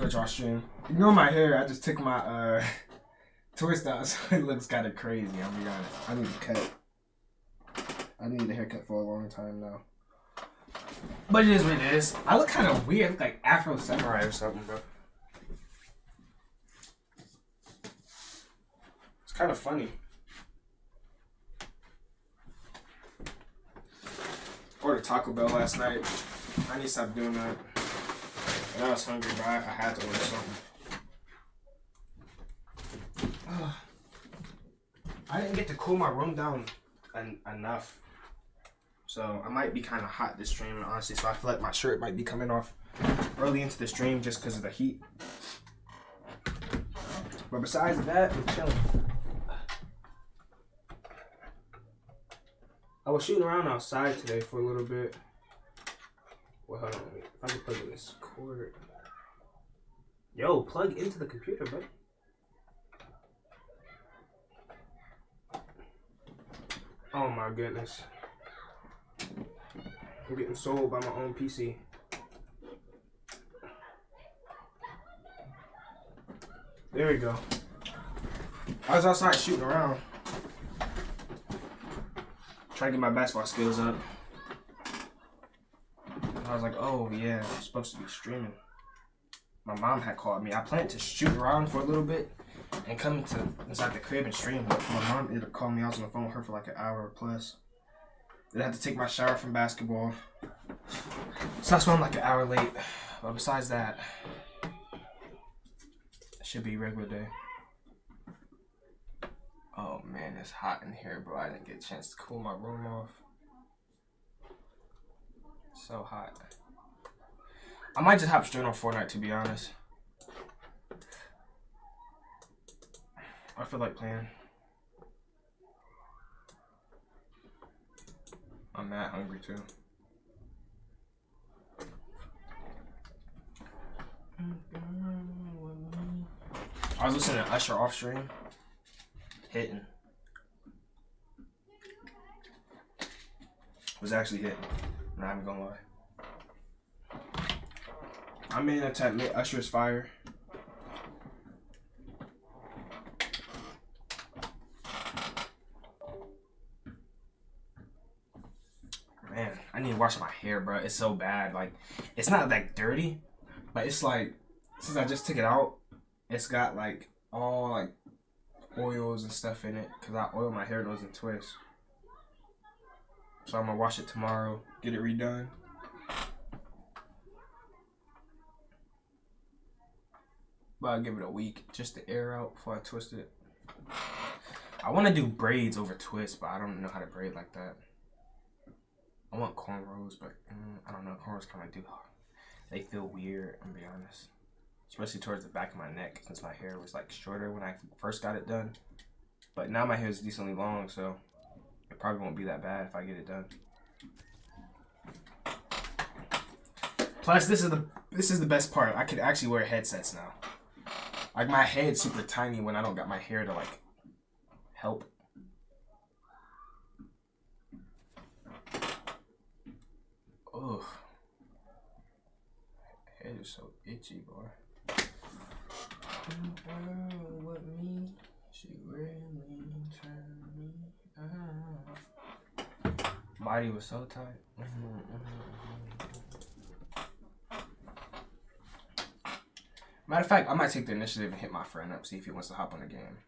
good, y'all stream? Ignore my hair. I just took my twist out, so it looks kind of crazy. I'll be honest. I need to cut. I need a haircut for a long time now. But it is what it is. I look kind of weird. I look like Afro Samurai or something, bro. It's kind of funny. Ordered Taco Bell last night. I need to stop doing that. And I was hungry, but I had to order something. I didn't get to cool my room down enough. So I might be kind of hot this stream, honestly. So I feel like my shirt might be coming off early into the stream just because of the heat. But besides that, I'm chilling. I was shooting around outside today for a little bit. Well, hold on. If I can plug in this cord. Yo, plug into the computer, bro. Oh my goodness. I'm getting sold by my own PC. There we go. I was outside shooting around. Trying to get my basketball skills up. And I was like, oh yeah, I'm supposed to be streaming. My mom had called me. I planned to shoot around for a little bit and come inside the crib and stream, but my mom ended up calling me. I was on the phone with her for like an hour plus. Then I had to take my shower from basketball. So that's why I'm like an hour late. But besides that, it should be regular day. Oh man, it's hot in here, bro. I didn't get a chance to cool my room off. So hot. I might just hop straight on Fortnite, to be honest. I feel like playing. I'm mad hungry too. I was listening to Usher off stream. Hitting. Was actually hitting. Not even gonna lie. I mean, to admit Usher's fire. Man, I need to wash my hair, bro. It's so bad. Like, it's not like dirty, but it's like, since I just took it out, it's got like all like oils and stuff in it because I oil my hair nose and twist. So I'm gonna wash it tomorrow, get it redone. But I'll give it a week just to air out before I twist it. I want to do braids over twists, but I don't know how to braid like that. I want cornrows, but I don't know. Cornrows kind of do. They feel weird, I'm gonna be honest. Especially towards the back of my neck, since my hair was like shorter when I first got it done. But now my hair is decently long, so it probably won't be that bad if I get it done. Plus, this is the best part. I could actually wear headsets now. Like, my head's super tiny when I don't got my hair to like help. Ugh. Head is so itchy, boy. With me, she really turned me out. Body was so tight. Matter of fact, I might take the initiative and hit my friend up, see if he wants to hop on the game.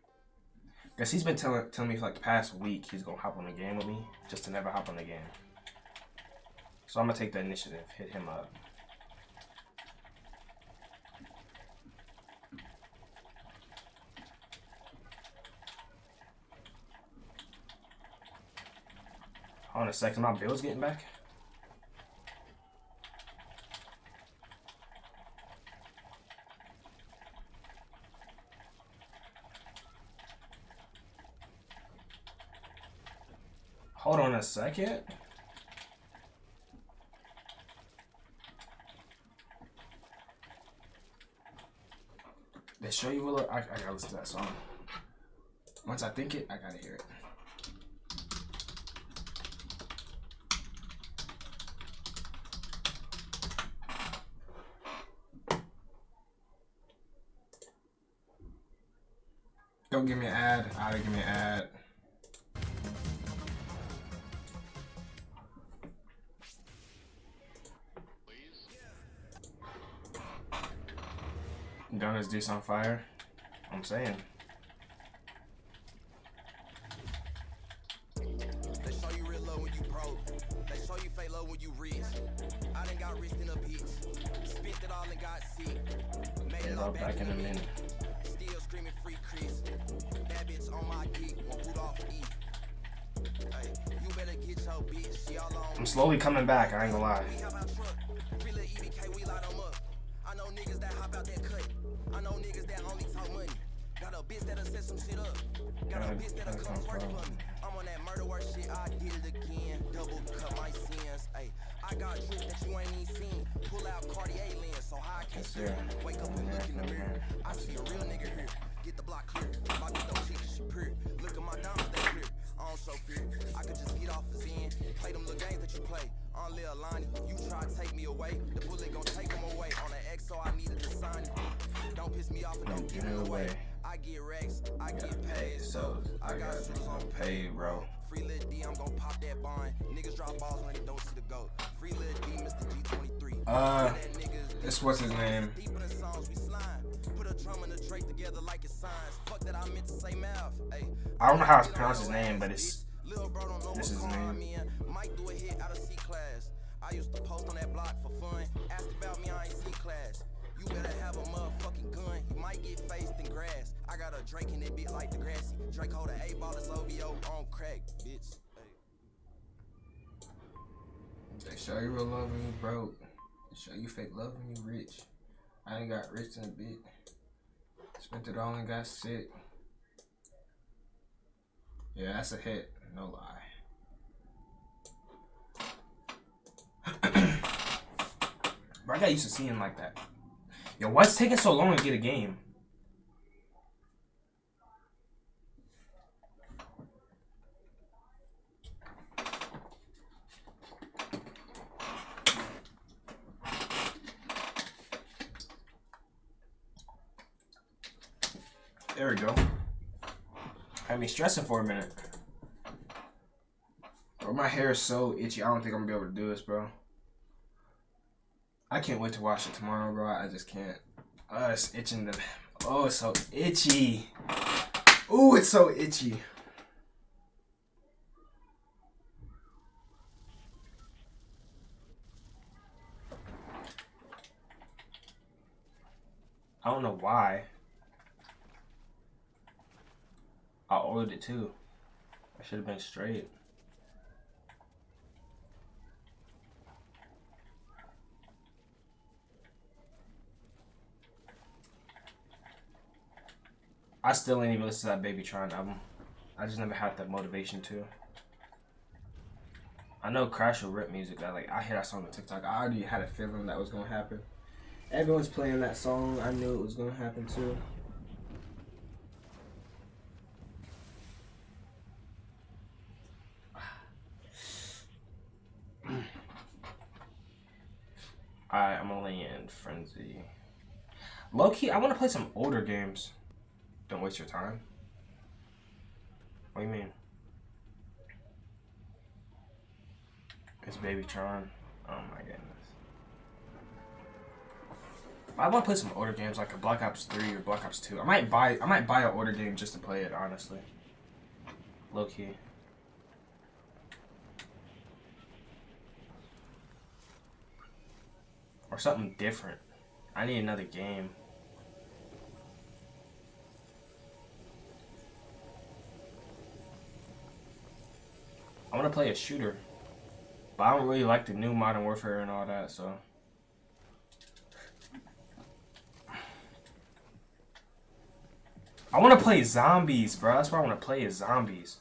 Because he's been telling me for like the past week he's going to hop on the game with me, just to never hop on the game. So I'm going to take the initiative, hit him up. Hold on a second, my bill's getting back. Hold on a second. They show you what I gotta listen to that song. Once I think it, I gotta hear it. Don't give me an ad. Give me an ad. Donuts dish on fire. I'm saying. They show you real love when you broke. They show you fake love when you rich. I done got rich in a bitch. Spent it all and got sick. Made it all back in a minute. Still screaming free Chris. That bitch on my dick. Won't put off eat. Hey, you better get your bitch. She all on. I'm slowly coming back. I ain't gonna lie. We have our truck. Free little EBK, we light them up. I know niggas that hop out that cut. I know niggas that only talk money. Got a bitch that'll set some shit up. Got a bitch that'll come work for me. I'm on that murder work shit, I did it again. Double cut my sins. Ay, I got drip that you ain't even seen. Pull out Cartier lens, so how I can see. Wake up and look in the mirror. I see a real nigga here. Get the block clear. My get those chicks shit pure. Look at my diamonds, they clear. I don't show fear. I could just get off his end. Play them little games that you play. On Lil Lonnie, you try to take me away. The bullet gon' take him away. On an X, so I needed to sign it. Don't piss me off and don't give it away. I get racks, I get paid, so I got shooters on paid, bro. Free Lil D, I'm gon' pop that bond. Niggas drop balls when they don't see the goat. Free Lil D, Mr. G23. This what's his name? Deep in the songs we slime. Put a drum and a Drake together like it's signs. Fuck that, I meant to say mouth. I don't know how to pronounce his name, but it's this is his name. Might do a hit out of C class. I used to post on that block for fun. Ask about me, I ain't C class. You better have a motherfucking gun. You might get faced in grass. I got a Drake in that bitch like the grassy. Drake hold a ball, it's OVO on crack, bitch. They show you real love when you broke. They show you fake love when you rich. I ain't got rich in a bit. Spent it all and got sick. Yeah, that's a hit. No lie. Bro, I got used to seeing like that. Yo, why's it taking so long to get a game? There we go. Had me stressing for a minute. Bro, my hair is so itchy. I don't think I'm gonna be able to do this, bro. I can't wait to wash it tomorrow, bro. I just can't. It's itching. Oh, it's so itchy. Oh, it's so itchy. I don't know why. I ordered it too. I should have been straight. I still ain't even listened to that Baby Tron album. I just never had the motivation to. I know Crash will rip music. I hear that song on TikTok. I already had a feeling that was gonna happen. Everyone's playing that song. I knew it was gonna happen too. Alright, I'm only in Frenzy. Low key, I want to play some older games. Don't waste your time. What do you mean? It's Baby Tron. Oh my goodness. I want to play some older games like a Black Ops 3 or Black Ops 2. I might buy an older game just to play it, honestly. Low key. Or something different. I need another game. I want to play a shooter. But I don't really like the new Modern Warfare and all that, so. I want to play zombies, bro. That's what I want to play is zombies.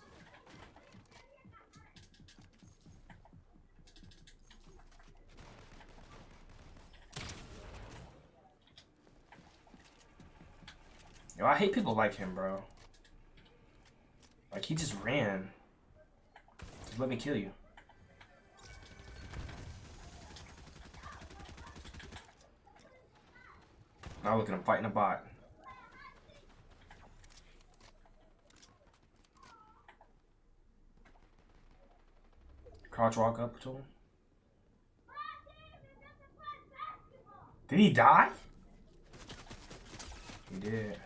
Yo, I hate people like him, bro. Like, he just ran. Just let me kill you. Now look at him fighting a bot. Crouch walk up to him. Did he die? He did.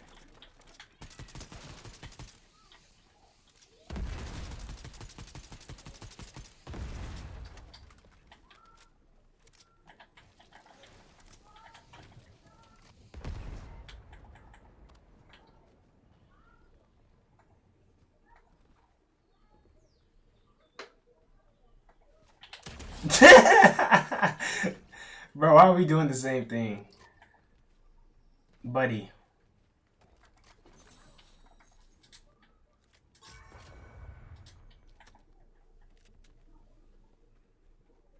Bro, why are we doing the same thing? Buddy.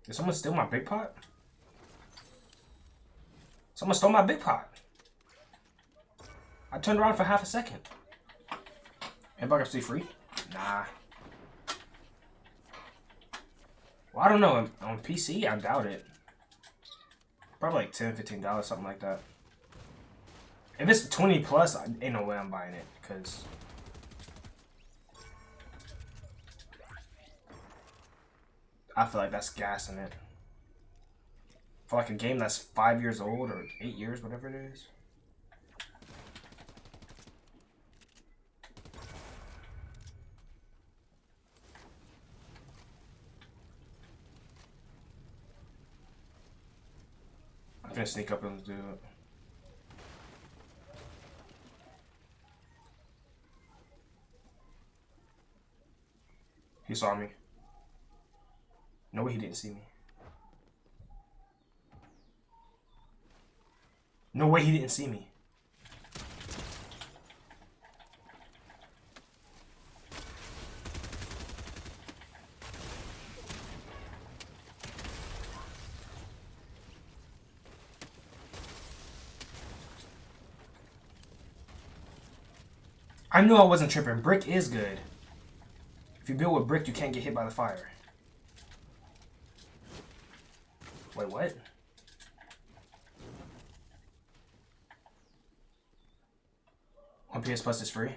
Did someone steal my big pot? Someone stole my big pot. I turned around for half a second. Anybody can see free? Nah. Well, I don't know. On PC, I doubt it. Probably like $10, $15, something like that. If it's 20 plus, ain't no way I'm buying it, because I feel like that's gas in it. For like a game that's 5 years old or 8 years, whatever it is. I'm gonna sneak up and do it. He saw me. No way he didn't see me. No way he didn't see me. I knew I wasn't tripping. Brick is good. If you build with brick, you can't get hit by the fire. Wait, what? One PS Plus is free?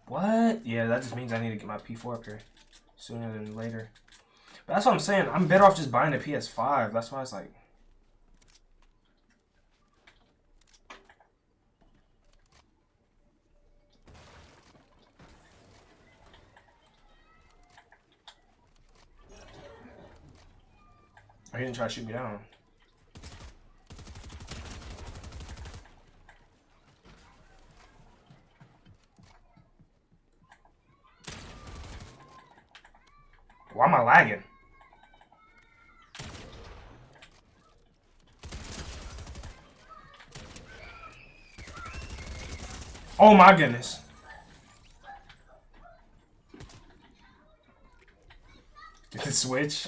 What? Yeah, that just means I need to get my P4 up here sooner than later. But that's what I'm saying. I'm better off just buying a PS5. That's why it's like... Oh, he didn't try to shoot me down. Why am I lagging? Oh my goodness. Get the switch.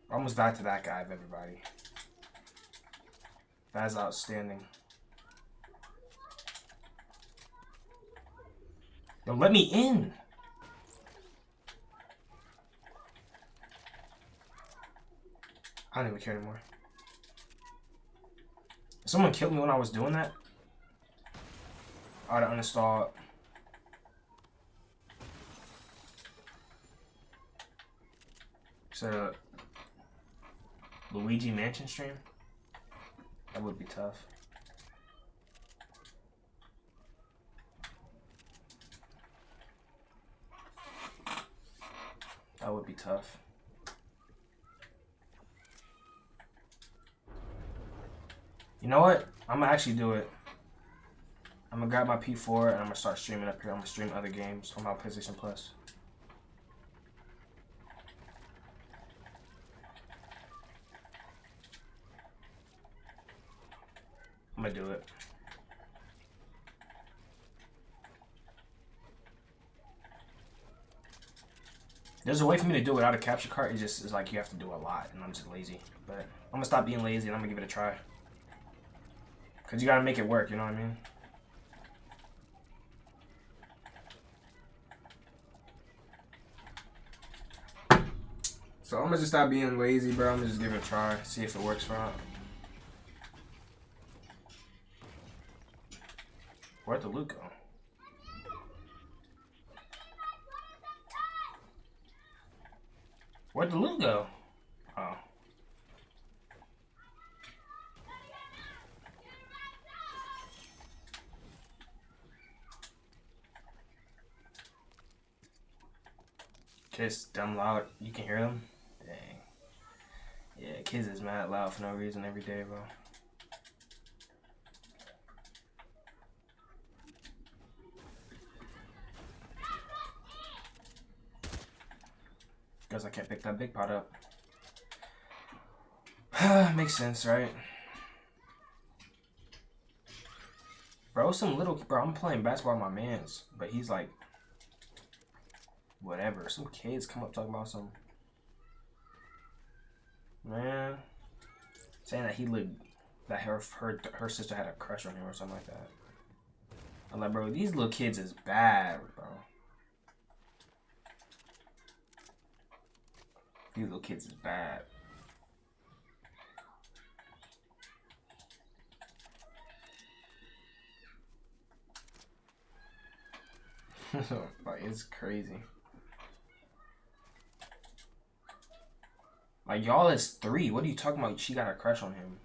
I almost died to that guy of everybody. That's outstanding. Yo, let me in. I don't even care anymore. If someone killed me when I was doing that, I would have uninstalled. So, Luigi Mansion stream? That would be tough. That would be tough. You know what? I'm gonna actually do it. I'm gonna grab my P4 and I'm gonna start streaming up here. I'm gonna stream other games on my PlayStation Plus. I'm gonna do it. There's a way for me to do it without a capture card. It just is like you have to do a lot, and I'm just lazy. But I'm gonna stop being lazy and I'm gonna give it a try. Cause you gotta make it work, you know what I mean? So I'm gonna just stop being lazy, bro. I'm gonna just give it a try, see if it works for me. Where'd the loot go? Where'd the loot go? Oh. Kids dumb loud. You can hear them? Dang. Yeah, kids is mad loud for no reason every day, bro. Guess I can't pick that big pot up. Makes sense, right? Bro, I'm playing basketball with my mans, but he's like, whatever. Some kids come up talking about some, man, saying that that her sister had a crush on him or something like that. I'm like, bro, these little kids is bad, bro. These little kids is bad. Like, it's crazy. Like, y'all is 3. What are you talking about? She got a crush on him.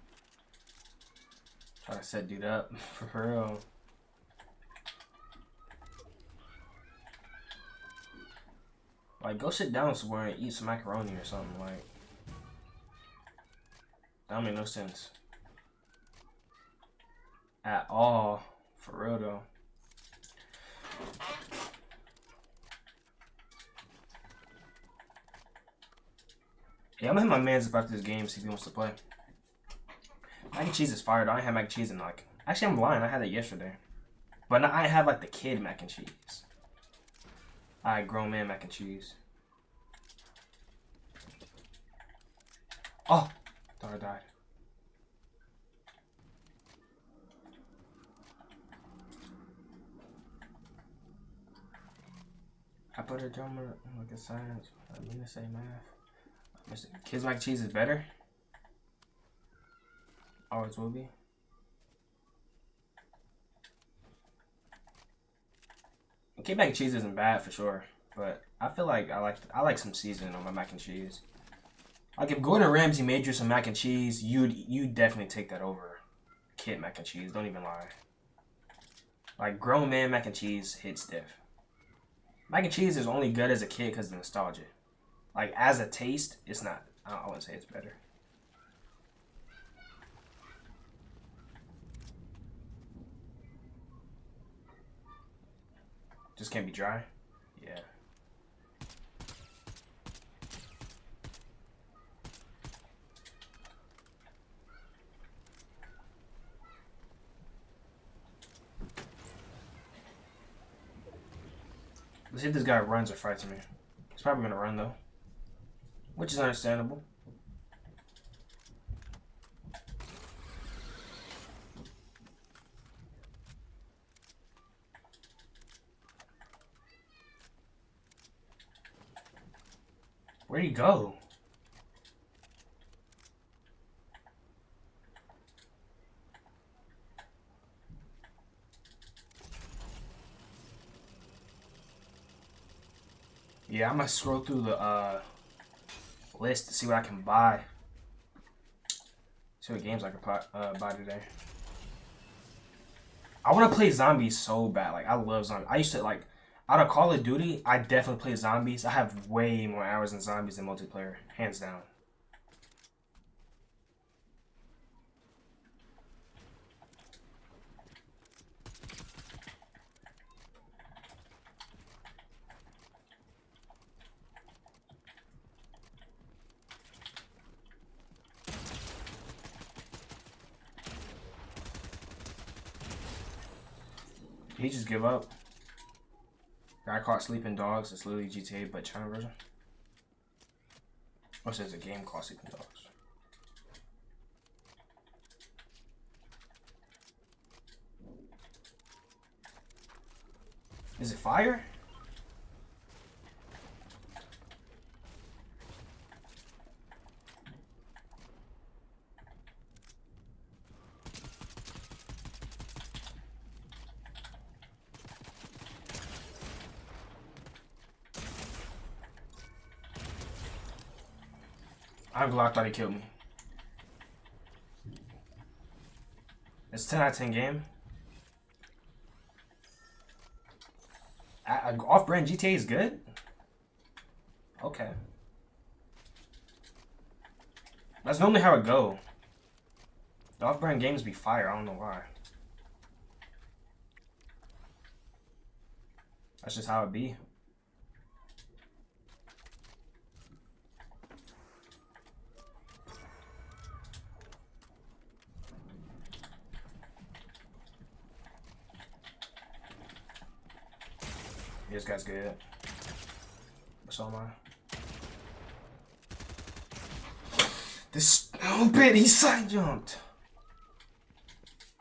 Trying to set dude up. For real. Like, go sit down somewhere and eat some macaroni or something. Like, that don't make no sense. At all. For real, though. Yeah, I'm gonna hit my mans about this game, see if he wants to play. Mac and cheese is fire, though. I ain't had mac and cheese in like... Actually, I'm lying. I had that yesterday. But I had like the kid mac and cheese. I had grown man mac and cheese. Oh! Thought I died. I put a drummer look at science. I mean to say math. Kids mac and cheese is better? Always will be. Kid mac and cheese isn't bad for sure, but I feel like I like some seasoning on my mac and cheese. Like if Gordon Ramsay made you some mac and cheese, you'd definitely take that over kid mac and cheese. Don't even lie. Like grown man mac and cheese hits diff. Mac and cheese is only good as a kid because of nostalgia. Like as a taste, it's not. I wouldn't say it's better. Just can't be dry? Yeah. Let's see if this guy runs or fights me. He's probably gonna run though. Which is understandable. Where'd he go? Yeah, I'm gonna scroll through the list to see what I can buy. See what games I can buy today. I want to play zombies so bad. Like I love zombies. I used to like. Out of Call of Duty, I definitely play zombies. I have way more hours in zombies than multiplayer, hands down. He just give up. Guy caught sleeping dogs. It's literally GTA but China version. Or says a game called Sleeping Dogs. Is it fire? I'm glad I thought he killed me. It's 10 out of 10 game. Off-brand GTA is good? Okay. That's normally how it go. The off-brand games be fire. I don't know why. That's just how it be. This guy's good. So am I. This stupid, he side jumped.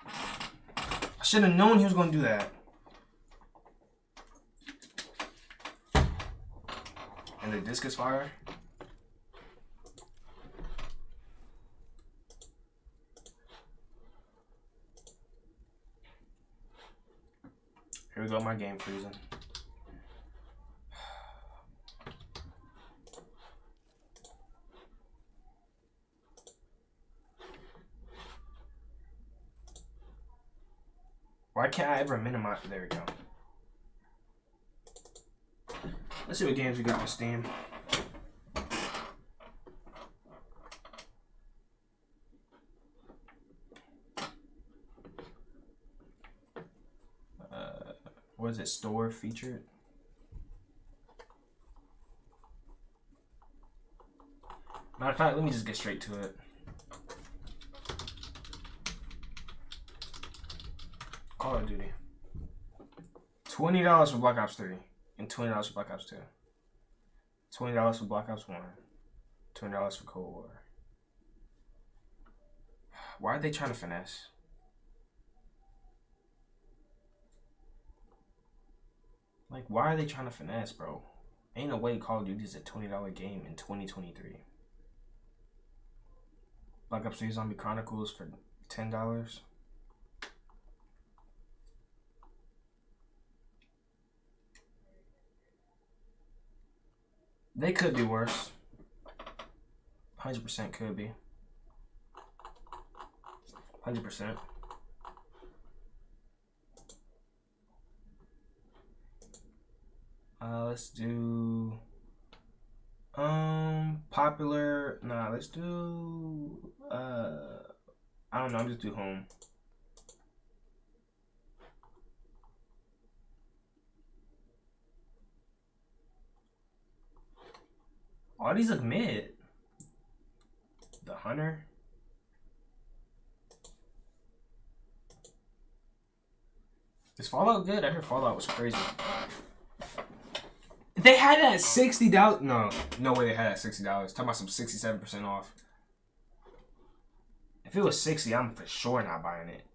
I should have known he was gonna do that. And the discus fire. Here we go, my game freezing. Why can't I ever minimize? There we go. Let's see what games we got on Steam. What is it? Store featured? Matter of fact, let me just get straight to it. Call of Duty. $20 for Black Ops 3 and $20 for Black Ops 2. $20 for Black Ops 1. $20 for Cold War. Why are they trying to finesse? Like, why are they trying to finesse, bro? Ain't no way Call of Duty is a $20 game in 2023. Black Ops 3 Zombie Chronicles for $10. They could be worse. 100% could be. 100%. Let's do popular. Nah, let's do I don't know, I'm just do home. All these look mid. The Hunter. Is Fallout good? I heard Fallout was crazy. They had it at $60. No way they had it at $60. Talking about some 67% off. If it was 60, I'm for sure not buying it.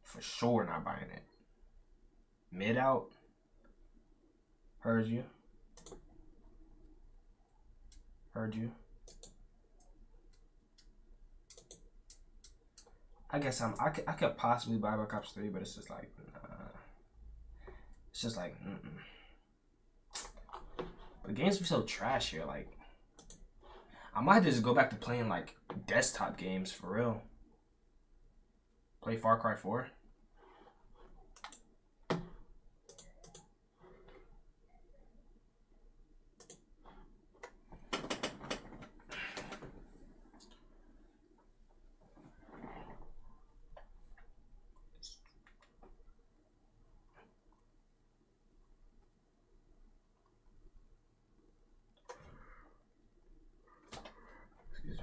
For sure not buying it. Mid out. Heard you. Heard you. I guess I could possibly buy Black Ops 3, but it's just like, nah. It's just like, But games be so trash here, like, I might just go back to playing, like, desktop games, for real. Play Far Cry 4.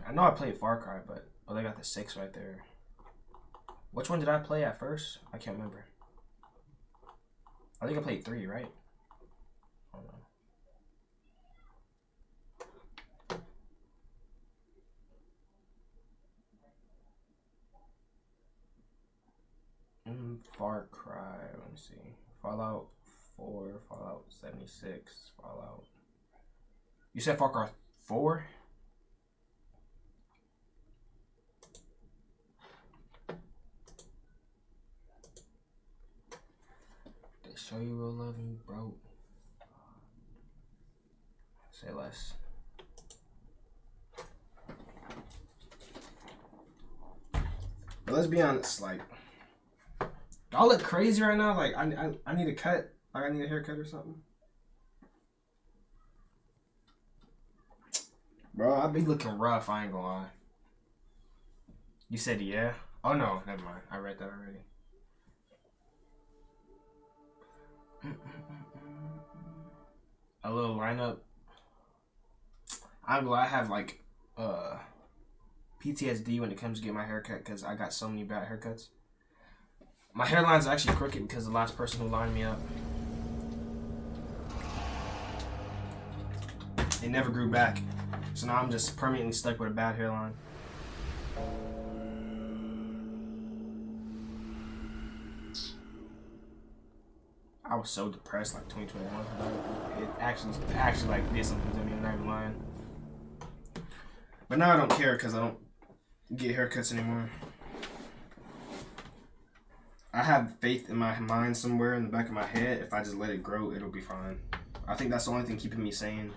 I know I played Far Cry, but they got the 6 right there. Which one did I play at first? I can't remember. I think I played 3, right? Hold on. Far Cry, let me see. Fallout 4, Fallout 76, Fallout. You said Far Cry 4? Show you real love and you broke. Say less. But let's be honest, like, do I look crazy right now? Like, I need a cut. Like, I need a haircut or something. Bro, I be looking rough. I ain't gonna lie. You said yeah? Oh no, never mind. I read that already. A little lineup. I'm glad I have like PTSD when it comes to get my haircut because I got so many bad haircuts. My hairline's actually crooked because the last person who lined me up, it never grew back. So now I'm just permanently stuck with a bad hairline. I was so depressed like 2021. It actually like did something to me. I'm not even lying. But now I don't care because I don't get haircuts anymore. I have faith in my mind somewhere in the back of my head. If I just let it grow, it'll be fine. I think that's the only thing keeping me sane.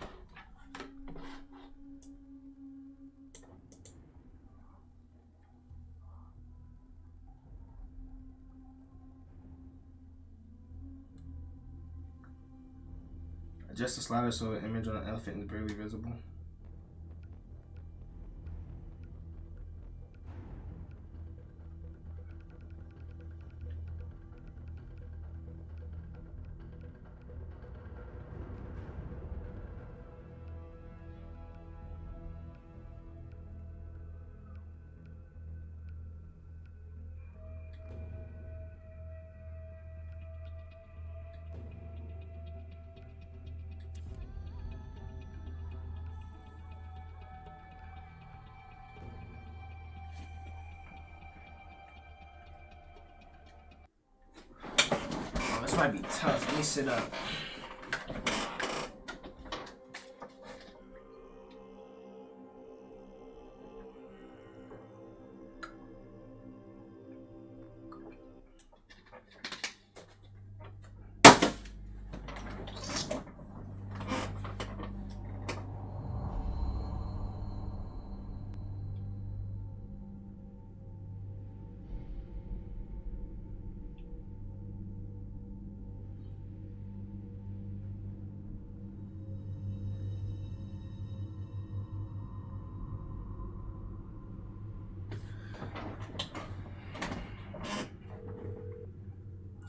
Adjust the slider so the image on the elephant is barely visible. This might be tough. Let me sit up.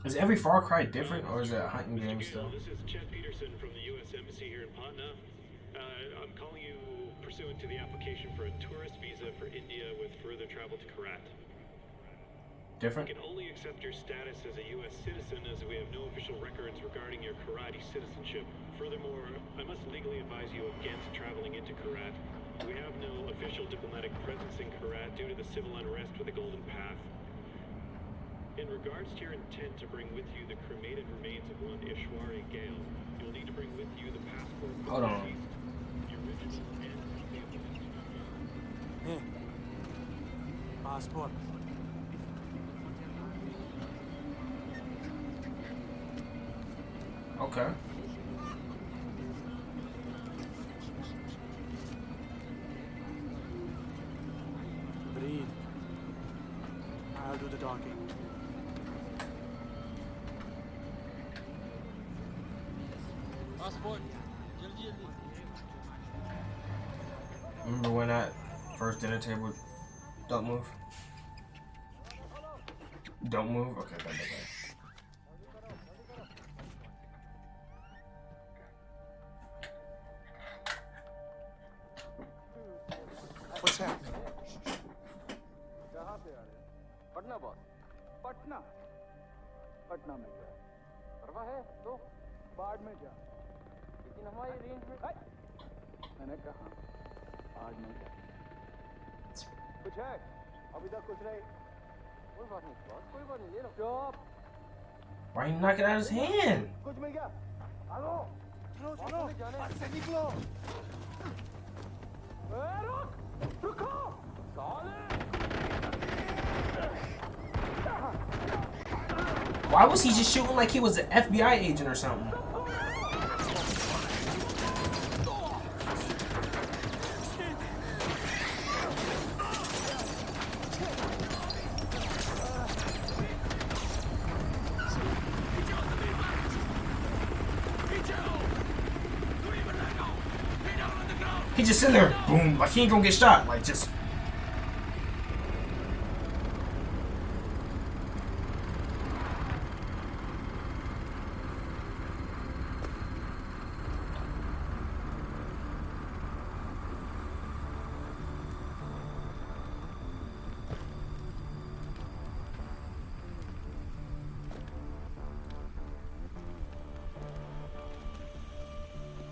Is every Far Cry different, or is it a hunting game still? This is Chet Peterson from the U.S. Embassy here in Patna. I'm calling you pursuant to the application for a tourist visa for India with further travel to Karat. Different? We can only accept your status as a U.S. citizen as we have no official records regarding your Karati citizenship. Furthermore, I must legally advise you against traveling into Karat. We have no official diplomatic presence in Karat due to the civil unrest with the Golden Path. In regards to your intent to bring with you the cremated remains of one Ishwari Gale, you'll need to bring with you the passport of Hold the on. deceased, the original and copy of the Hey, passport. Okay. Breathe. I'll do the talking. Passport. Remember when that first dinner table? Don't move. Don't move. Okay, okay. What's happening? कहाँ पे आ रहे हैं? Patna boss. Patna? Patna में क्या? परवाह है तो बाढ़ में जा। लेकिन हमारी रेंज में मैंने कहा बाढ़ में जा। कुछ है? अभी तक कुछ नहीं। कोई बात नहीं बॉस, कोई बात नहीं ले लो। चुप। Why you knock it out of his hand? कुछ मिल गया? हेलो? चलो चलो। आज से निकलो। रुक! रुको! Why was he just shooting like he was an FBI agent or something? He just sitting there, boom, like he ain't gonna get shot. Like just.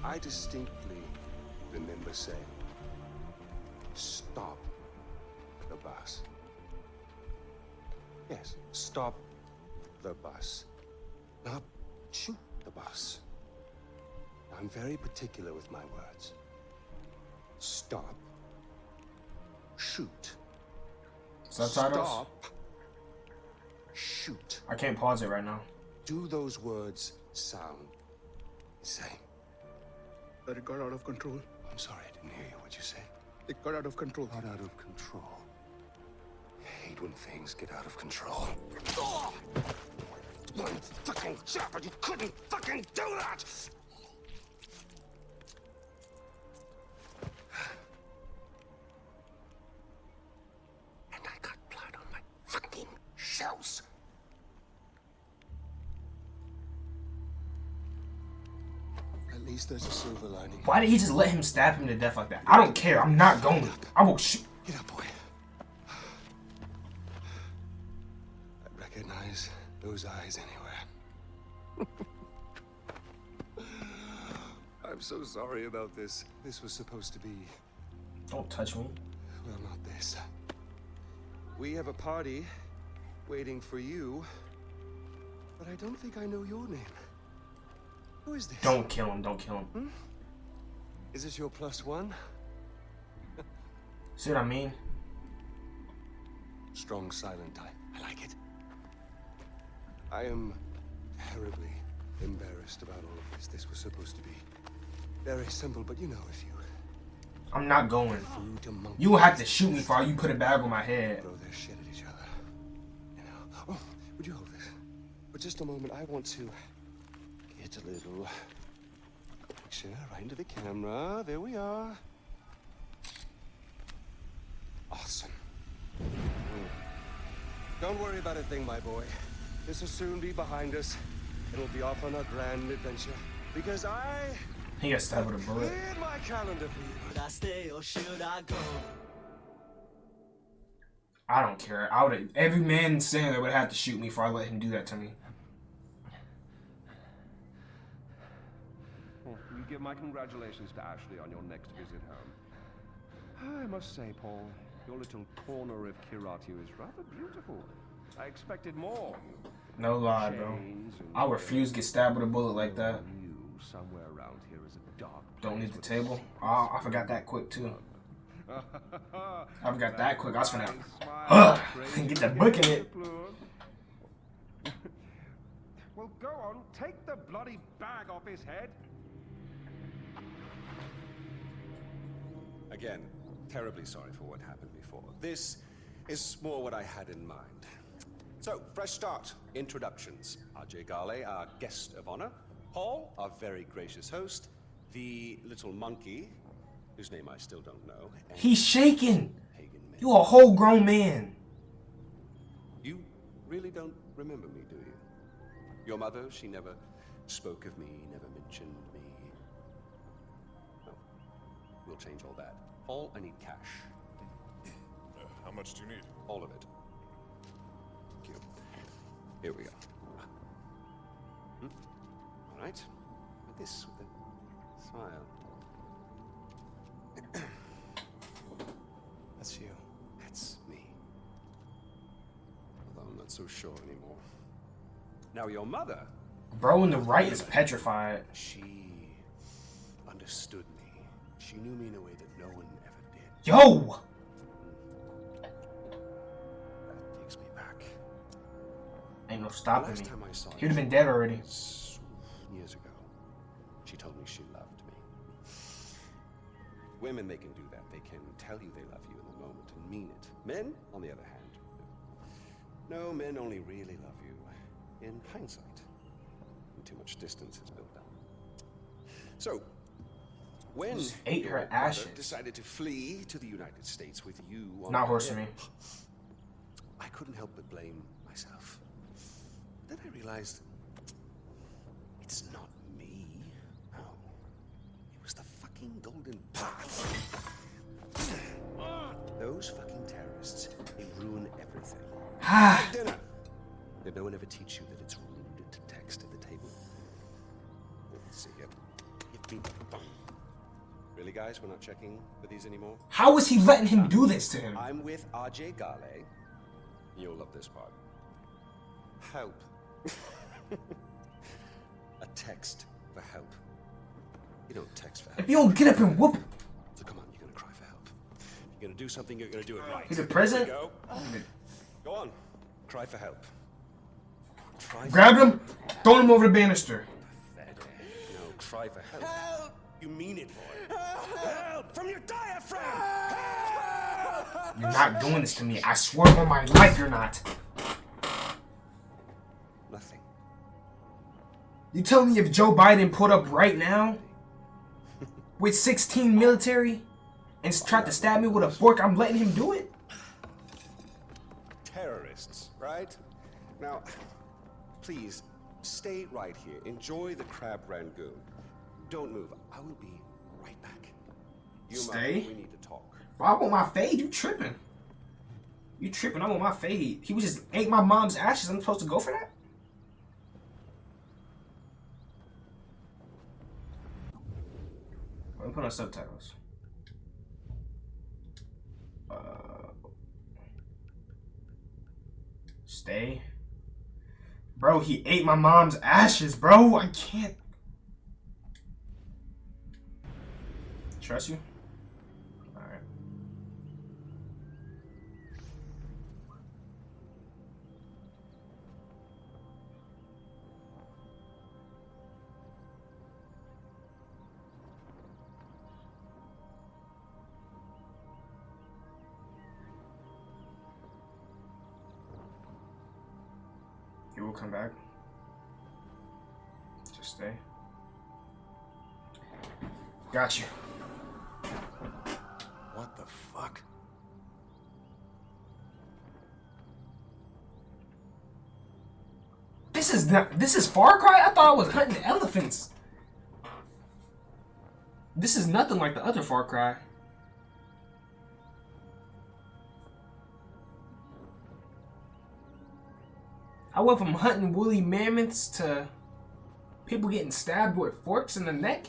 I distinctly remember saying, stop the bus. Yes, stop the bus. Not shoot the bus. I'm very particular with my words. Stop. Shoot. Subtitles? Stop. Shoot. I can't pause it right now. Do those words sound the same? But it got out of control. I'm sorry, I didn't hear you. What'd you say? It got out of control. Got out of control. I hate when things get out of control. Oh! One fucking job, but you couldn't fucking do that! And I got blood on my fucking shoes. At least there's a silver lining. Why did he just let him stab him to death like that? I don't care. I'm not going. I will shoot. Get up, boy. I recognize those eyes anywhere. I'm so sorry about this. This was supposed to be... Don't touch me. Well, not this. We have a party waiting for you, but I don't think I know your name. Who is this? Don't kill him. Don't kill him. Hmm? Is this your +1? See what I mean? Strong, silent type. I like it. I am terribly embarrassed about all of this. This was supposed to be very simple, but you know, if you... I'm not going. Food to monkeys, You will have to shoot me before you put a bag on my head. throw their shit at each other. You know. Oh, would you hold this? For just a moment, I want to get a little picture right into the camera. There we are. Awesome. Don't worry about a thing, my boy. This will soon be behind us. It'll be off on a grand adventure. Because He got stabbed with a bullet. cleared my calendar for you. Should I stay or should I go? I don't care. I would. Every man sitting there would have to shoot me before I let him do that to me. Well, you give my congratulations to Ashley on your next visit home. I must say, Paul, your little corner of Kiratu is rather beautiful. I expected more. No lie, bro. I refuse to get stabbed with a bullet like that. You somewhere around here is a dark Don't need the place table. Oh, I forgot that quick too. I forgot that quick. I was finna get that book in it. Well, go on, take the bloody bag off his head. Again, terribly sorry for what happened before. This is more what I had in mind. So, fresh start. Introductions. Ajay Gale, our guest of honor. Paul, our very gracious host. The little monkey, whose name I still don't know. And He's shaking. Pagan men. You a whole grown man. You really don't remember me, do you? Your mother, she never spoke of me, never mentioned me. No. We'll change all that. Paul, I need cash. How much do you need? All of it. Thank you. Here we go. All right. Like this with a smile. That's you. That's me. Although I'm not so sure anymore. Now your mother, Bro in the right is petrified. she understood me. She knew me in a way that no one ever did. Yo! That takes me back. Ain't no stopping Last me. time I saw He'd have been dead already. years ago. She told me she loved me. Women, they can do that. They can tell you they love you in the moment and mean it. Men, on the other hand, no, men only really love you in hindsight. When too much distance is built up. So, when Just ate her your brother ashes. decided to flee to the United States with you on Not the horsing me. hip, I couldn't help but blame myself. Then I realized it's not me. No. It was the fucking Golden Path. Those fucking terrorists, they ruin everything. Like dinner. Did no one ever teach you that it's rude to text at the table? Let's see. You've been... Really, guys? We're not checking for these anymore? How is he letting him do this to him? I'm with RJ Gale. You'll love this part. Help. A text for help. You don't text for help. If you don't get up and whoop, So come on, you're gonna cry for help. You're gonna do something, you're gonna do it right. he's a president. Go. Go on. Cry for help. Try Grab him, throw him over the banister. No, try for help. Help! You mean it, boy. Help! From your diaphragm! Help! You're not doing this to me. I swear on my life you're not. Nothing. You tell me if Joe Biden pulled up right now with 16 military and tried to stab me with a fork, I'm letting him do it? Terrorists, right? Now, please, stay right here. Enjoy the crab rangoon. Don't move. I will be right back. You and Stay? we need to talk. Bro, I want my fade. You tripping. You tripping. I want my fade. He was just ate my mom's ashes. I'm supposed to go for that? Let me put on subtitles. Stay. Bro, he ate my mom's ashes, bro. I can't. Trust you? Alright. You will come back. Just stay. Got you. What the fuck? This is Far Cry? I thought I was hunting elephants. This is nothing like the other Far Cry. I went from hunting woolly mammoths to people getting stabbed with forks in the neck.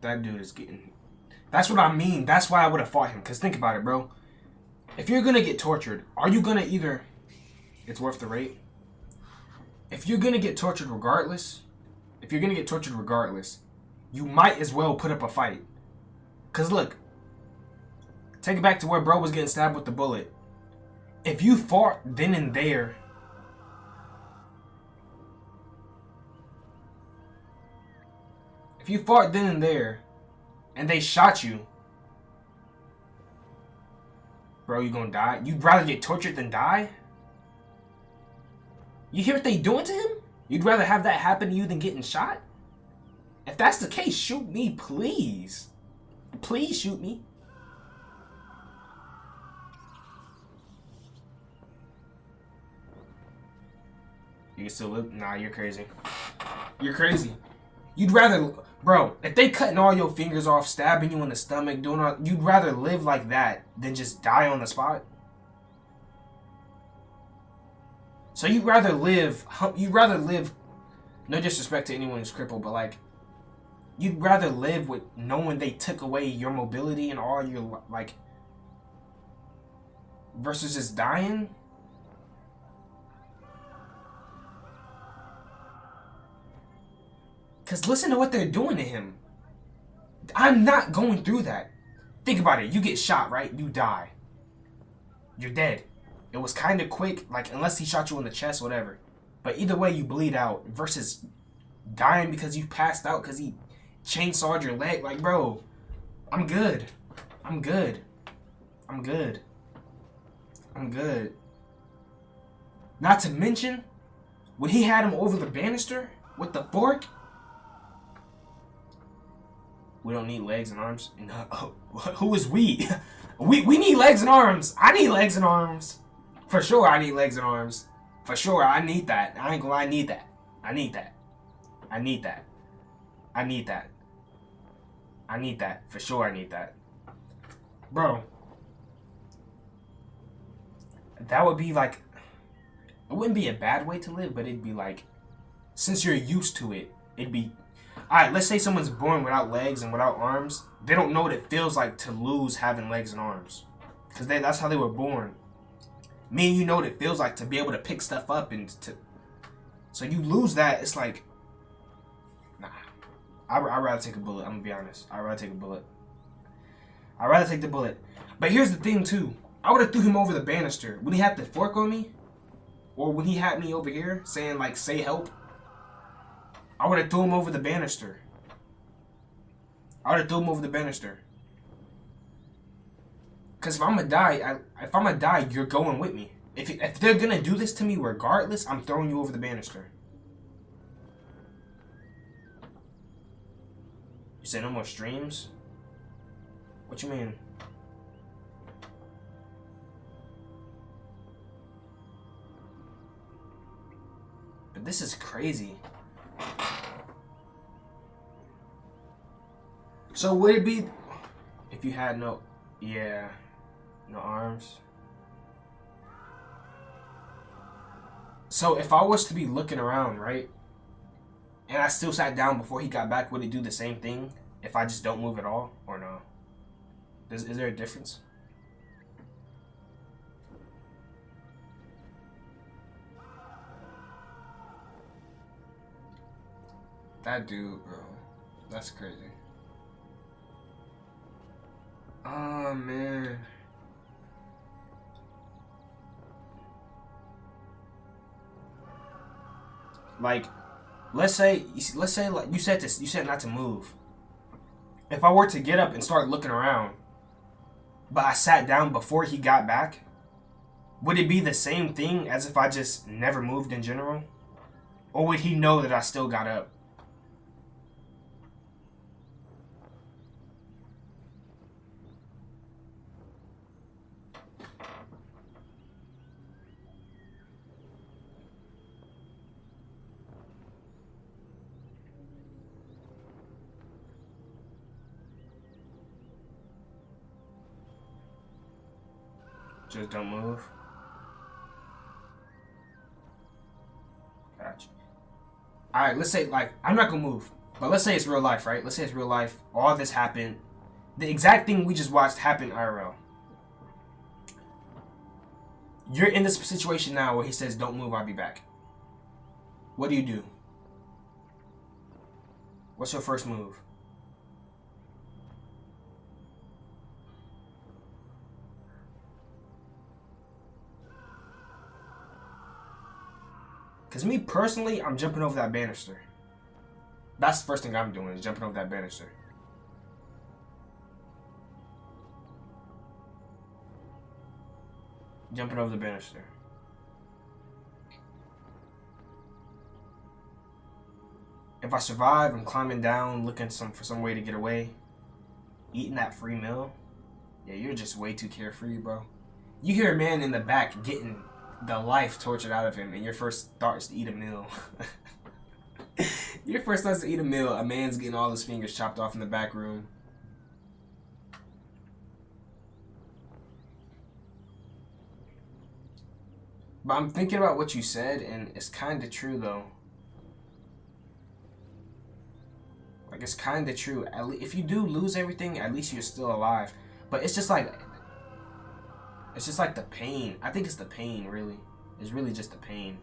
That dude is getting... That's what I mean. That's why I would have fought him. Because think about it, bro. If you're going to get tortured, are you going to either... It's worth the rate. If you're going to get tortured regardless... You might as well put up a fight. Because look. Take it back to where bro was getting stabbed with the bullet. If you fought then and there... If you fought then and there, and they shot you, bro, you gonna die? You'd rather get tortured than die? You hear what they doing to him? You'd rather have that happen to you than getting shot? If that's the case, shoot me, please. Please shoot me. You can still live? Nah, you're crazy. You're crazy. You'd rather, bro, if they cutting all your fingers off, stabbing you in the stomach, doing all, you'd rather live like that than just die on the spot? So you'd rather live, no disrespect to anyone who's crippled, but like, you'd rather live with knowing they took away your mobility and all your, like, versus just dying? Because listen to what they're doing to him. I'm not going through that. Think about it. You get shot, right? You die. You're dead. It was kind of quick, like, unless he shot you in the chest, whatever. But either way, you bleed out versus dying because you passed out because he chainsawed your leg. Like, bro, I'm good. I'm good. I'm good. I'm good. Not to mention, when he had him over the banister with the fork, we don't need legs and arms. No, who is we? We need legs and arms. I need legs and arms. For sure, I need legs and arms. For sure, I need that. I ain't gonna lie, I need that. I need that. I need that. I need that. I need that. For sure, I need that. Bro. That would be like... It wouldn't be a bad way to live, but it'd be like... Since you're used to it, it'd be... Alright, let's say someone's born without legs and without arms. They don't know what it feels like to lose having legs and arms. Because that's how they were born. Me and you know what it feels like to be able to pick stuff up and to... So you lose that, it's like... Nah. I'd rather take a bullet, I'm gonna be honest. I'd rather take a bullet. I'd rather take the bullet. But here's the thing too. I would have threw him over the banister. When he had the fork on me, or when he had me over here saying like, say help, I would have threw him over the banister. I would have threw him over the banister. Cause if I'm gonna die, you're going with me. If they're gonna do this to me regardless, I'm throwing you over the banister. You say no more streams? What you mean? But this is crazy. So would it be if you had no arms? So if I was to be looking around, right? And I still sat down before he got back, would it do the same thing if I just don't move at all or no? Is there a difference? That dude, bro. That's crazy. Oh, man. Like, let's say like you said not to move. If I were to get up and start looking around, but I sat down before he got back, would it be the same thing as if I just never moved in general? Or would he know that I still got up? Just don't move. Gotcha. Alright, let's say, like, I'm not gonna move. But let's say it's real life, right? Let's say it's real life. All this happened. The exact thing we just watched happened IRL. You're in this situation now where he says, don't move, I'll be back. What do you do? What's your first move? Because me personally, I'm jumping over that banister. That's the first thing I'm doing, is jumping over that banister. Jumping over the banister. If I survive, I'm climbing down, looking for some way to get away. Eating that free meal. Yeah, you're just way too carefree, bro. You hear a man in the back getting the life tortured out of him, and your first thought is to eat a meal. Your first thought is to eat a meal. A man's getting all his fingers chopped off in the back room. But I'm thinking about what you said, and it's kind of true, though. Like, it's kind of true. If you do lose everything, at least you're still alive. But it's just like... It's just like the pain. I think it's the pain, really. It's really just the pain.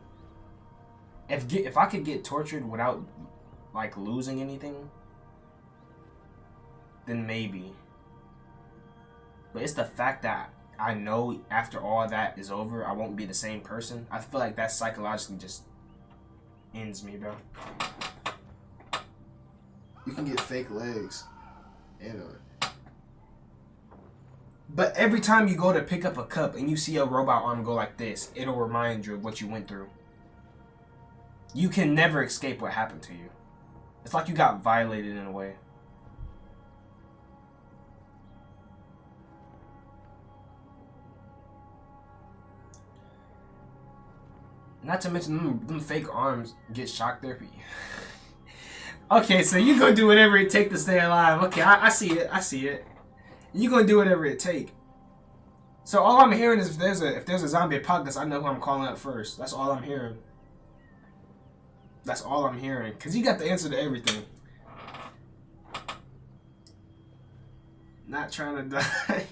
If I could get tortured without, like, losing anything, then maybe. But it's the fact that I know after all that is over, I won't be the same person. I feel like that psychologically just ends me, bro. You can get fake legs. But every time you go to pick up a cup and you see a robot arm go like this, it'll remind you of what you went through. You can never escape what happened to you. It's like you got violated in a way. Not to mention them fake arms get shock therapy. Okay, so you gonna do whatever it take to stay alive. Okay, I see it. I see it. You gonna do whatever it take. So all I'm hearing is if there's a zombie apocalypse, I know who I'm calling up first. That's all I'm hearing. That's all I'm hearing. Cause you got the answer to everything. Not trying to die.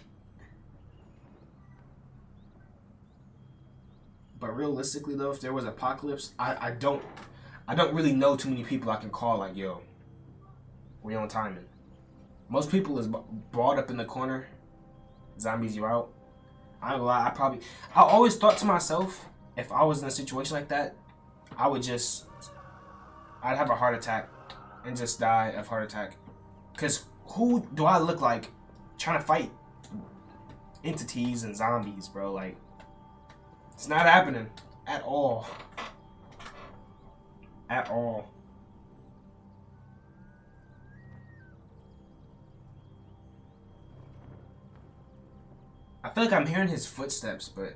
But realistically though, if there was an apocalypse, I don't really know too many people I can call like, yo, we on timing. Most people is brought up in the corner. Zombies, you out. I ain't gonna lie, I always thought to myself, if I was in a situation like that, I'd have a heart attack and just die of heart attack. Cause who do I look like trying to fight entities and zombies, bro? Like, it's not happening at all. At all. I feel like I'm hearing his footsteps, but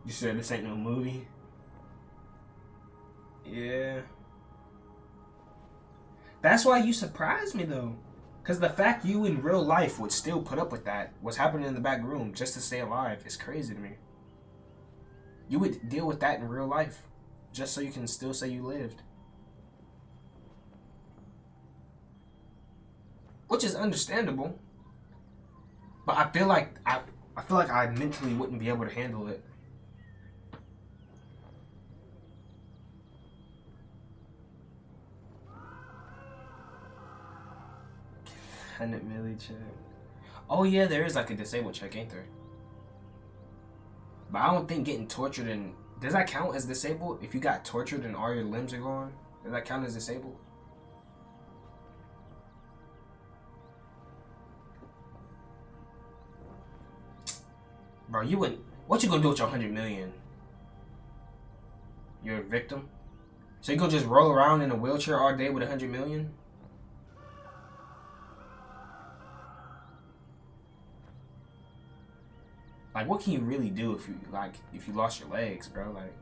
you said this ain't no movie? Yeah. That's why you surprised me though. Cause the fact you in real life would still put up with that, what's happening in the back room just to stay alive, is crazy to me. You would deal with that in real life just so you can still say you lived. Which is understandable. But I feel like I mentally wouldn't be able to handle it. $100 million check. Oh yeah, there is like a disabled check, ain't there? But I don't think getting tortured and does that count as disabled? If you got tortured and all your limbs are gone, does that count as disabled? Bro, you wouldn't. What you gonna do with your 100 million? You're a victim. So you gonna just roll around in a wheelchair all day with 100 million? Like, what can you really do if you lost your legs, bro? Like,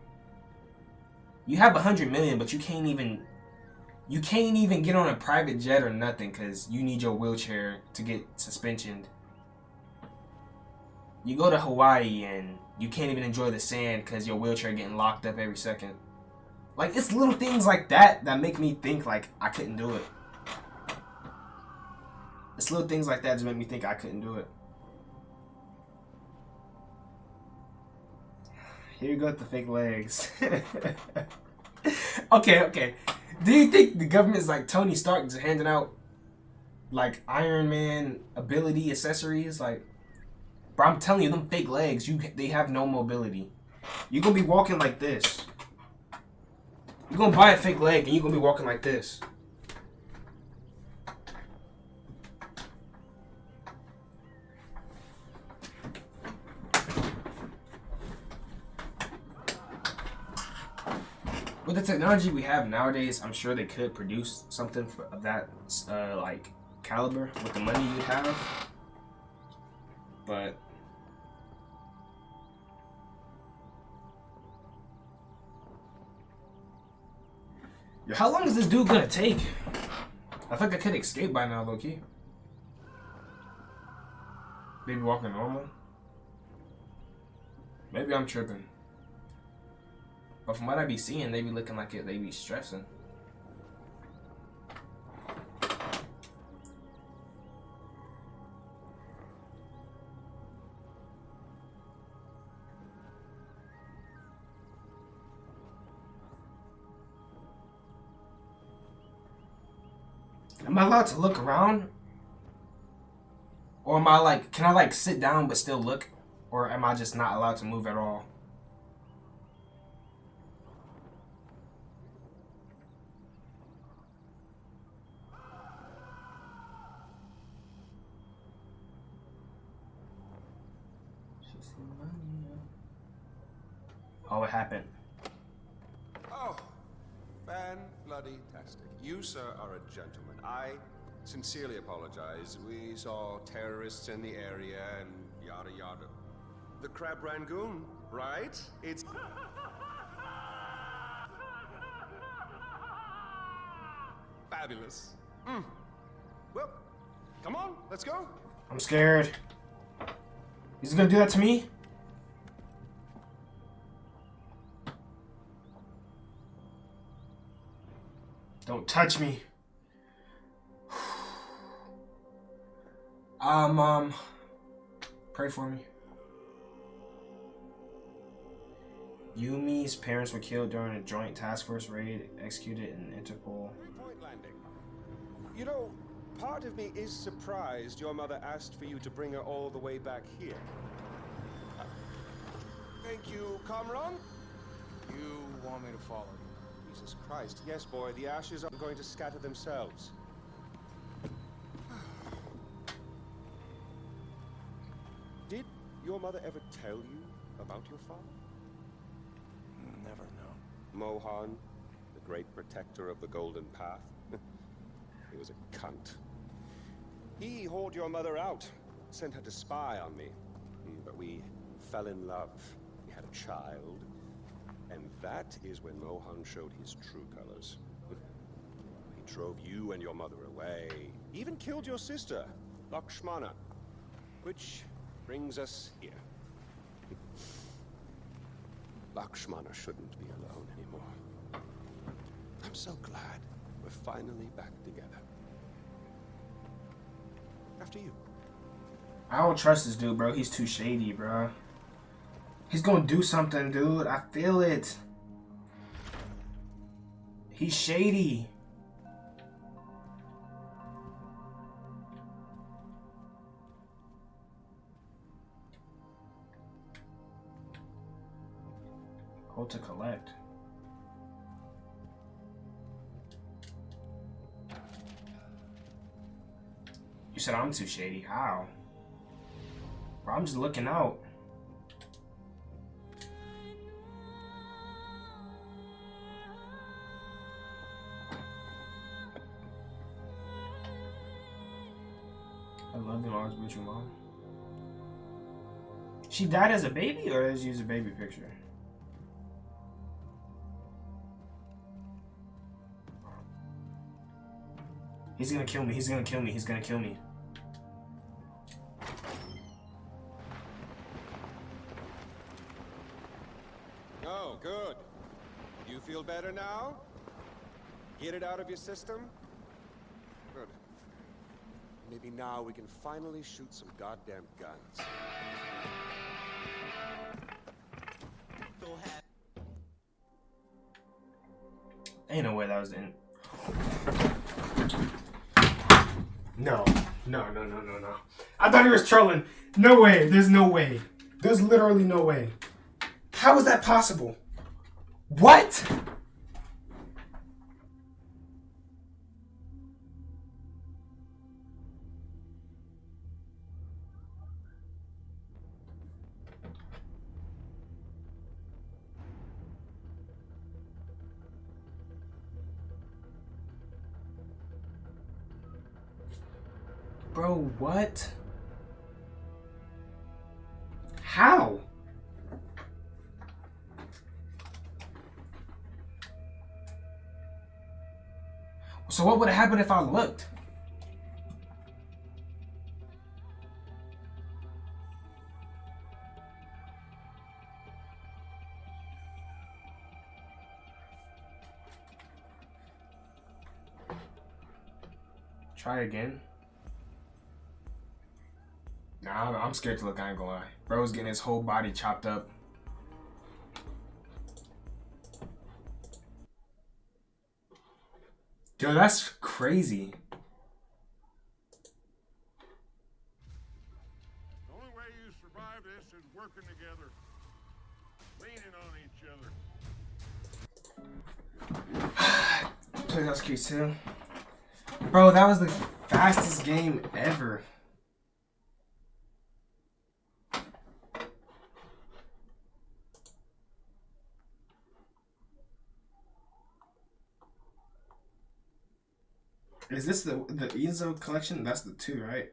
you have 100 million, but you can't even get on a private jet or nothing because you need your wheelchair to get suspensioned. You go to Hawaii and you can't even enjoy the sand because your wheelchair getting locked up every second. Like, it's little things like that that make me think like I couldn't do it. It's little things like that just make me think I couldn't do it. Here you go with the fake legs. Okay. Do you think the government's like Tony Stark just handing out like Iron Man ability accessories? Like, bro, I'm telling you, them fake legs, they have no mobility. You're gonna be walking like this. You're gonna buy a fake leg and you're gonna be walking like this. With the technology we have nowadays, I'm sure they could produce something of that like caliber with the money you'd have. But yo, how long is this dude gonna take? I think I could escape by now, low key. They be walking normal. Maybe I'm tripping. But from what I be seeing, they be looking like they be stressing. Am I allowed to look around? Or am I like, can I like sit down but still look? Or am I just not allowed to move at all? Oh, it happened. Oh, fan-bloody-tastic. You, sir, are a gentleman. I sincerely apologize. We saw terrorists in the area and yada yada. The crab rangoon, right? It's... fabulous. Well, come on, let's go. I'm scared. He's gonna do that to me? Don't touch me. Pray for me. Yumi's parents were killed during a joint task force raid executed in Interpol. Point landing. You know, part of me is surprised your mother asked for you to bring her all the way back here. Thank you, Kamran. You want me to follow you? Jesus Christ. Yes, boy, the ashes are going to scatter themselves. Did your mother ever tell you about your father? Never know. Mohan, the great protector of the Golden Path. He was a cunt. He hauled your mother out, sent her to spy on me. But we fell in love. We had a child. And that is when Mohan showed his true colors. He drove you and your mother away. Even killed your sister, Lakshmana. Which brings us here. Lakshmana shouldn't be alone anymore. I'm so glad we're finally back together. After you. I don't trust this dude, bro. He's too shady, bro. He's gonna do something, dude. I feel it. He's shady. Hold to collect. You said I'm too shady. How? Bro, I'm just looking out. I love you, always with your mom. She died as a baby, or did she use a baby picture? He's gonna kill me. He's gonna kill me. He's gonna kill me. Oh, good. You feel better now? Get it out of your system? Good. Maybe now we can finally shoot some goddamn guns. Ain't no way that was in. No. I thought he was trolling. No way. There's no way. There's literally no way. How is that possible? What? Bro, what? How? So what would have happened if I looked? Try again. Nah, I'm scared to look, I ain't gonna lie. Bro's getting his whole body chopped up. Yo, that's crazy. survive this is working together, leaning on each other. That was cute too. Bro, that was the fastest game ever. Is this the Enzo collection? That's the 2, right?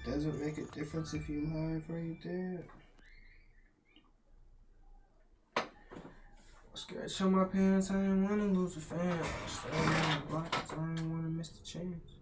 Doesn't make a difference if you live or you dead. Scared show my parents, I ain't wanna lose a fan. Stay on the block, 'cause I ain't wanna miss the chance.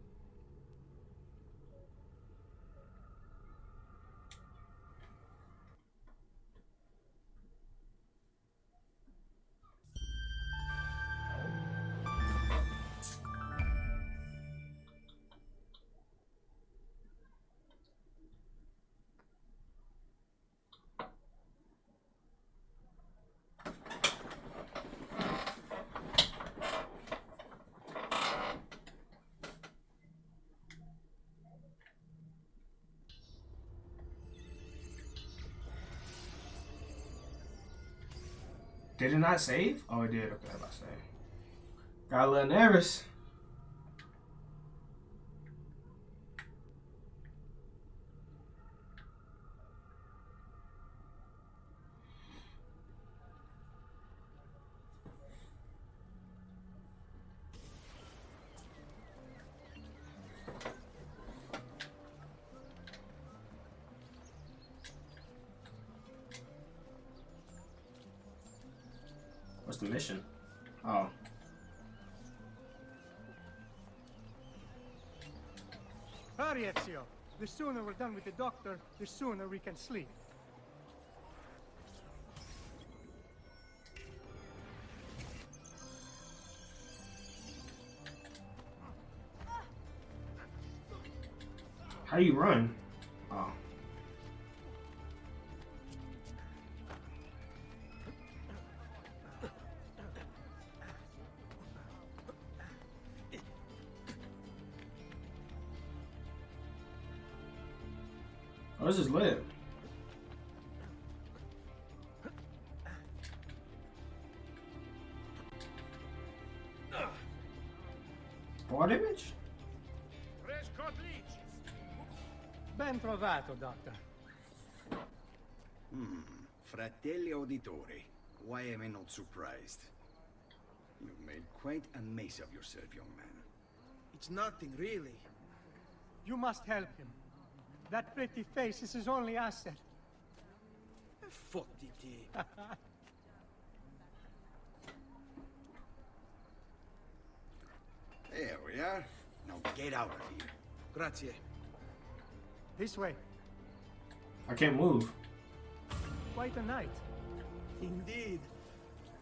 Did it not save? Oh, it did. Okay, I say. Got a little nervous. What's the mission? Oh. Hurry, Ezio. The sooner we're done with the doctor, the sooner we can sleep. How do you run? Oh. Oh, this is lit. What image? Ben trovato, Doctor. Fratelli auditori, why am I not surprised? You've made quite a mess of yourself, young man. It's nothing, really. You must help him. That pretty face is his only asset. Fottiti. There we are. Now get out of here. Grazie. This way. I can't move. Quite a night. Indeed.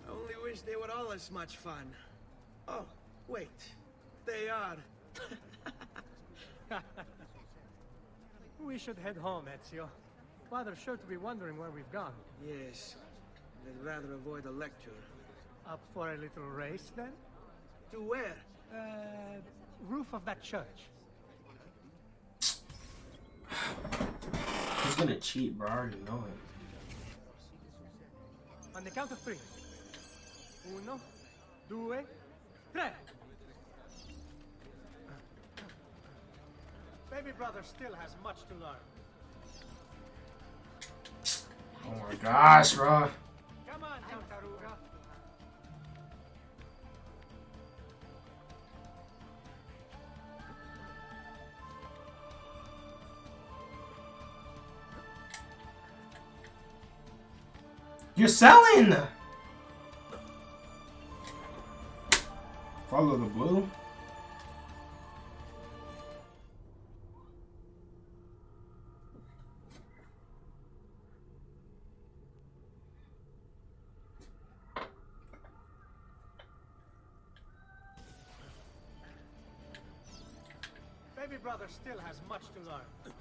I only wish they were all as much fun. Oh, wait. They are. We should head home, Ezio. Father's sure to be wondering where we've gone. Yes. I'd rather avoid a lecture. Up for a little race, then? To where? Roof of that church. He's gonna cheat, bro. I already know it. On the count of 3. 1, 2, 3. Baby brother still has much to learn. Oh my gosh, bro. Come on, Tartaruga. You're selling! Follow the blue. Baby brother still has much to learn.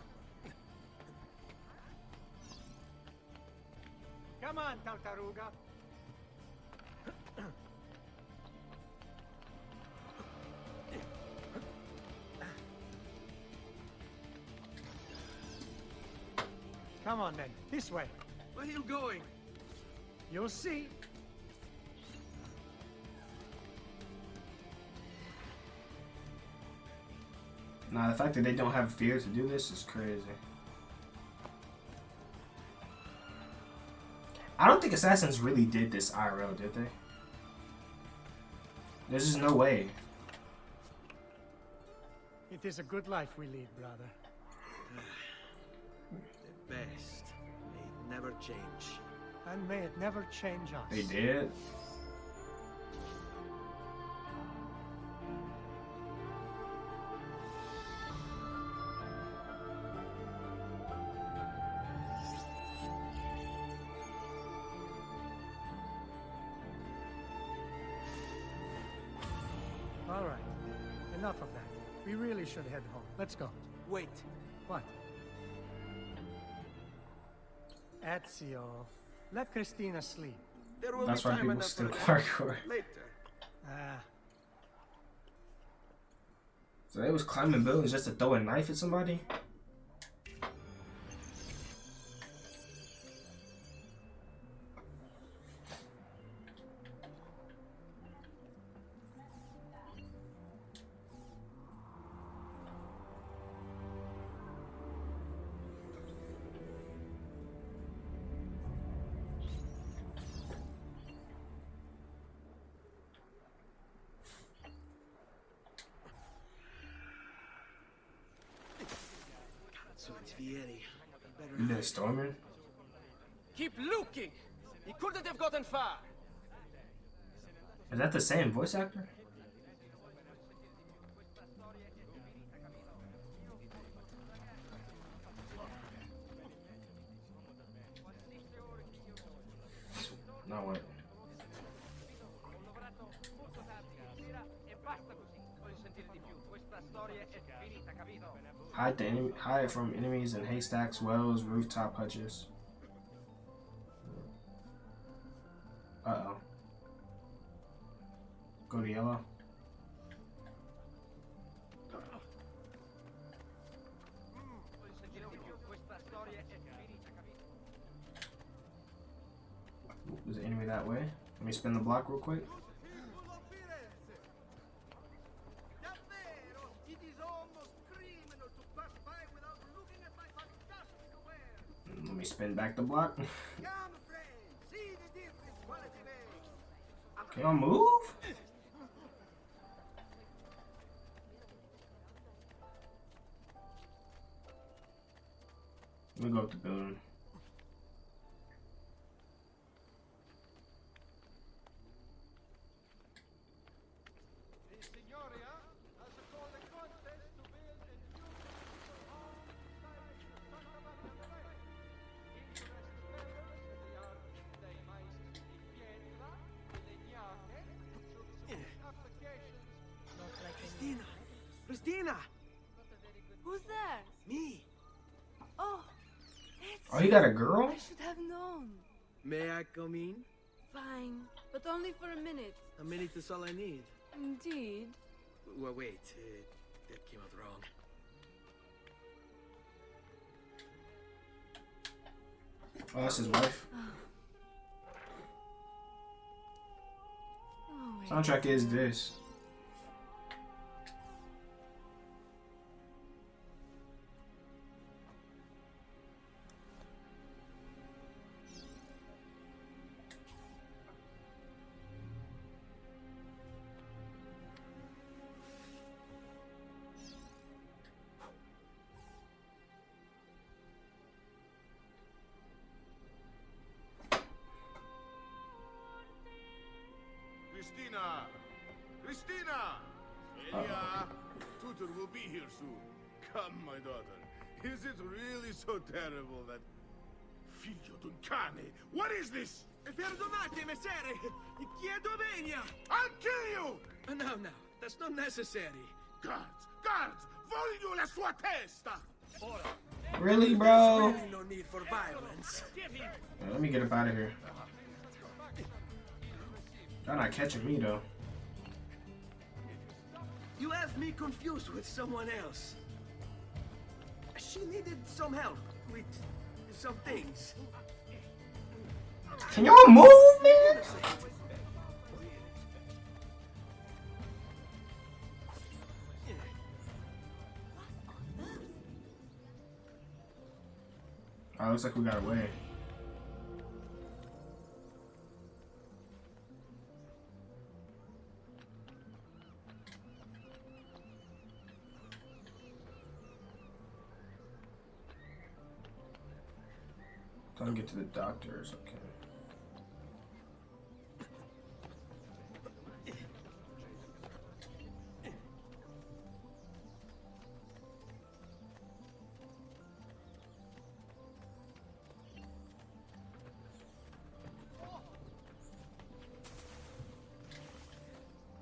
Come on, Tartaruga. Come on then, this way. Where are you going? You'll see. Nah, the fact that they don't have fear to do this is crazy. I don't think Assassins really did this IRL, did they? There's just no way. It is a good life we lead, brother. The best. May it never change. And may it never change us. They did? All right. Enough of that. We really should head home. Let's go. Wait. What? Ezio, let Christina sleep. There will That's be why time people enough still for that hardcore. later. Ah, So they was climbing buildings just to throw a knife at somebody? So it's Vieri. You been storming? Keep looking! He couldn't have gotten far! Is that the same voice actor? No, what? Hide from enemies in haystacks, wells, rooftop hutches. Uh-oh. Go to yellow. There's an enemy that way. Let me spin the block real quick. Let me spin back the block. Can y'all move? Let me go up the building. Christina! Christina! Who's there? Me! Oh, Oh, you got a girl? I should have known. May I come in? Fine, but only for a minute. A minute is all I need. Indeed. Well, wait, that came out wrong. Oh, that's his wife. Oh, wait. Soundtrack is this. Christina! Christina! Yeah, Tutor will be here soon. Come, my daughter. Is it really so terrible that... Figlio d'un cane! What is this? Perdonate, messere! Chiedo venia! I'll kill you! No, no, that's not necessary. Guards! Guards! Voglio la sua testa! Really, bro? Really no need for violence. Yeah, let me get up out of here. Y'all not catching me, though. You have me confused with someone else. She needed some help with some things. Can y'all move, man? Oh, looks like we got away. Don't get to the doctors, okay.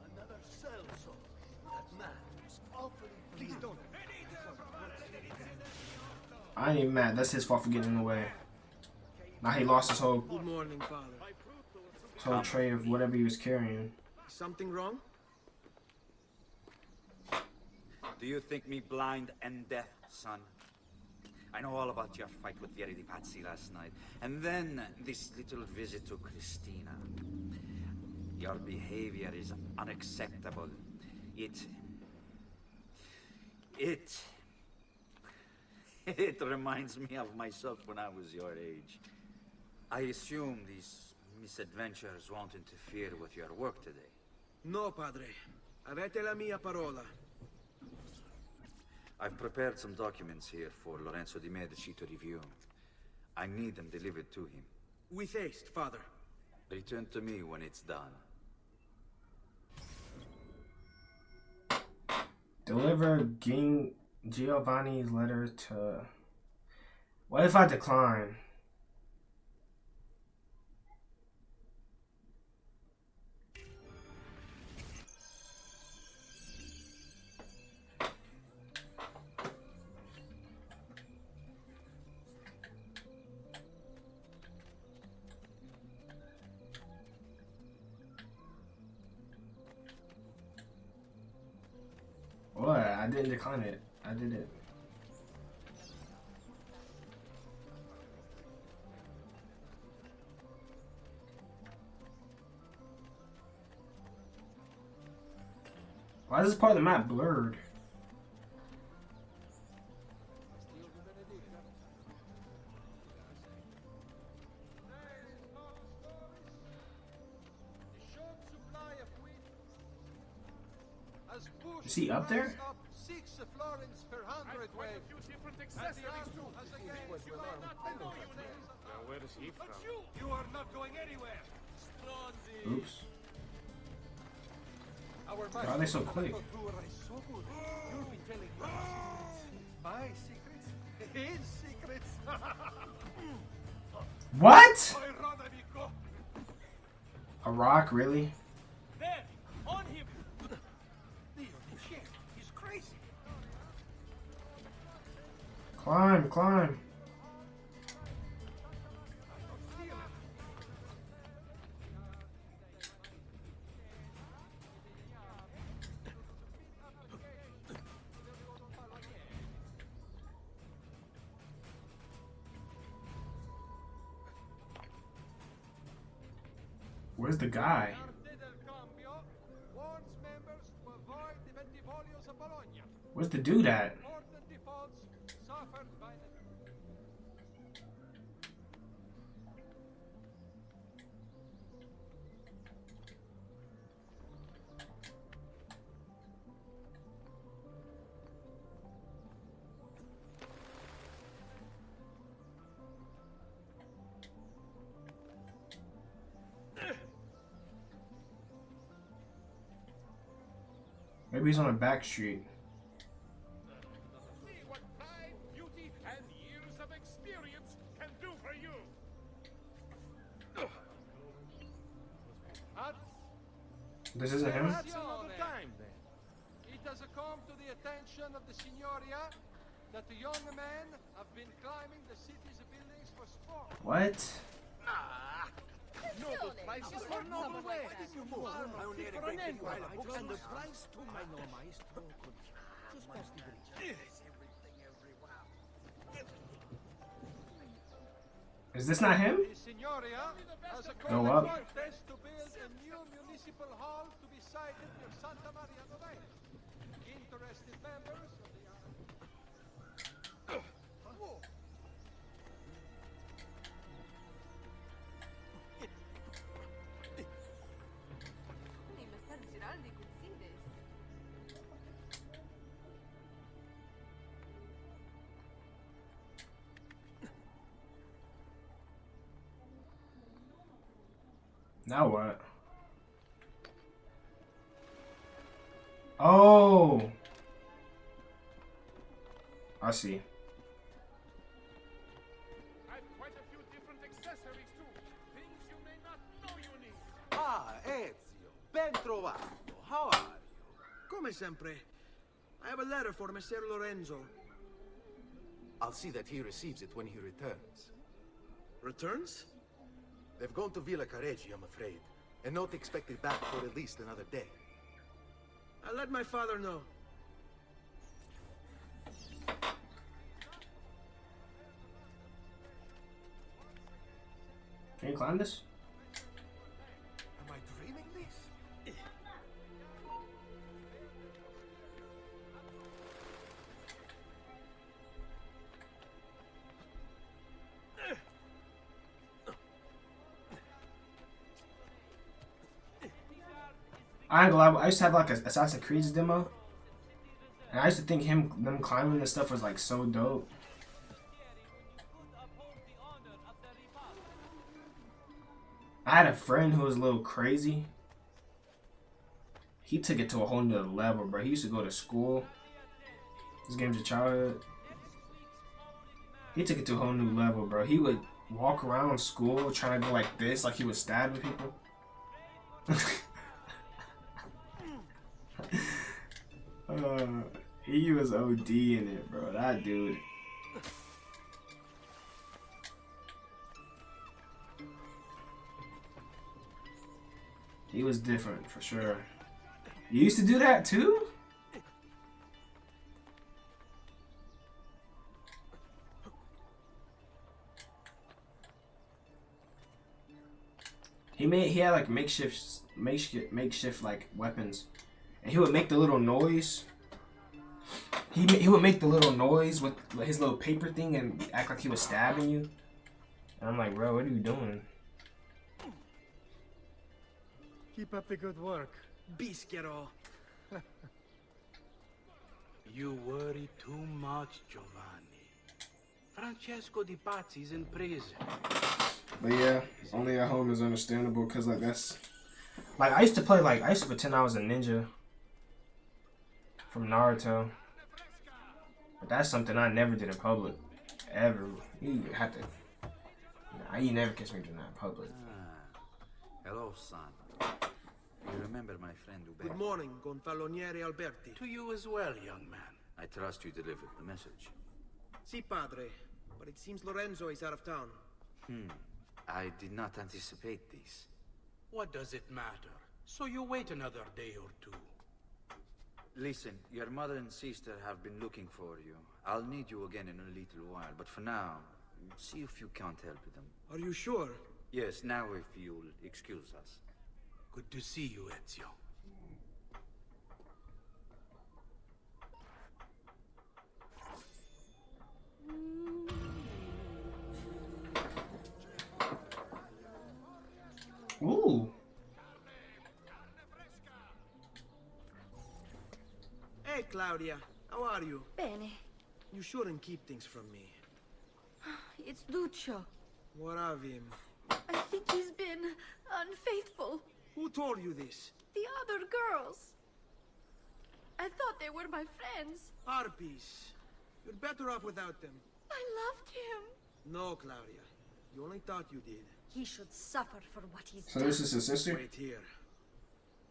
Another cell, that man is awfully. Please don't. I ain't even mad. That's his fault for getting in the way. Now he lost his whole Good morning, Father. tray of whatever he was carrying. Something wrong? Do you think me blind and deaf, son? I know all about your fight with Vieri di Pazzi last night. And then this little visit to Christina. Your behavior is unacceptable. It reminds me of myself when I was your age. I assume these misadventures won't interfere with your work today. No, Padre. Avete la mia parola. I've prepared some documents here for Lorenzo di Medici to review. I need them delivered to him. With haste, Father. Return to me when it's done. Deliver Giovanni's letter to... What if I decline? What? I didn't decline it. I did it. Why is this part of the map blurred? Is he up there? 6 florins per hundredweight. Where is he from? You are not going anywhere. Oops. Our Why are they so quick? so good. You'll be telling my secrets, his secrets. What? A rock, really? There, on him. He's crazy. Climb, climb. Where's the guy? Where's the dude at? Maybe he's on a back street. See what pride, beauty, and years of experience can do for you. This isn't him? Perhaps another time, then. It has come to the attention of the Signoria that the young men have been climbing the city's buildings for sport. What? Noble prices for noble ways. Fit for an end, and the price to maestro. Just past the bridge. Is this not him? The Signoria has a Go up. contest to build a new municipal hall to be sited near Santa Maria Novella. Interested members of the Now what? Oh! I see. I've quite a few different accessories too. Things you may not know you need. Ah, Ezio, ben trovato. How are you? Come sempre. I have a letter for Messer Lorenzo. I'll see that he receives it when he returns. Returns? They've gone to Villa Careggi, I'm afraid, and not expected back for at least another day. I'll let my father know. Can you climb this? Am I dreaming this? I ain't gonna lie, I used to have like a Assassin's Creed demo. And I used to think them climbing and stuff was like so dope. I had a friend who was a little crazy. He took it to a whole nother level, bro. He used to go to school. This game's a childhood. He took it to a whole new level, bro. He would walk around school trying to go like this, like he was stabbing people. He was OD in it, bro. That dude. He was different for sure. You used to do that too? He had like makeshift like weapons, and he would make the little noise. He would make the little noise with his little paper thing and act like he was stabbing you. And I'm like, bro, what are you doing? Keep up the good work. Bischero. You worry too much, Giovanni. Francesco Di Pazzi's in prison. But yeah, only at home is understandable because like that's like I used to pretend I was a ninja from Naruto. But that's something I never did in public. Ever. You have to you never catch me doing that in public. Hello, son. You remember my friend Ube? Good morning, Gonfaloniere Alberti. To you as well, young man. I trust you delivered the message. Si, padre. But it seems Lorenzo is out of town. I did not anticipate this. What does it matter? So you wait another day or two. Listen, your mother and sister have been looking for you. I'll need you again in a little while, but for now, see if you can't help them. Are you sure? Yes, now if you'll excuse us. Good to see you, Ezio. Ooh. Hey, Claudia. How are you? Bene. You shouldn't keep things from me. It's Lucio. What of him? I think he's been unfaithful. Who told you this? The other girls. I thought they were my friends. Harpies. You're better off without them. I loved him. No, Claudia. You only thought you did. He should suffer for what he's So done. this is his sister? Wait here.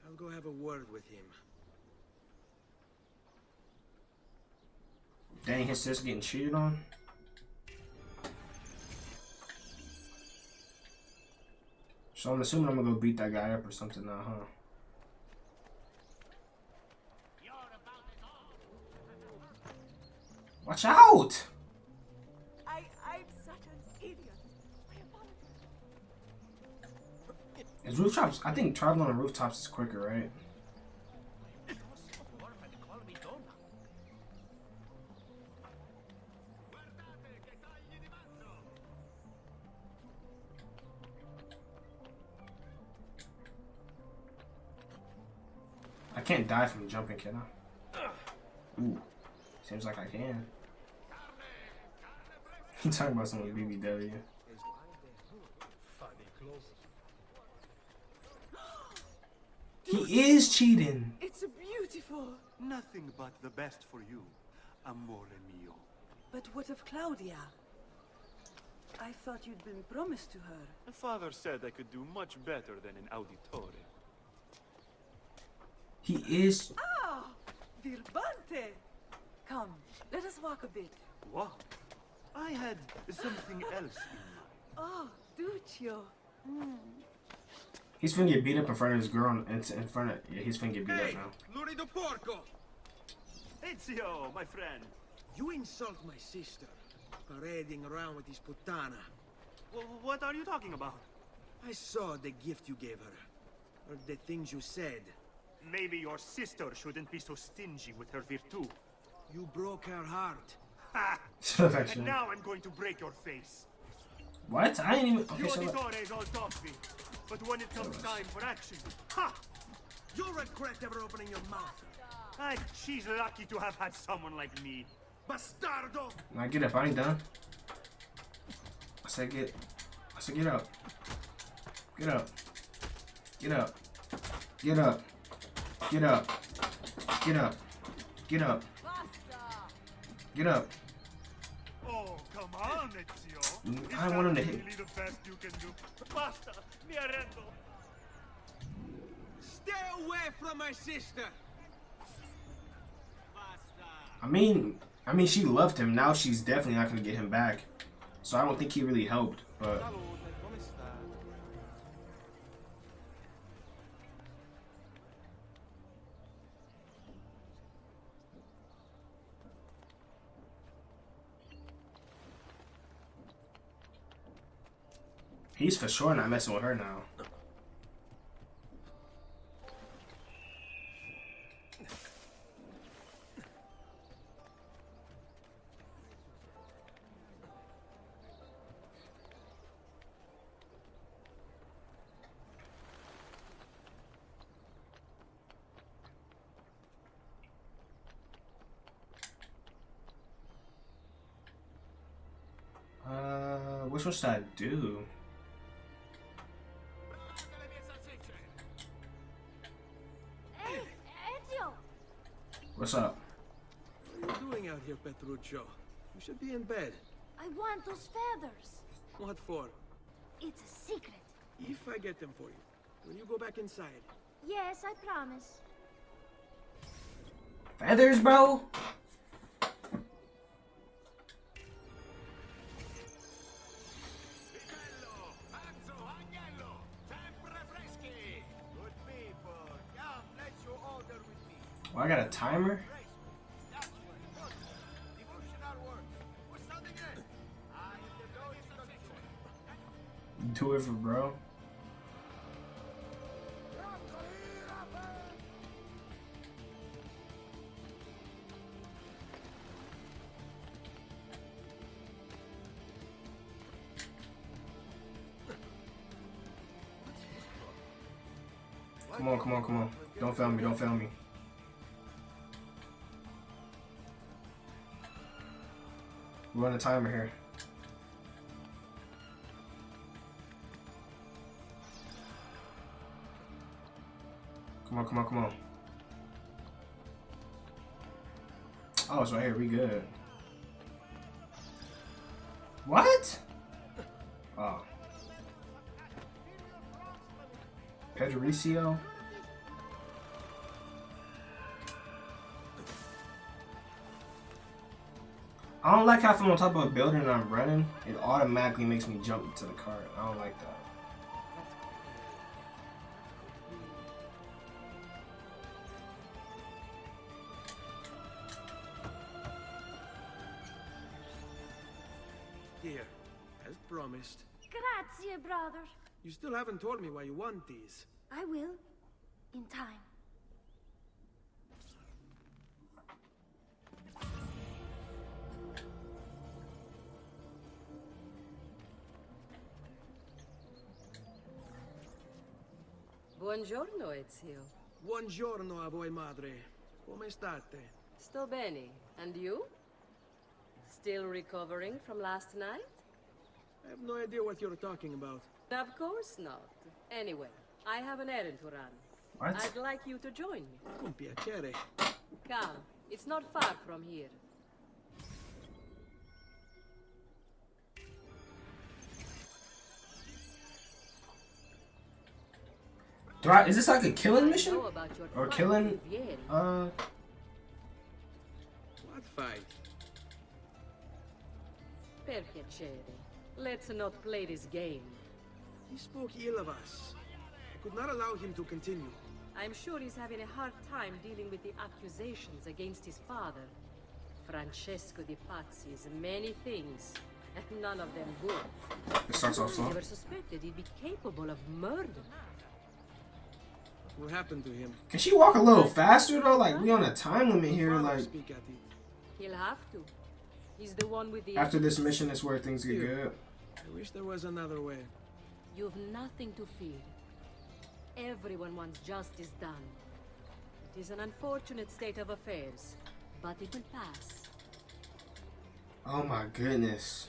I'll go have a word with him. Dang, his sister getting cheated on? So I'm assuming I'm gonna go beat that guy up or something now, huh? Watch out! I'm such an idiot. Is rooftops? I think traveling on rooftops is quicker, right? I can't die from jumping, can I? Ooh, seems like I can. You talking about someone's BBW? He is cheating. It's beautiful. Nothing but the best for you, amore mio. But what of Claudia? I thought you'd been promised to her. The father said I could do much better than an auditore. He is. Ah! Birbante! Come, let us walk a bit. What? I had something else in mind. Oh, Duccio. He's finna get beat up in front of his girl. In front of. Yeah, he's finna get beat Hey, up now. Lurido Porco! Ezio, my friend. You insult my sister, parading around with this putana. What are you talking about? I saw the gift you gave her, or the things you said. Maybe your sister shouldn't be so stingy with her virtù. You broke her heart. Ha! Actually. And now I'm going to break your face. What? I ain't even. Okay, Your so. auditore is all toffee, but when it comes time for action, ha! You'll regret ever opening your mouth. She's lucky to have had someone like me. Bastardo! Now get up. I ain't done. I said get up. Get up. Get up. Get up. Get up. Get up. Get up. Get up. Oh, come on, Ezio. I want him to hit. Really the best you can do. Basta, mi arrendo. Stay away from my sister. I mean, she loved him. Now she's definitely not gonna get him back. So I don't think he really helped. But he's for sure not messing with her now. Which one should I do? Hey, Ezio! What's up? What are you doing out here, Petruccio? You should be in bed. I want those feathers. What for? It's a secret. If I get them for you, will you go back inside? Yes, I promise. Feathers, bro? Well, I got a timer. Do it for bro. Come on, come on, come on. Don't fail me, don't fail me. We're on a timer here. Come on, come on, come on. Oh, it's right here. We good. What? Oh. Pedricio? I don't like how if I'm on top of a building and I'm running, it automatically makes me jump to the cart. I don't like that. Here, as promised. Grazie, brother. You still haven't told me why you want these. I will. In time. Buongiorno, Ezio. Buongiorno a voi, madre. Come state? Sto bene. And you? Still recovering from last night? I have no idea what you're talking about. Of course not. Anyway, I have an errand to run. What? I'd like you to join me. Con piacere. Come, it's not far from here. Is this like a killing mission? Or killing? What fight? Per piacere. Let's not play this game. He spoke ill of us. I could not allow him to continue. I'm sure he's having a hard time dealing with the accusations against his father. Francesco di Pazzi's many things, and none of them good. It starts off slow. Never suspected he'd be capable of murder. What happened to him? Can she walk a little faster though? Like we on a time limit here. Like He'll have to. He's the one with the. After this mission is where things get good. I wish there was another way. You've nothing to fear. Everyone wants justice done. It is an unfortunate state of affairs, but it will pass. Oh my goodness.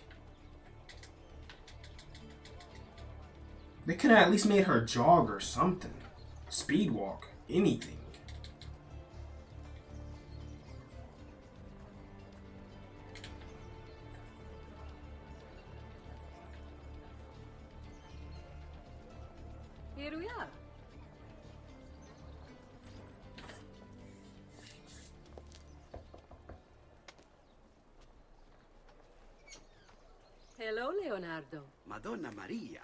They could have at least made her jog or something. Speed walk. Anything. Here we are. Hello, Leonardo. Madonna Maria.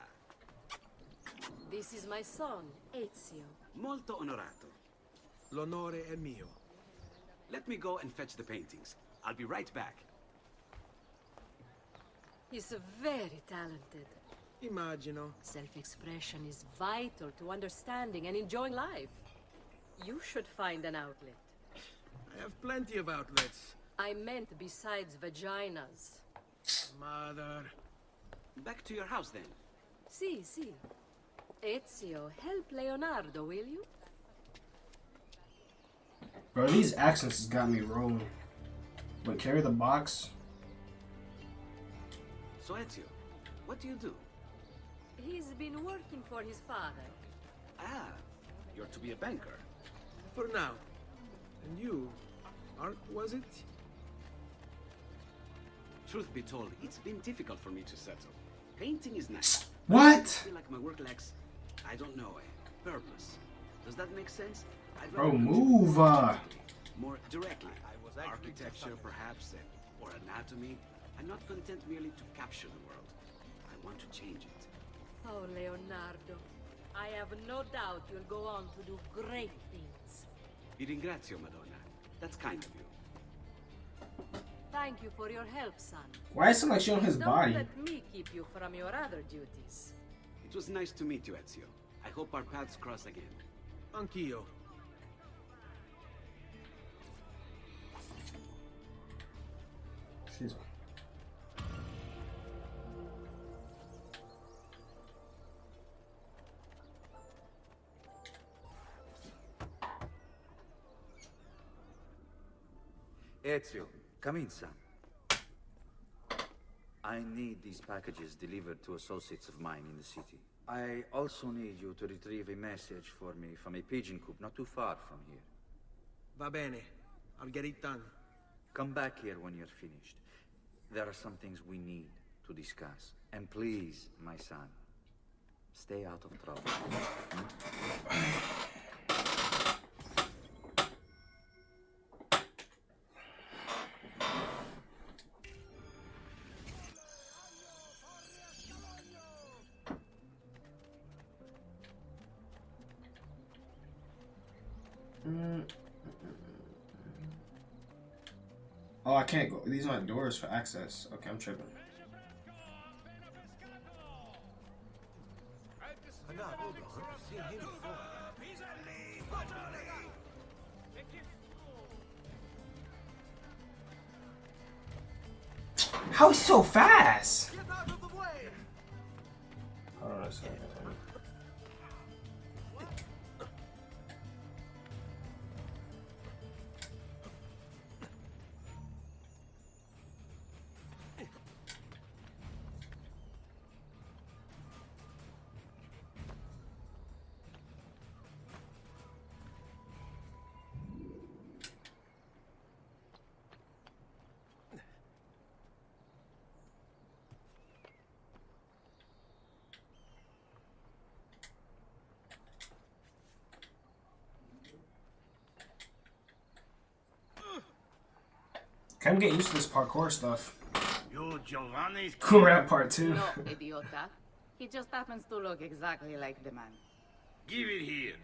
This is my son, Ezio. Molto onorato. L'onore è mio. Let me go and fetch the paintings. I'll be right back. He's very talented. Immagino. Self-expression is vital to understanding and enjoying life. You should find an outlet. I have plenty of outlets. I meant besides vaginas. Mother. Back to your house then. Si. Ezio, help Leonardo, will you? Bro, these accents has got me rolling. Wait, carry the box? So Ezio, what do you do? He's been working for his father. Ah, you're to be a banker. For now. And you, Art, was it? Truth be told, it's been difficult for me to settle. Painting is nice. What? I feel like my work lacks, I don't know, a purpose. Does that make sense? I'd Bro, rather move. more directly. Architecture, perhaps, or anatomy. I'm not content merely to capture the world. I want to change it. Oh, Leonardo. I have no doubt you'll go on to do great things. Vi ringrazio, Madonna. That's kind of you. Thank you for your help, son. Why is it like she on his body? Don't let me keep you from your other duties. It was nice to meet you, Ezio. I hope our paths cross again. Anch'io. Excuse me. Ezio, come in, son. I need these packages delivered to associates of mine in the city. I also need you to retrieve a message for me from a pigeon coop not too far from here. Va bene. I'll get it done. Come back here when you're finished. There are some things we need to discuss. And please, my son, stay out of trouble. Oh, I can't go. These aren't doors for access. Okay, I'm tripping. No, hold on. I've seen him before. How is he so fast? Hold on a second. I'm getting used to this parkour stuff. You Giovanni's Cool rap part 2. No, idiota. He just happens to look exactly like the man. Give it here.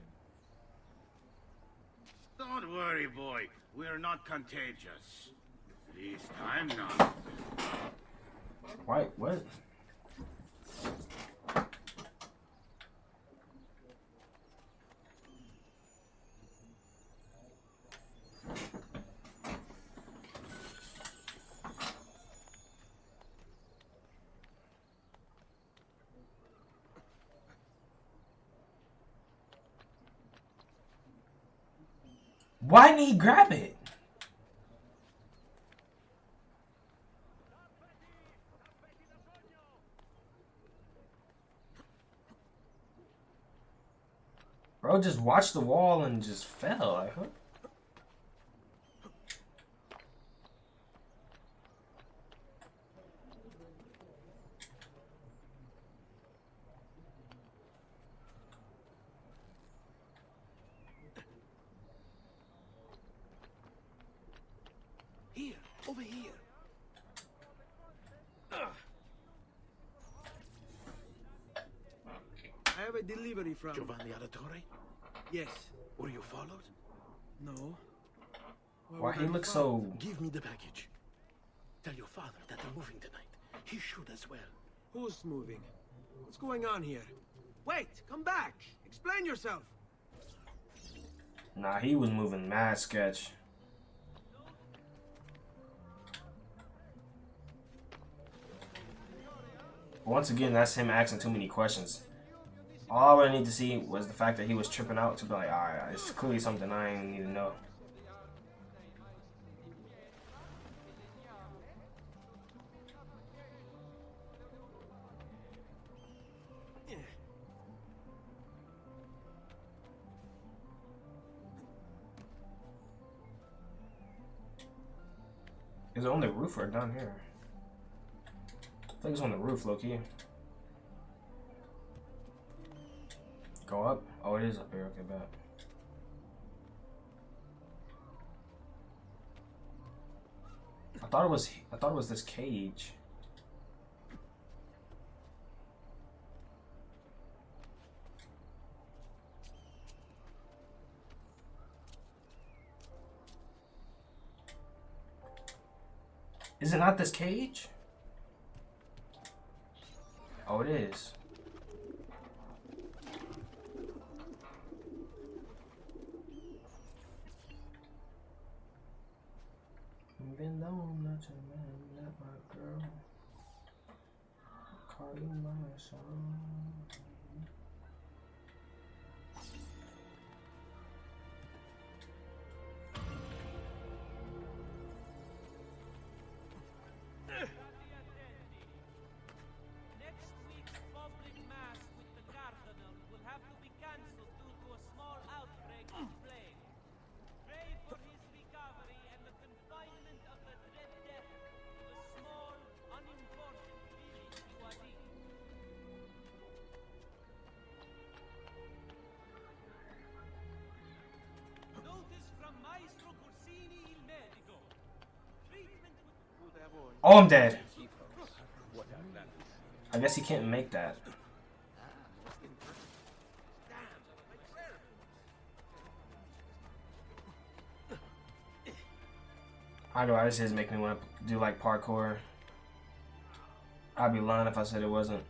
Don't worry, boy. We're not contagious. This time not. Why? What? Why didn't he grab it? Bro just watched the wall and just fell. Like, huh? Here, over here. I have a delivery from Giovanni Auditore? Yes. Were you followed? No. Why he looks so... Give me the package. Tell your father that they're moving tonight. He should as well. Who's moving? What's going on here? Wait, come back. Explain yourself. Nah, he was moving mad sketch. Once again, that's him asking too many questions. All I need to see was the fact that he was tripping out to be like, alright, it's clearly something I ain't need to know. Is it on the roof or down here? I think it's on the roof, low-key. Go up? Oh, it is up here. Okay, bad. I thought it was this cage. Is it not this cage? Oh, it is. Even though I'm not your man, not my girl, I call you my son. Oh, I'm dead. I guess he can't make that. I know this is making me want to do like parkour. I'd be lying if I said it wasn't.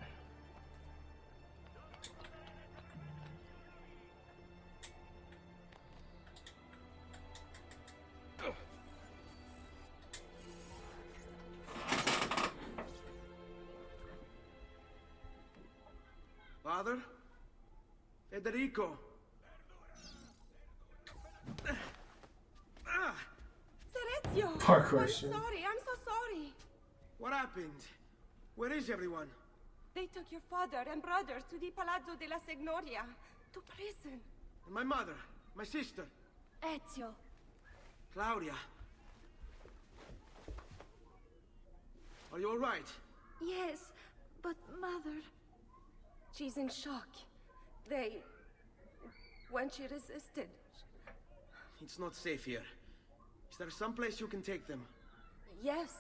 Father? Federico! Sergio! Parkour I'm shit. sorry, I'm so sorry. What happened? Where is everyone? They took your father and brother to the Palazzo della Signoria, to prison. And my mother, my sister, Ezio. Claudia. Are you all right? Yes, but Mother... She's in shock. When she resisted... It's not safe here. Is there some place you can take them? Yes,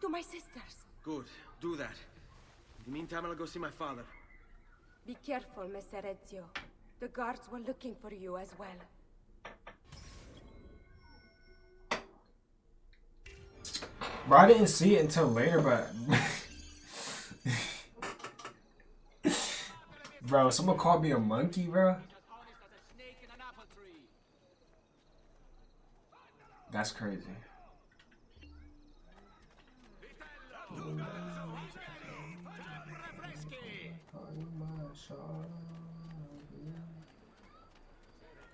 to my sisters. Good, do that. In the meantime, I'll go see my father. Be careful, Messer Ezio. The guards were looking for you as well. Bro, I didn't see it until later, but... Bro, someone called me a monkey, bro? That's crazy.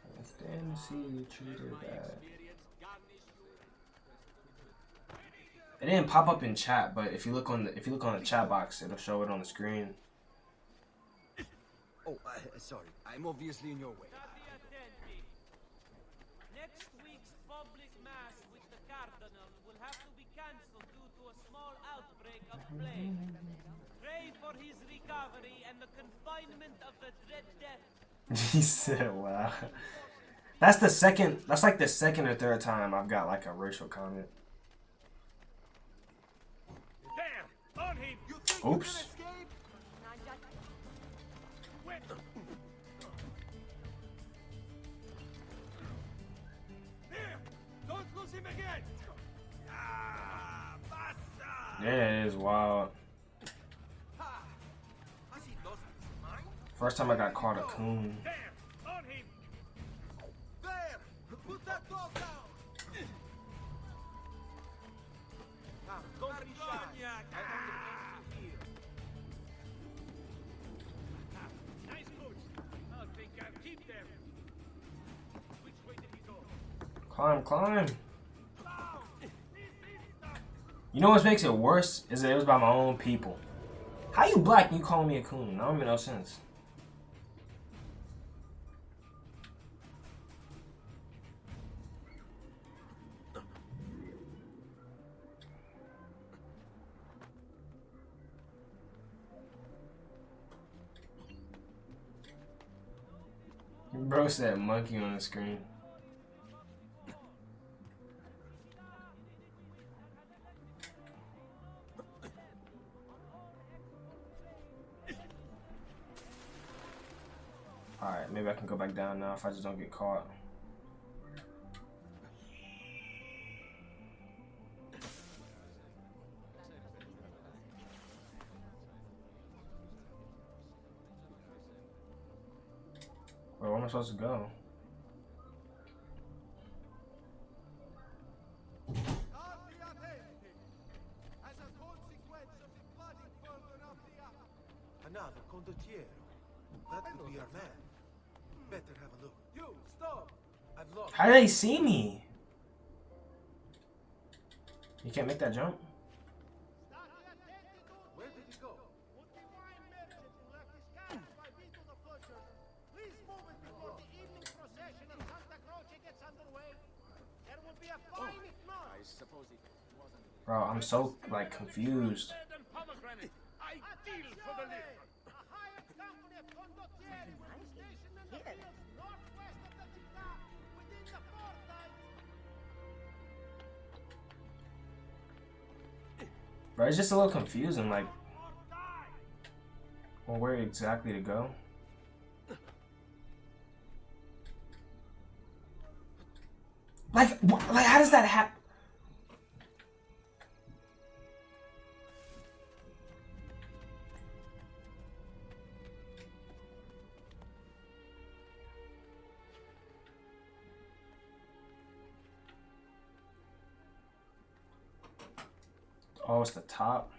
I stand to see you treated bad. It didn't pop up in chat, but if you look on the chat box, it'll show it on the screen. Oh, sorry. I'm obviously in your way. Next week's public mass with the Cardinal will have to be cancelled due to a small outbreak of plague. Pray for his recovery and the confinement of the dread death. He said, wow. That's like the second or third time I've got like a racial comment. There! On him! Oops. Don't lose him again! Yeah, it is wild. First time I got caught a coon. There! On him! There! Put that dog down! Now, don't be shy. Nice boots! I think I'll keep them. Which way did he go? Climb, climb. You know what makes it worse is that it was by my own people. How you black and you calling me a coon? That don't make no sense. Bro said monkey on the screen. Alright, maybe I can go back down now if I just don't get caught. Where am I supposed to go? Another condottiero. That could be our man. Better have a look. You, stop! I've lost. How did they see me? You can't make that jump? Where did he go? I suppose it wasn't. Bro, I'm so like confused. Bro, it's just a little confusing, like, well, where exactly to go. Like, how does that happen? Oh, it's the top.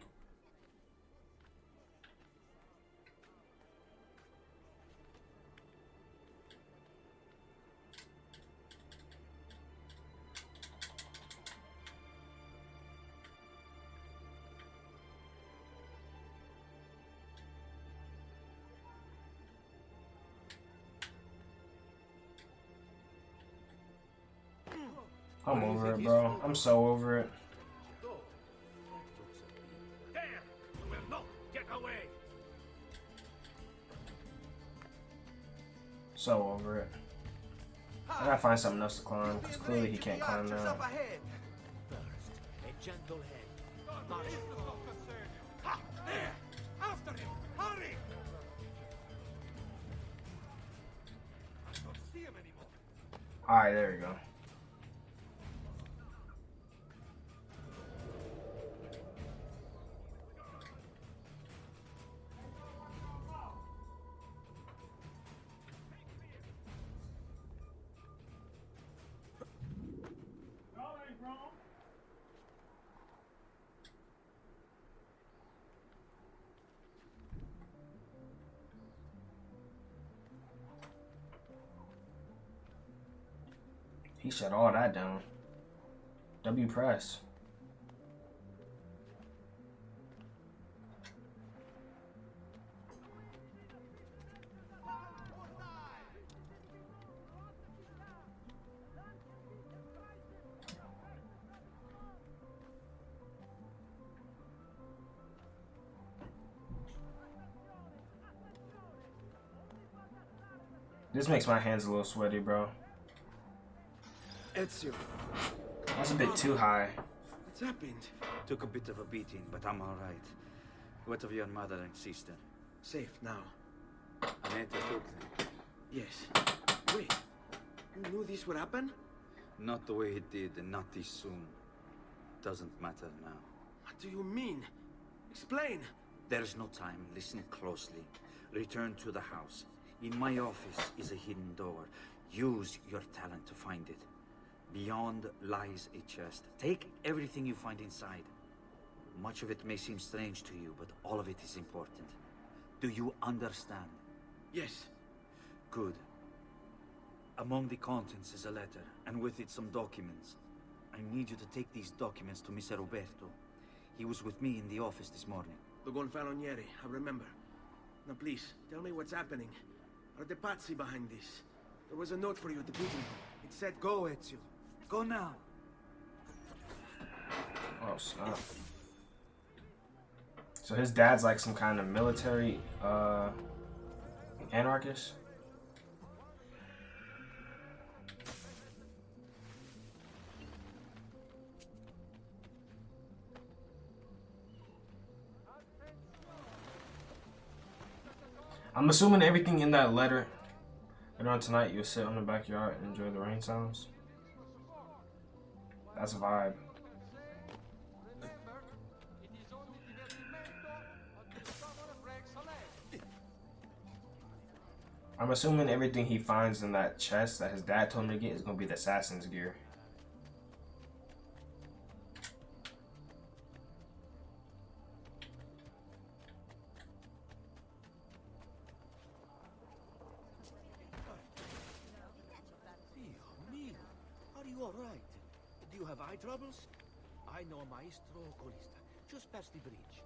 I'm over it, bro. I'm so over it. There! You will not get away! So over it. I gotta find something else to climb, because clearly he can't climb now. First, a gentle head. Ha! There! After him! Hurry! I don't see him anymore. Alright, there we go. He shut all that down. W press. This makes my hands a little sweaty, bro. Ezio. That's a bit too high. What's happened? Took a bit of a beating, but I'm all right. What of your mother and sister? Safe now. Annette took them. Yes. Wait. You knew this would happen? Not the way it did, and not this soon. Doesn't matter now. What do you mean? Explain. There's no time. Listen closely. Return to the house. In my office is a hidden door. Use your talent to find it. Beyond lies a chest. Take everything you find inside. Much of it may seem strange to you, but all of it is important. Do you understand? Yes. Good. Among the contents is a letter, and with it some documents. I need you to take these documents to Mr. Roberto. He was with me in the office this morning. The Gonfalonieri, I remember. Now please, tell me what's happening. Are the Pazzi behind this? There was a note for you at the meeting room. It said, go, Ezio. Go now. Oh, snap. So his dad's like some kind of military anarchist? I'm assuming everything in that letter. Later on tonight, you'll sit on the backyard and enjoy the rain sounds. That's a vibe. I'm assuming everything he finds in that chest that his dad told him to get is going to be the assassin's gear. Alright. Do you have eye troubles? I know Maestro Oculista. Just past the bridge.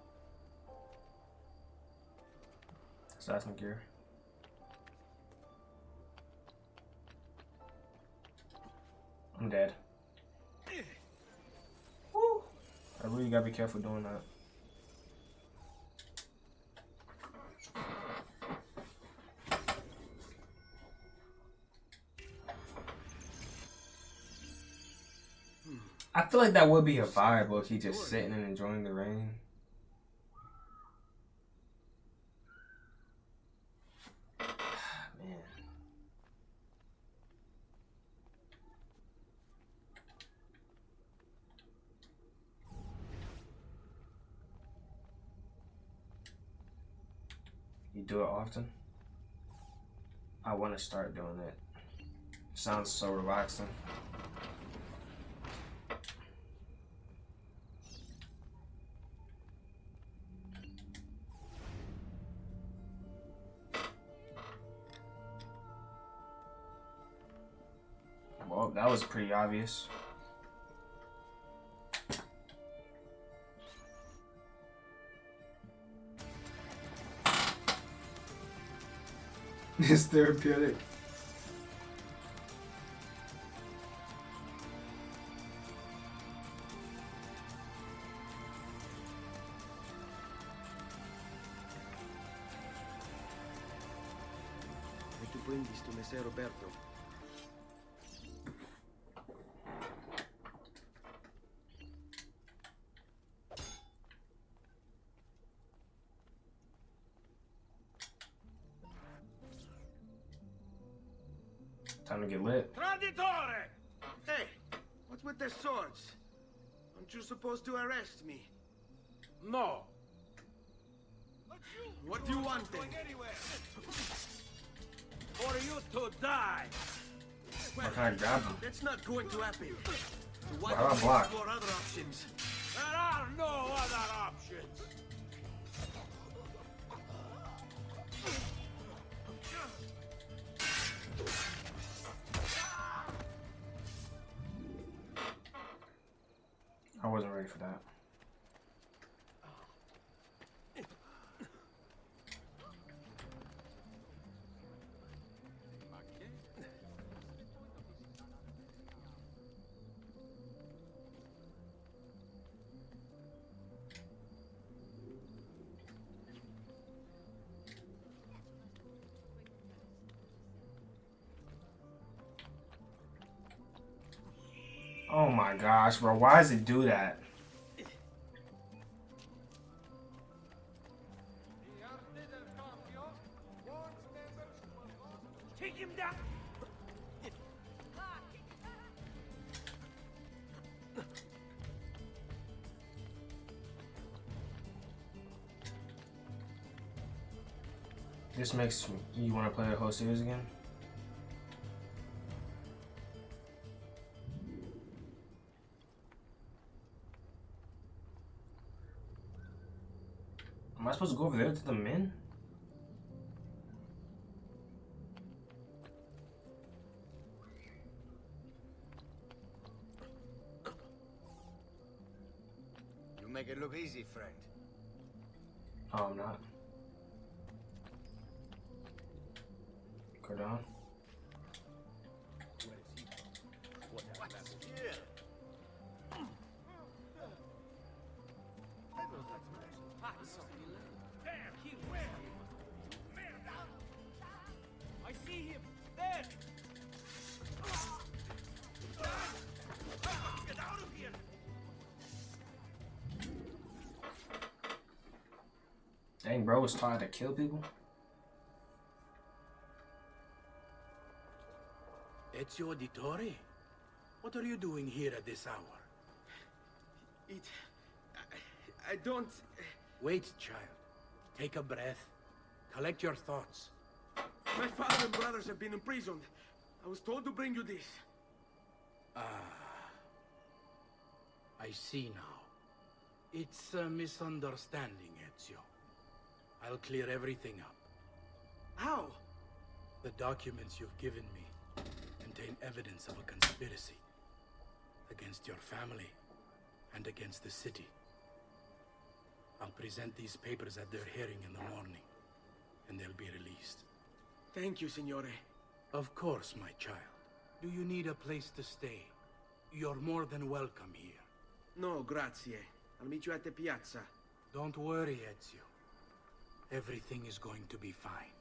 Assassin gear. I'm dead. Woo. I really gotta be careful doing that. I feel like that would be a vibe, look, he just sitting and enjoying the rain. You do it often? I want to start doing it. Sounds so relaxing. Well, that was pretty obvious. It's therapeutic. Need to bring this to Messer Roberto. Time to get lit. Traditore! Hey, what's with the swords? Aren't you supposed to arrest me? No. What do you want then? For you to die. Well, Why can't I grab him? that's not going to happen. So why Why do I don't we block? explore other options? There are no other options. I wasn't ready for that. Oh my gosh, bro. Why does it do that? Take him down. This makes you want to play the whole series again? Am I supposed to go over there to the men? You make it look easy, friend. Oh, I'm not. Go down. I see him. There. Get out of here. Dang, bro was taught to kill people? Ezio Auditore? What are you doing here at this hour? I don't... Wait, child. Take a breath. Collect your thoughts. My father and brothers have been imprisoned. I was told to bring you this. Ah. I see now. It's a misunderstanding, Ezio. I'll clear everything up. How? The documents you've given me contain evidence of a conspiracy against your family and against the city. I'll present these papers at their hearing in the morning, and they'll be released. Thank you, Signore. Of course, my child. Do you need a place to stay? You're more than welcome here. No, grazie. I'll meet you at the piazza. Don't worry, Ezio. Everything is going to be fine.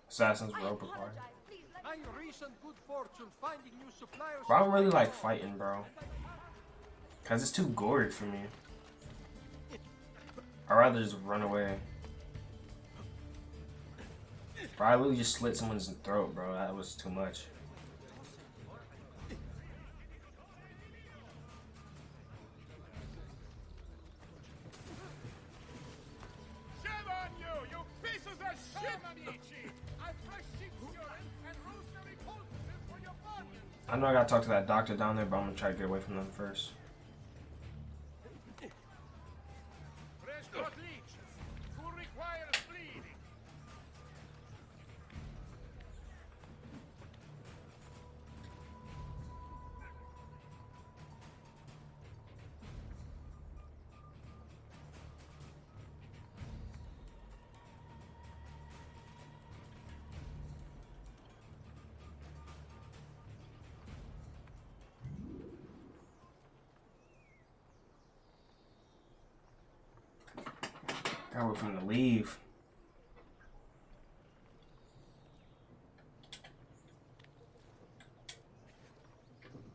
Assassin's Rope Party. My recent good fortune finding new suppliers. Bro, I don't really like fighting, bro. Cause it's too gory for me. I'd rather just run away. Bro, I literally just slit someone's throat, bro. That was too much. Shame on you, you pieces of shit! I fresh sheep's urine and rosemary poultices for your bunions. I know I gotta talk to that doctor down there, but I'm gonna try to get away from them first. Fresh cut leeches. Who requires bleeding? Gotta wait for him to leave.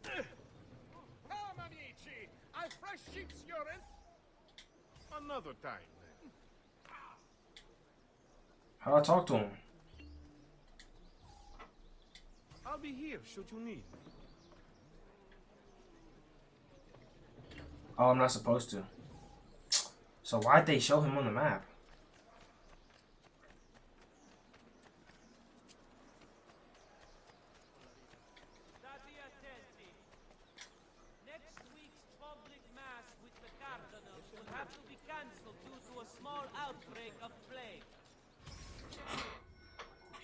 Come, amici. I fresh sheep's urine. Another time, then. How do I talk to him? I'll be here should you need me. Oh, I'm not supposed to. So why'd they show him on the map? State attenti. Next week's public mass with the cardinals will have to be cancelled due to a small outbreak of plague.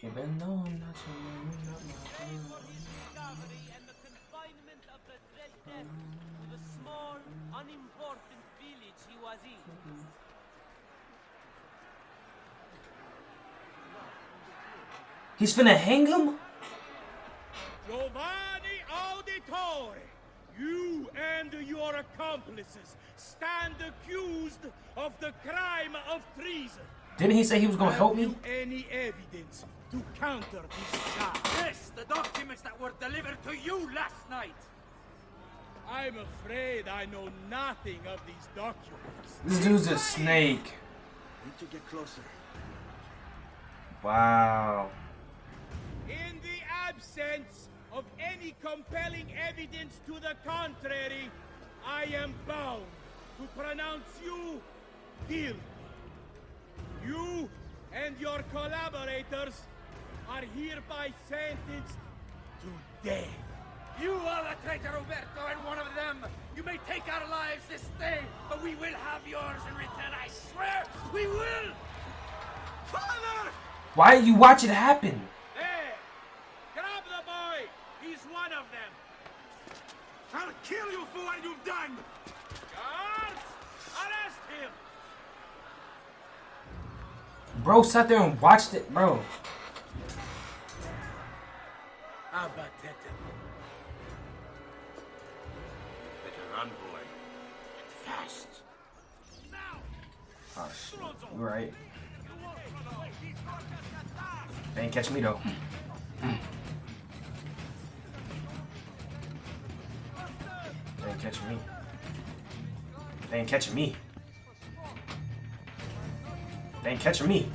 Even though I'm not so not my Pray for his recovery and the confinement of the Dread Death to the small, unimportant village he was in. He's finna hang him? Giovanni Auditore, you and your accomplices stand accused of the crime of treason. Didn't he say he was gonna help me? Have you any evidence to counter this charge? Yes, the documents that were delivered to you last night. I'm afraid I know nothing of these documents. This dude's a snake. Need to get closer. Wow. In the absence of any compelling evidence to the contrary, I am bound to pronounce you guilty. You and your collaborators are hereby sentenced to death. You are the traitor, Roberto, and one of them. You may take our lives this day, but we will have yours in return, I swear! We will! Father! Why did you watch it happen? There! Grab the boy! He's one of them! I'll kill you for what you've done! Guards! Arrest him! Bro sat there and watched it, bro. Better run, boy. And fast. Oh shit, you right. They ain't catch me though. They ain't catching me. They ain't catching me. They ain't catching me.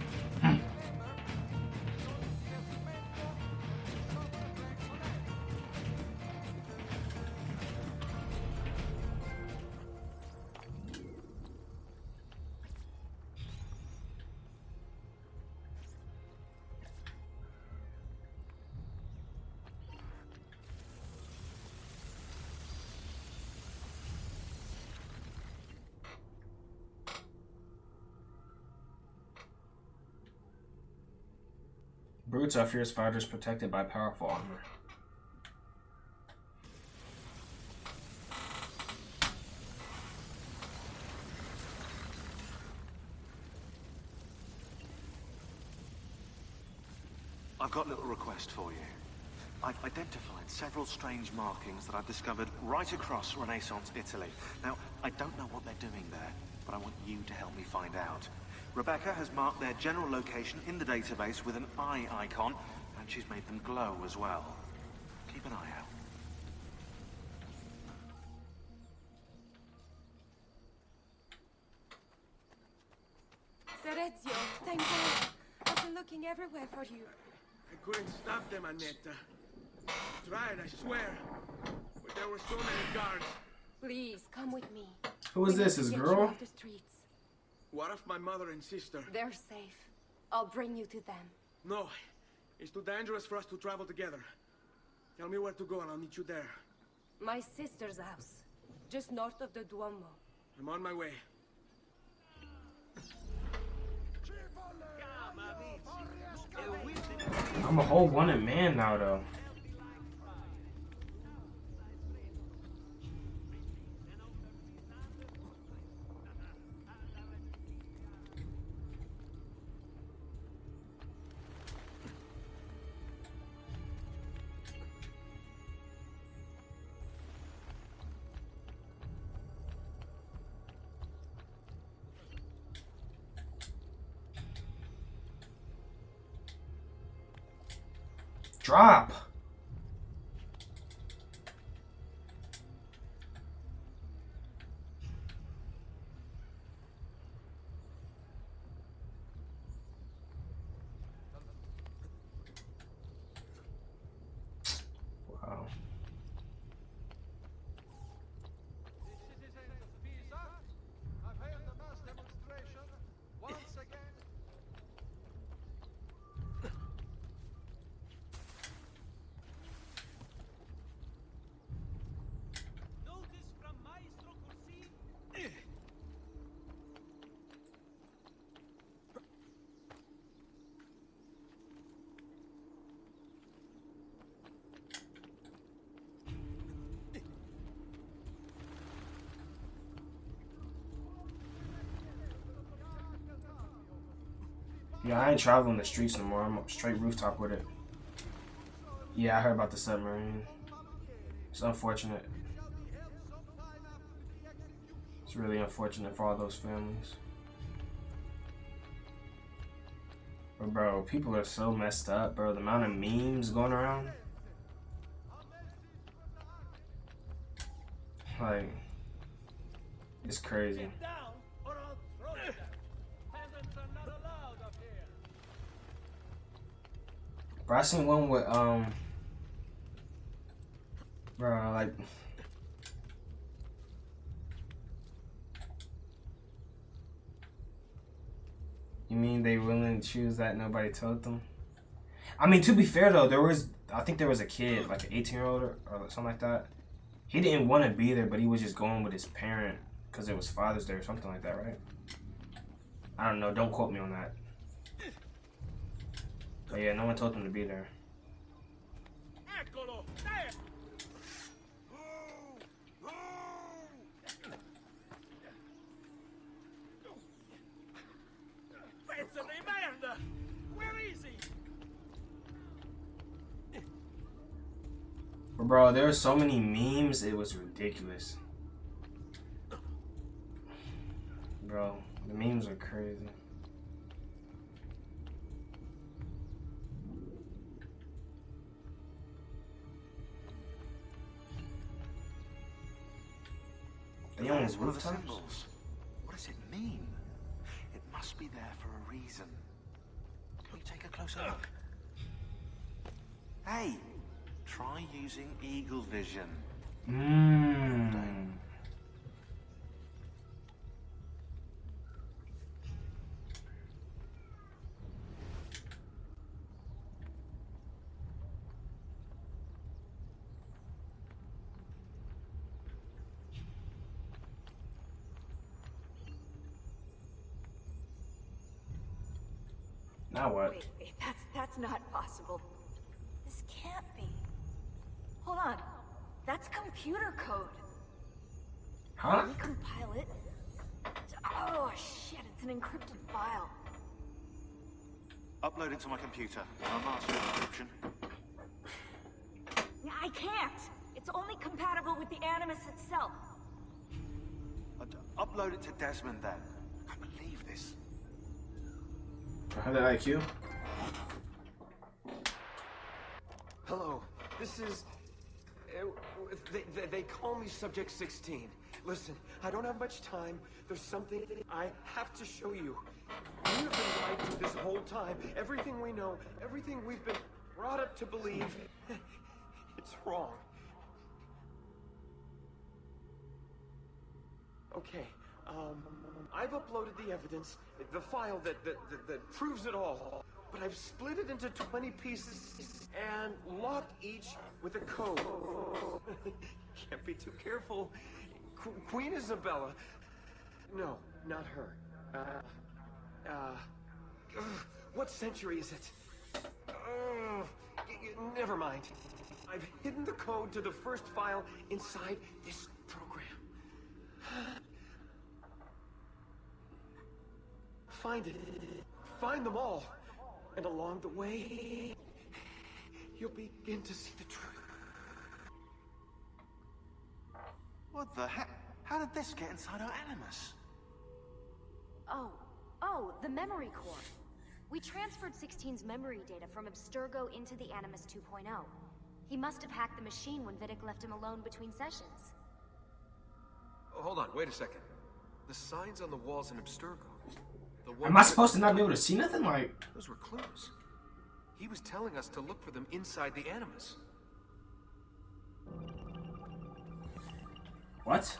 Brutes are fierce fighters protected by powerful armor. I've got a little request for you. I've identified several strange markings that I've discovered right across Renaissance Italy. Now, I don't know what they're doing there, but I want you to help me find out. Rebecca has marked their general location in the database with an eye icon, and she's made them glow as well. Keep an eye out. Serezio, thank God. At looking everywhere for you. I couldn't stop them, Annetta. Tried, I swear. But there were so many guards. Please, come with me. Who is this? His girl? Off the streets. What of my mother and sister? They're safe. I'll bring you to them. No. It's too dangerous for us to travel together. Tell me where to go and I'll meet you there. My sister's house. Just north of the Duomo. I'm on my way. I'm a whole wanted man now, though. Drop. Wow. I've held a mass demonstration once again. Notice from Maestro Corsi. Yeah, I ain't traveling the streets no more. I'm straight rooftop with it. Yeah, I heard about the submarine. It's unfortunate. It's really unfortunate for all those families. But bro, people are so messed up, bro. The amount of memes going around. Like, it's crazy. Get down, or I'll throw you down. Peasants are not allowed up here. Bro, I seen one with bro, like, you mean they willing to choose that nobody told them? I mean, to be fair though, I think there was a kid, like an 18-year-old or something like that. He didn't want to be there, but he was just going with his parent because it was Father's Day or something like that, right? I don't know. Don't quote me on that. But yeah, no one told him to be there. Eccolo, there! Pezzo di merda! Where is he? But bro, there were so many memes, it was ridiculous. Bro, the memes are crazy. They on There's one of the rooftops? symbols. What does it mean? It must be there for a reason. Can you take a closer look? Hey, try using eagle vision. Now what? Wait, that's not possible. This can't be. Hold on. That's computer code. Huh? Let me compile it. Oh shit, it's an encrypted file. Upload it to my computer. I'll master the encryption. I can't. It's only compatible with the Animus itself. Upload it to Desmond then. I can't believe this. I have that IQ. Hello, this is They call me Subject 16. Listen, I don't have much time. There's something I have to show you. You've been lied to this whole time. Everything we know, everything we've been brought up to believe, it's wrong. Okay, I've uploaded the evidence, the file that proves it all. But I've split it into 20 pieces and locked each with a code. Can't be too careful. Queen Isabella. No, not her. What century is it? Never mind. I've hidden the code to the first file inside this program. Find it. Find them all. And along the way, you'll begin to see the truth. What the heck? How did this get inside our Animus? Oh, the memory core. We transferred 16's memory data from Abstergo into the Animus 2.0. He must have hacked the machine when Vidic left him alone between sessions. Oh, hold on, wait a second. The signs on the walls in Abstergo. Am I supposed to not be able to see nothing? Like, those were clues. He was telling us to look for them inside the Animus. what?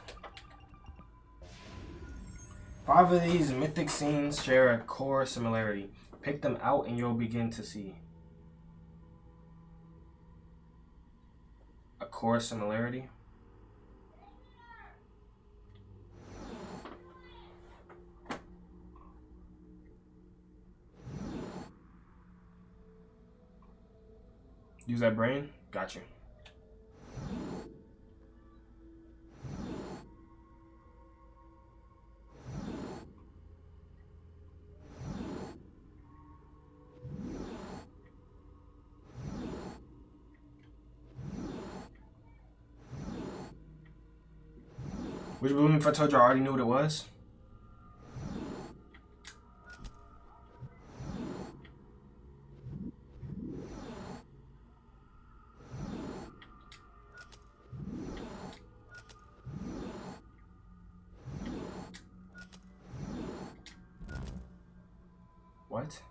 5 of these mythic scenes share a core similarity. Pick them out and you'll begin to see. A core similarity? Use that brain? Got you. Would you believe me if I told you I already knew what it was? What?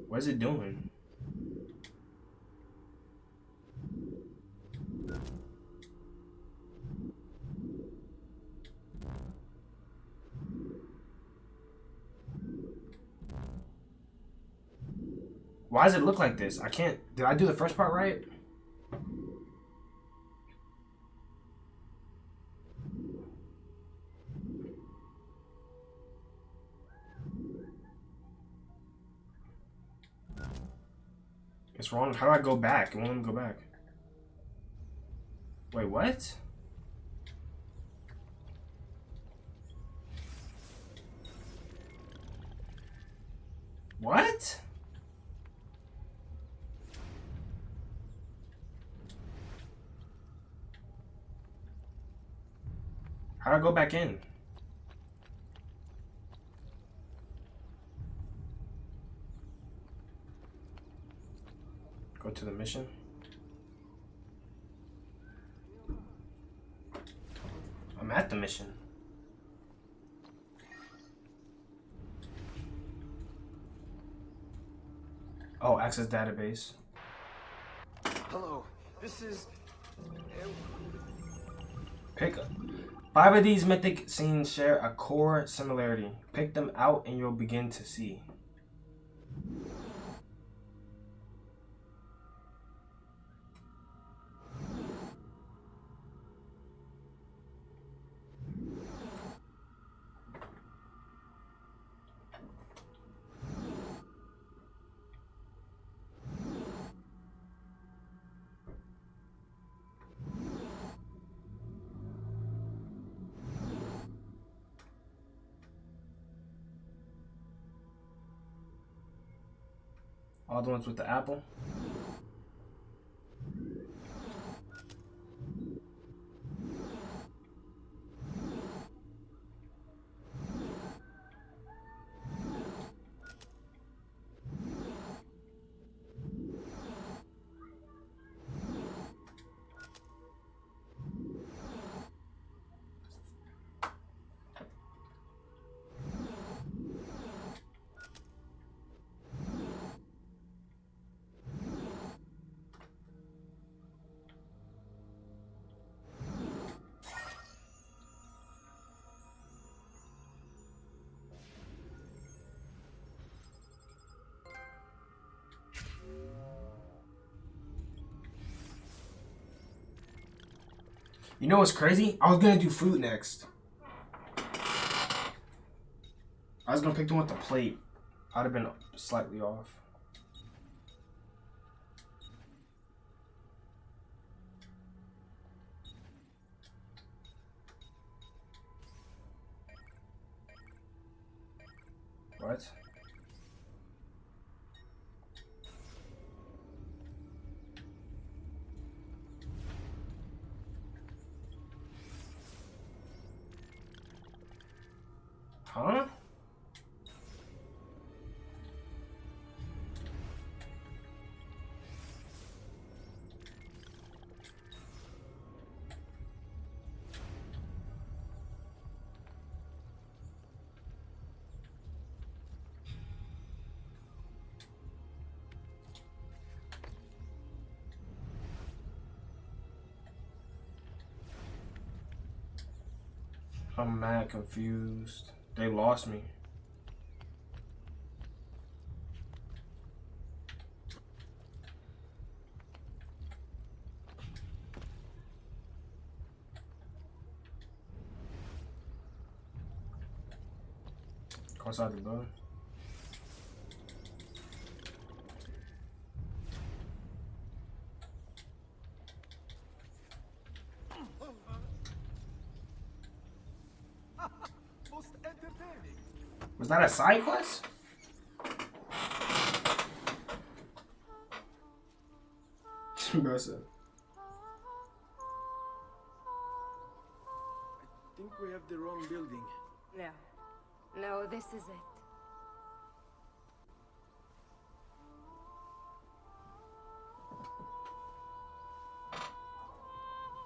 What is it doing? Why does it look like this? I can't. Did I do the first part right? It's wrong. How do I go back? It won't let me go back. Wait, what? What? How do I go back in? Go to the mission. I'm at the mission. Oh, access database. Hello, this is... Pick up. 5 of these mythic scenes share a core similarity. Pick them out and you'll begin to see. All the ones with the apple. You know what's crazy? I was gonna do food next. I was gonna pick the one with the plate. I'd have been slightly off. What? Huh? I'm mad confused. They lost me. Go outside the building. Most entertaining. Was that a side quest? Impressive. I think we have the wrong building. No. No, this is it.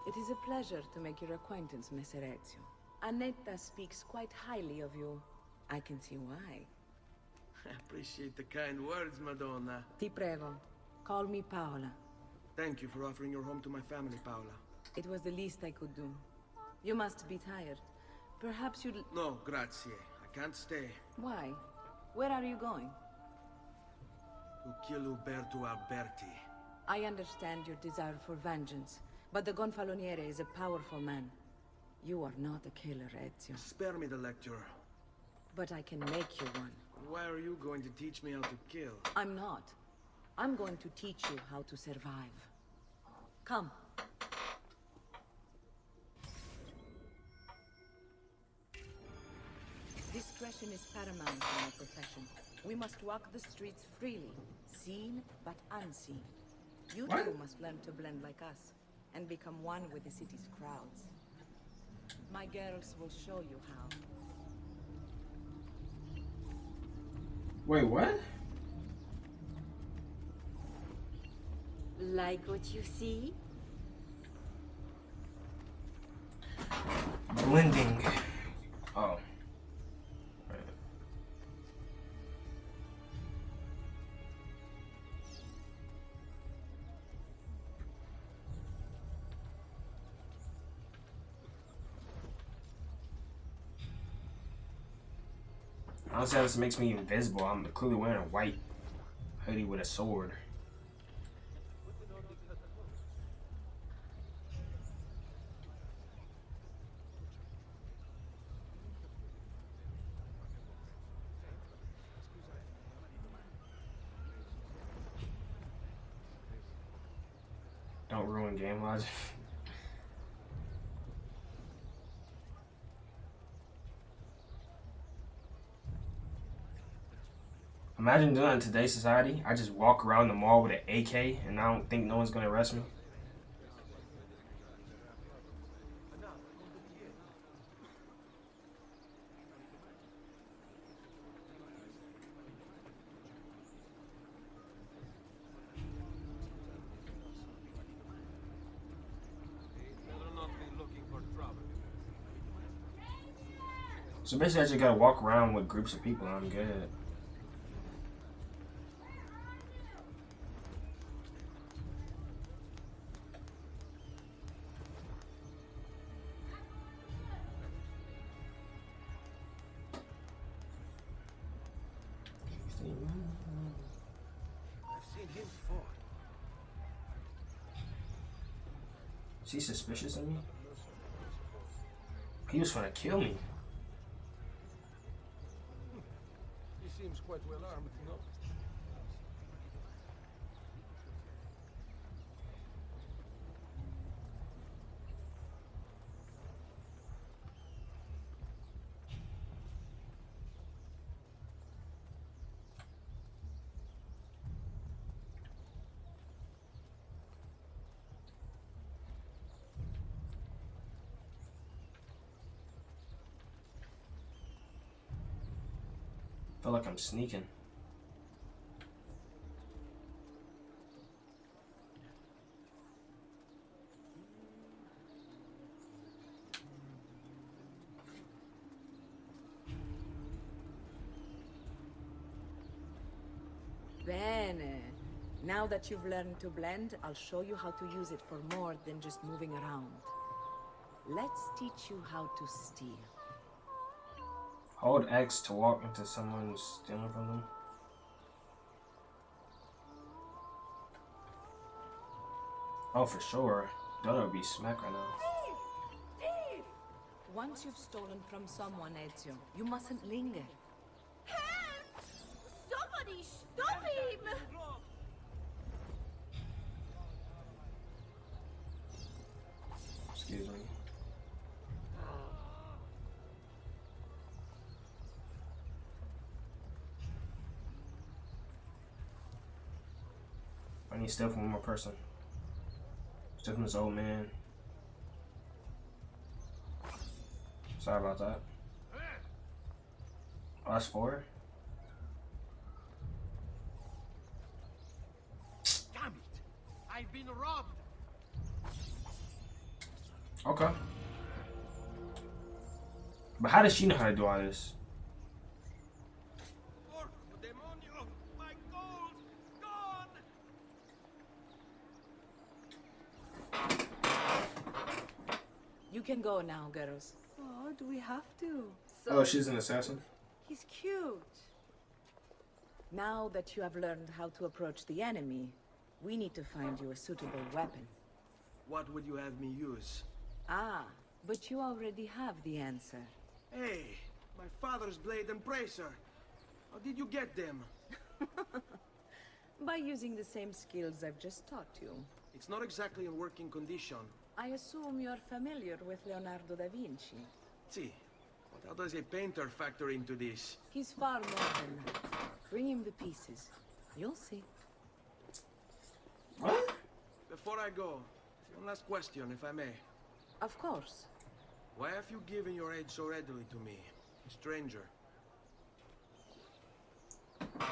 It is a pleasure to make your acquaintance, Messer Ezio. Annetta speaks quite highly of you. I can see why. I appreciate the kind words, Madonna. Ti prego. Call me Paola. Thank you for offering your home to my family, Paola. It was the least I could do. You must be tired. Perhaps you'd... No, grazie. I can't stay. Why? Where are you going? To kill Uberto Alberti. I understand your desire for vengeance, but the Gonfaloniere is a powerful man. You are not a killer, Ezio. Spare me the lecture. But I can make you one. Why are you going to teach me how to kill? I'm not. I'm going to teach you how to survive. Come. Discretion is paramount in our profession. We must walk the streets freely, seen but unseen. You too must learn to blend like us, and become one with the city's crowds. My girls will show you how. Wait, what? Like what you see? Blending. Oh. Honestly, this makes me invisible. I'm clearly wearing a white hoodie with a sword. Don't ruin game logic. Imagine doing that in today's society. I just walk around the mall with an AK and I don't think no one's gonna arrest me. So basically I just gotta walk around with groups of people and I'm good. I've seen him before. Is he suspicious of me? He was trying to kill me. He seems quite well armed, you know. I feel like I'm sneaking. Bene. Now that you've learned to blend, I'll show you how to use it for more than just moving around. Let's teach you how to steal. Hold X to walk into someone stealing from them. Oh, for sure. Doughnut would be smack right now. Thief! Once you've stolen from someone, Ezio, you mustn't linger. Help! Somebody stop him! Excuse me. I need stuff from one more person. Stuff from this old man. Sorry about that. Oh, that's 4? Damn it! I've been robbed! Okay. But how does she know how to do all this? You can go now, girls. Oh, do we have to? Oh, she's an assassin? He's cute. Now that you have learned how to approach the enemy, we need to find you a suitable weapon. What would you have me use? Ah, but you already have the answer. Hey, my father's blade and bracer. How did you get them? By using the same skills I've just taught you. It's not exactly in working condition. I assume you're familiar with Leonardo da Vinci. See, but how does a painter factor into this? He's far more than that. Bring him the pieces. You'll see. What? Before I go, one last question, if I may. Of course. Why have you given your aid so readily to me, a stranger?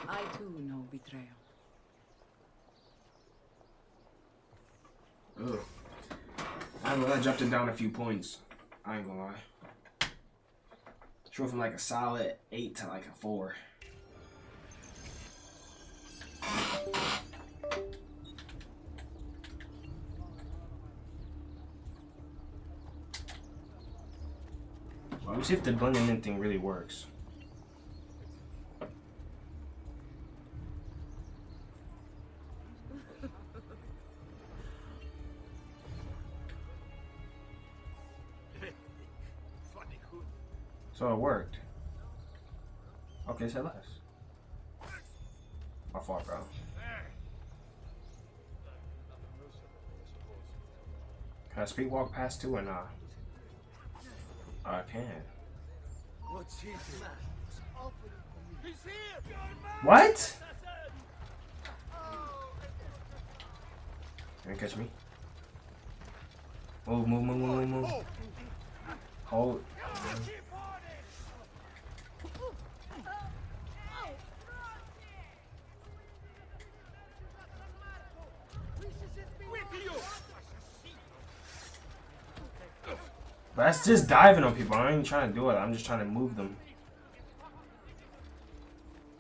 I too know betrayal. Ugh. I dropped it down a few points. I ain't gonna lie. She went from like a solid 8 to like a 4. Well, let me see if the blending in thing really works. So it worked. Okay, say less. My fault, bro. Can I speed walk past 2 or not? Oh, I can. What's he doing? He's here! What? Can you catch me? Move, move, move, move, move. Hold. But that's just diving on people. I ain't trying to do it. I'm just trying to move them.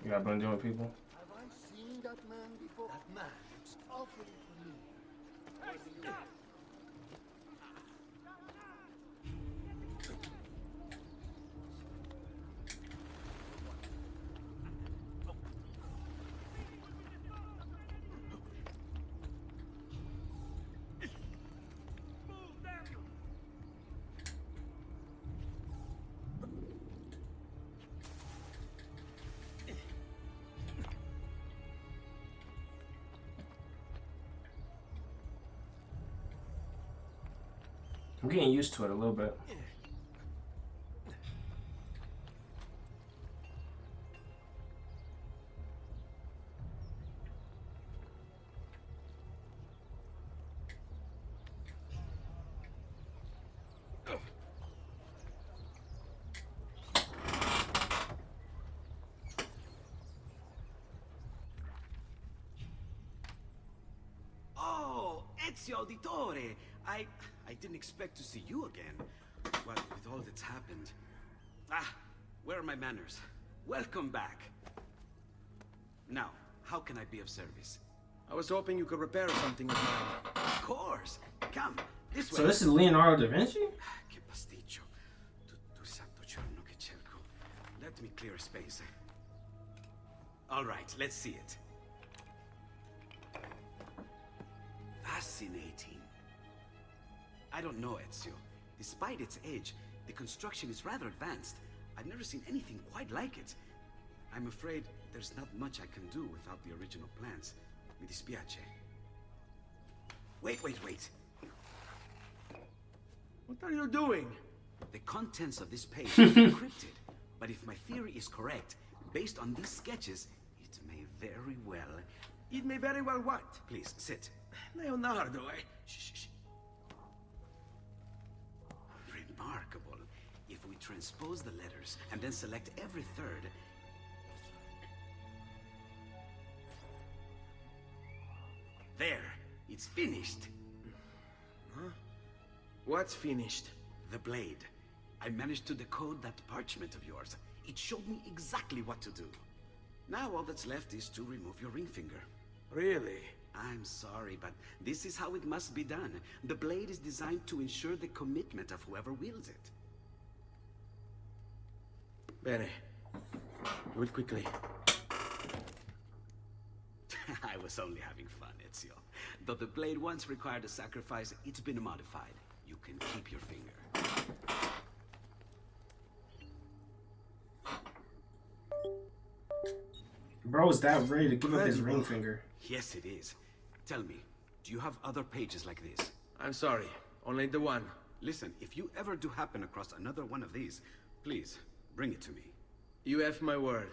You got been doing people? Have I seen that man before? That man looks awfully familiar. I'm getting used to it a little bit. Oh, Ezio Auditore! I didn't expect to see you again. Well, with all that's happened. Ah, where are my manners? Welcome back. Now, how can I be of service? I was hoping you could repair something of mine. Of course. Come, this way. So this is Leonardo da Vinci? Che pasticcio. Tu santo giorno che cerco. Let me clear a space. All right, let's see it. Fascinating. I don't know, Ezio. Despite its age, the construction is rather advanced. I've never seen anything quite like it. I'm afraid there's not much I can do without the original plans. Mi dispiace. Wait. What are you doing? The contents of this page are encrypted. But if my theory is correct, based on these sketches, it may very well... It may very well what? Please, sit. Leonardo, Shh. Remarkable. If we transpose the letters and then select every third... There! It's finished! Huh? What's finished? The blade. I managed to decode that parchment of yours. It showed me exactly what to do. Now all that's left is to remove your ring finger. Really? I'm sorry, but this is how it must be done. The blade is designed to ensure the commitment of whoever wields it. Bene. Do it quickly. I was only having fun, Ezio. Though the blade once required a sacrifice, it's been modified. You can keep your finger. Bro is that ready to give up his ring finger. Yes, it is. Tell me, do you have other pages like this? I'm sorry. Only the one. Listen, if you ever do happen across another one of these, please, bring it to me. You have my word.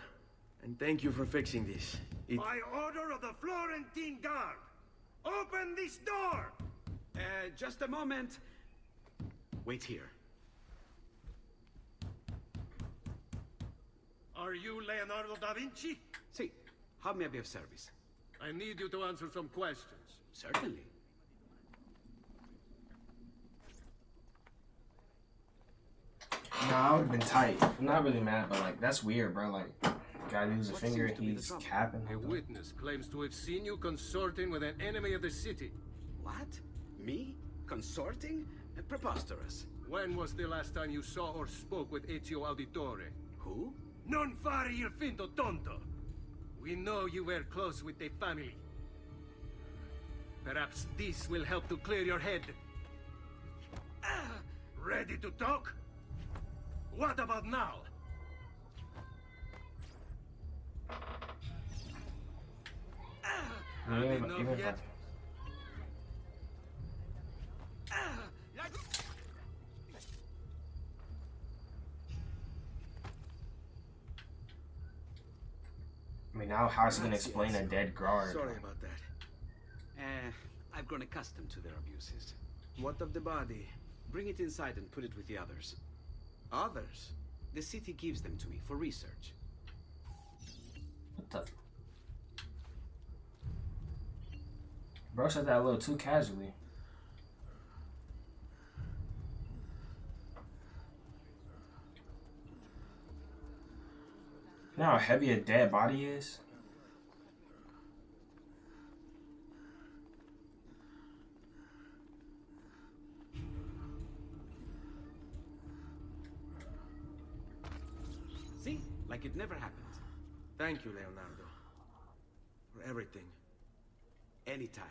And thank you for fixing this. By order of the Florentine Guard, open this door! Just a moment. Wait here. Are you Leonardo da Vinci? See, how may I be of service? I need you to answer some questions. Certainly. Nah, I would've been tight. I'm not really mad, but like, that's weird, bro. Like, guy lose a finger and he's capping. A witness claims to have seen you consorting with an enemy of the city. What? Me? Consorting? Preposterous. When was the last time you saw or spoke with Ezio Auditore? Who? Non fare il finto tonto! We know you were close with the family. Perhaps this will help to clear your head. Ready to talk? What about now? Enough yet? I mean, now how's he gonna explain a dead guard? Sorry about that. I've grown accustomed to their abuses. What of the body? Bring it inside and put it with the others. Others? The city gives them to me for research. What the? Bro said that a little too casually. You know how heavy a dead body is? See? Like it never happened. Thank you, Leonardo. For everything. Anytime.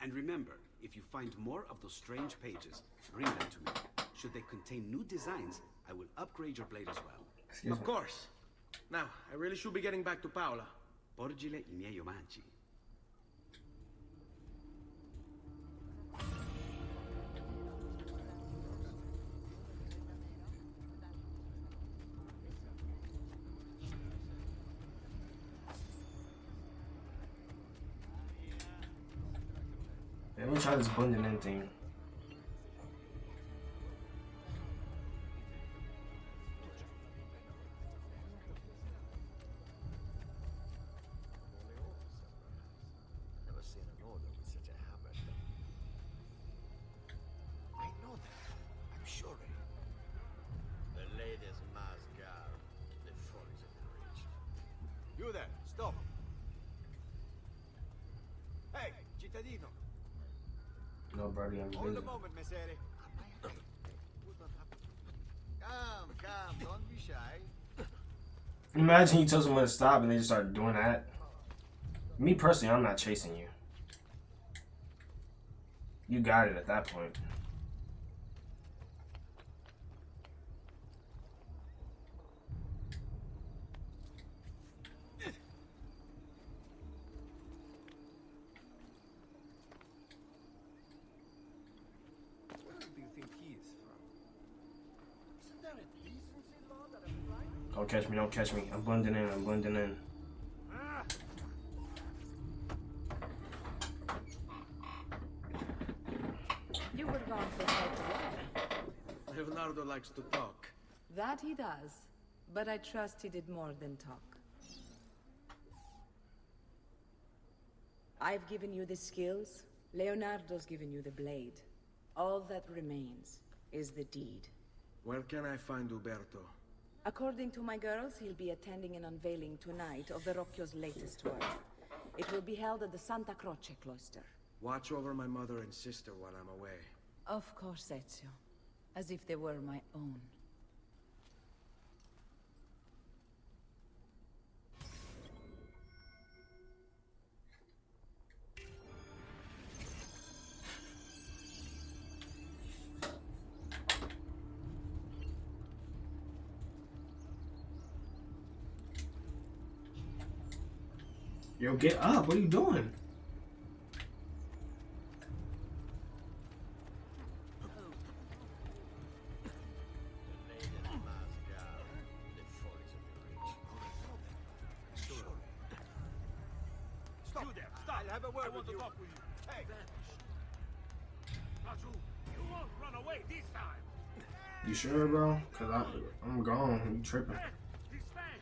And remember, if you find more of those strange pages, bring them to me. Should they contain new designs, I will upgrade your blade as well. Of course. Now, I really should be getting back to Paola. Porgile I miei omaggi. try this blending in thing. Never seen an order with such a hammer. I know that. I'm sure. The latest mass guard. The follies of the rich. You there, stop. Hey, cittadino. No, buddy, I'm Hold busy. a moment, Messere. Come, don't be shy. Imagine you tell someone to stop and they just start doing that. Me personally, I'm not chasing you. You got it at that point. Where do you think he is from? Isn't there a decency law that applies? Don't catch me, don't catch me. I'm blending in, I'm blending in. You were gone for quite a while. Leonardo likes to talk. That he does. But I trust he did more than talk. I've given you the skills. Leonardo's given you the blade. All that remains is the deed. Where can I find Uberto? According to my girls, he'll be attending an unveiling tonight of Verrocchio's latest work. It will be held at the Santa Croce cloister. Watch over my mother and sister while I'm away. Of course, Ezio. As if they were my own. Yo, get up. What are you doing? Stop. You there. Stop. I'll have a word with you. Talk with you. Hey. Raju, you won't run away this time. You sure, bro? Cause I'm gone. You tripping? He's fast.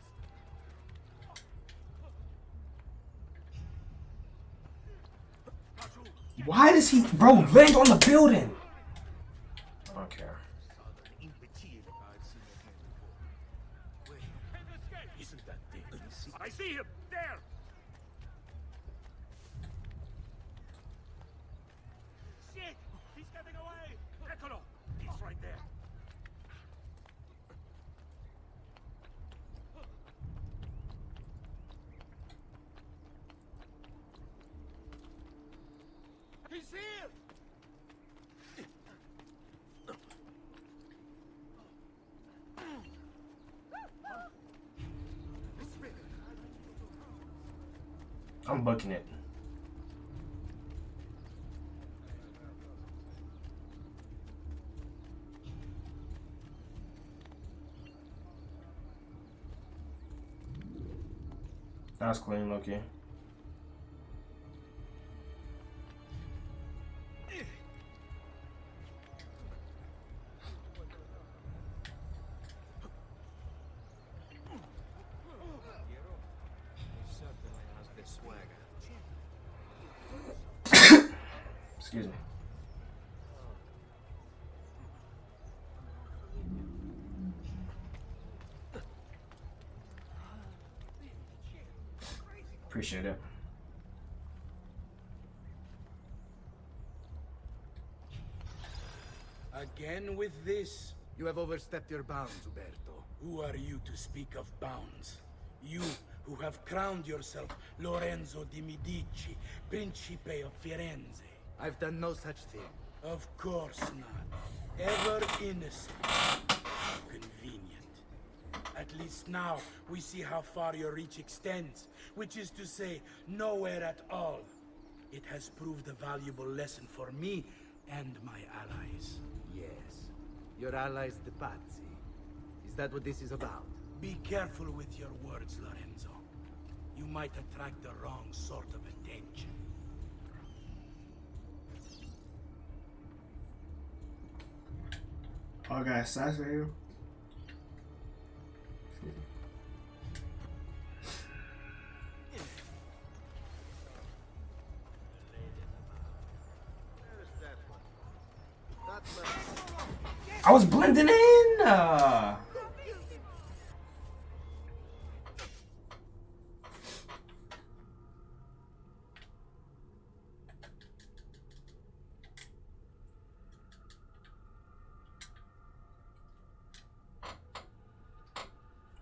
Why does he, bro, land on the building? I don't care. Isn't that thing? I see him there. Shit! He's getting away. Eccolo, he's right there. He's here. I'm bucking it. That's clean, Loki. Excuse me. Appreciate it. Again with this? You have overstepped your bounds, Uberto. Who are you to speak of bounds? You who have crowned yourself Lorenzo di Medici, Principe of Firenze. I've done no such thing. Of course not. Ever innocent. Convenient. At least now we see how far your reach extends, which is to say, nowhere at all. It has proved a valuable lesson for me and my allies. Yes. Your allies, the Pazzi. Is that what this is about? Be careful with your words, Lorenzo. You might attract the wrong sort of attention. Oh, I got assassinated. I was blending in.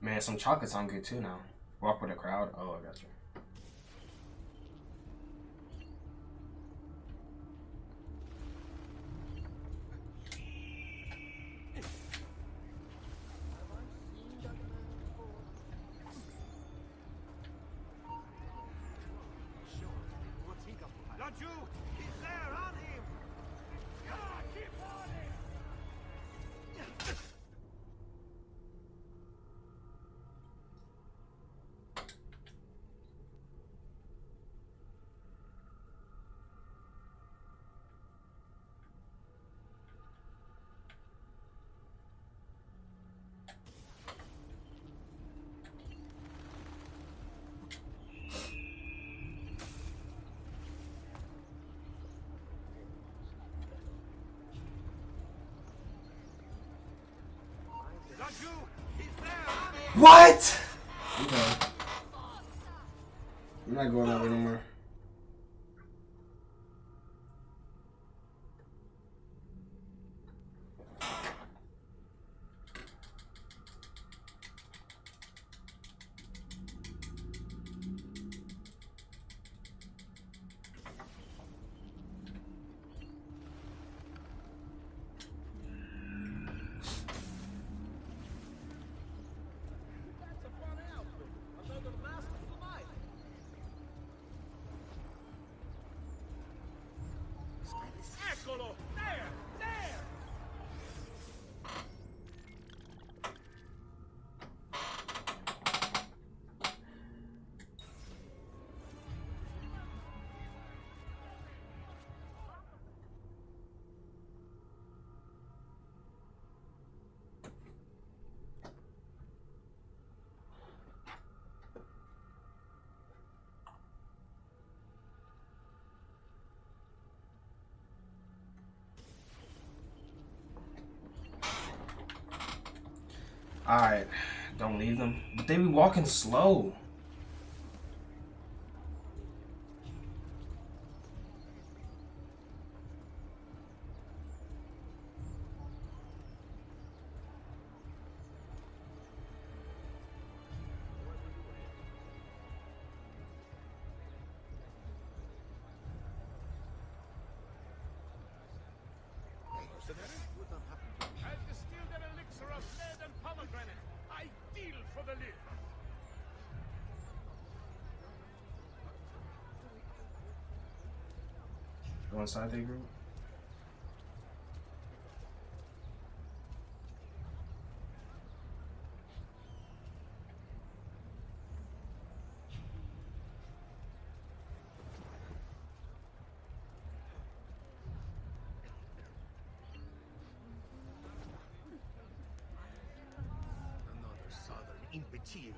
Man, some chocolate sound good too now. Walk with a crowd. Oh, I got you. Not you! He's there, on him! Keep on him! Not you! He's there, on him! What? Okay. I'm not going out anymore. Eccolo! There! There! Alright. Don't leave them. But they be walking slow. I've distilled an elixir of lead and pomegranate. Ideal for the liver. Go inside the group. Another southern imbecile.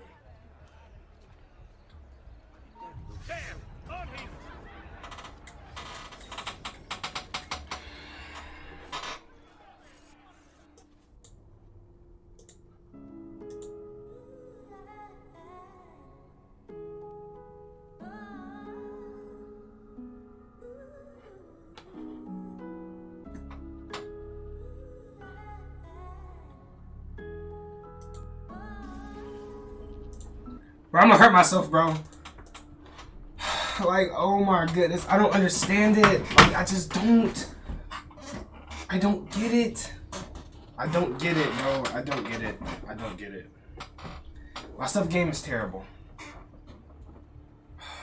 There! On him! Bro, I'm gonna hurt myself, bro. Like, oh my goodness. I don't understand it. Like, I just don't. I don't get it. I don't get it, bro. I don't get it. I don't get it. My stuff game is terrible.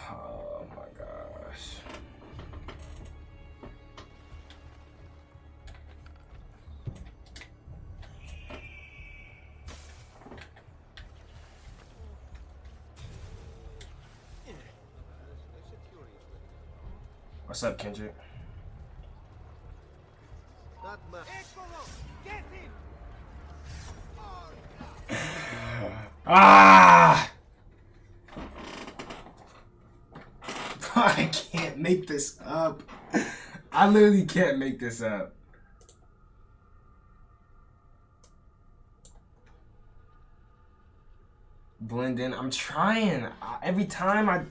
Oh my gosh. What's up, Kendrick? Not much. Eccolo! Get him! Ah! I can't make this up. I literally can't make this up. Blend in. I'm trying. Every time I...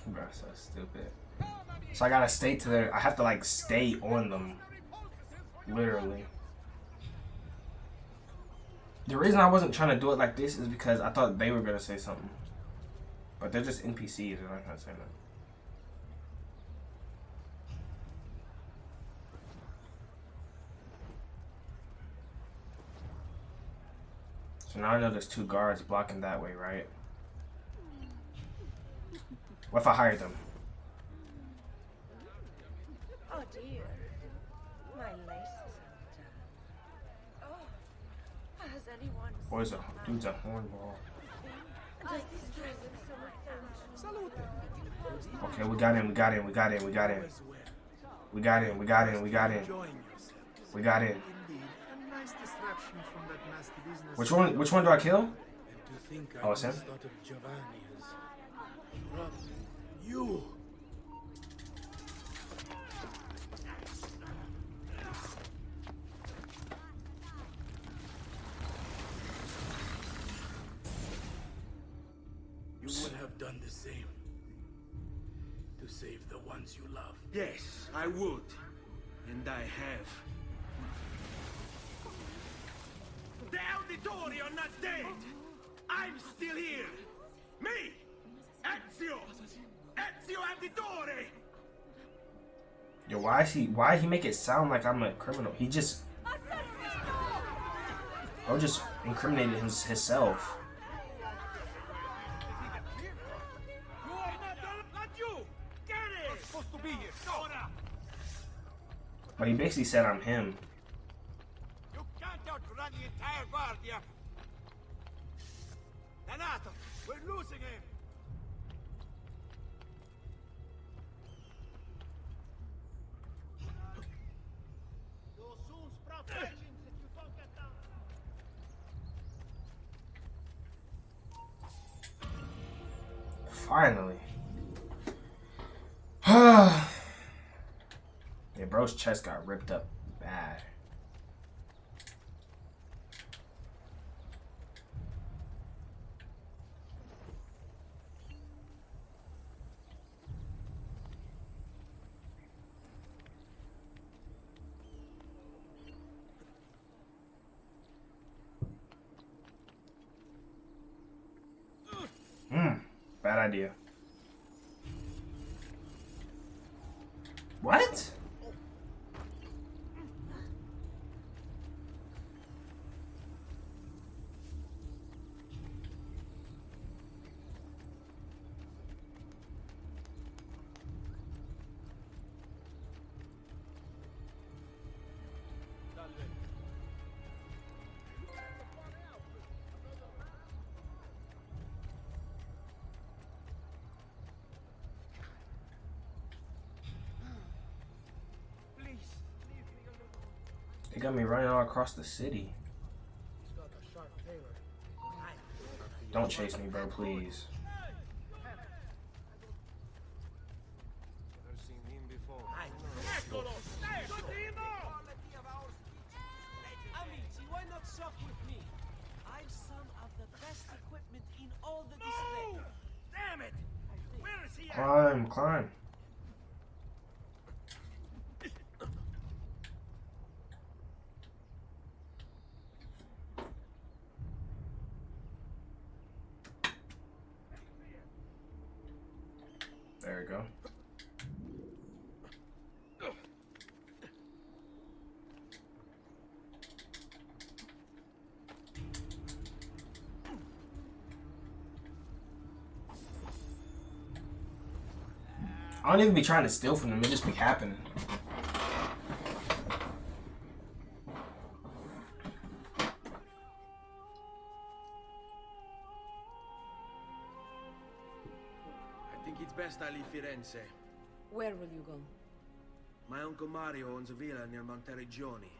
Bro, so stupid. So I gotta stay to their... I have to like stay on them. Literally. The reason I wasn't trying to do it like this is because I thought they were gonna say something. But they're just NPCs, they're not gonna say that. So now I know there's 2 guards blocking that way, right? What if I hire them? Oh dear. My lace is undone. Oh, has anyone Boy's a dude's a hornball. Does this dress look so much? Okay, we got in, we got in, we got in, we got in. We got in, we got in, we got in. We got in. Which one do I kill? Oh, it's him? You! You would have done the same to save the ones you love. Yes, I would. And I have. The Auditori are not dead! I'm still here! Me! Ezio! Ezio Auditore! Yo, why he make it sound like I'm a criminal? He just... Bro just incriminated himself. You are not you! Get it! I'm supposed to be here. But he basically said I'm him. You can't outrun the entire Guardia! Donato, we're losing him! You'll soon sprout legends if you don't get down. Finally. Yeah, bro's chest got ripped up bad. Bad idea. What? They got me running all across the city. Don't chase me, bro, please. Never seen him before. Amici, why not suck with me? I've some of the best equipment in all the district. Damn it! Where is he at? Climb, climb. There we go. I don't even be trying to steal from them. It just be happening. I think it's best I leave Firenze. Where will you go? My uncle Mario owns a villa near Monteregioni.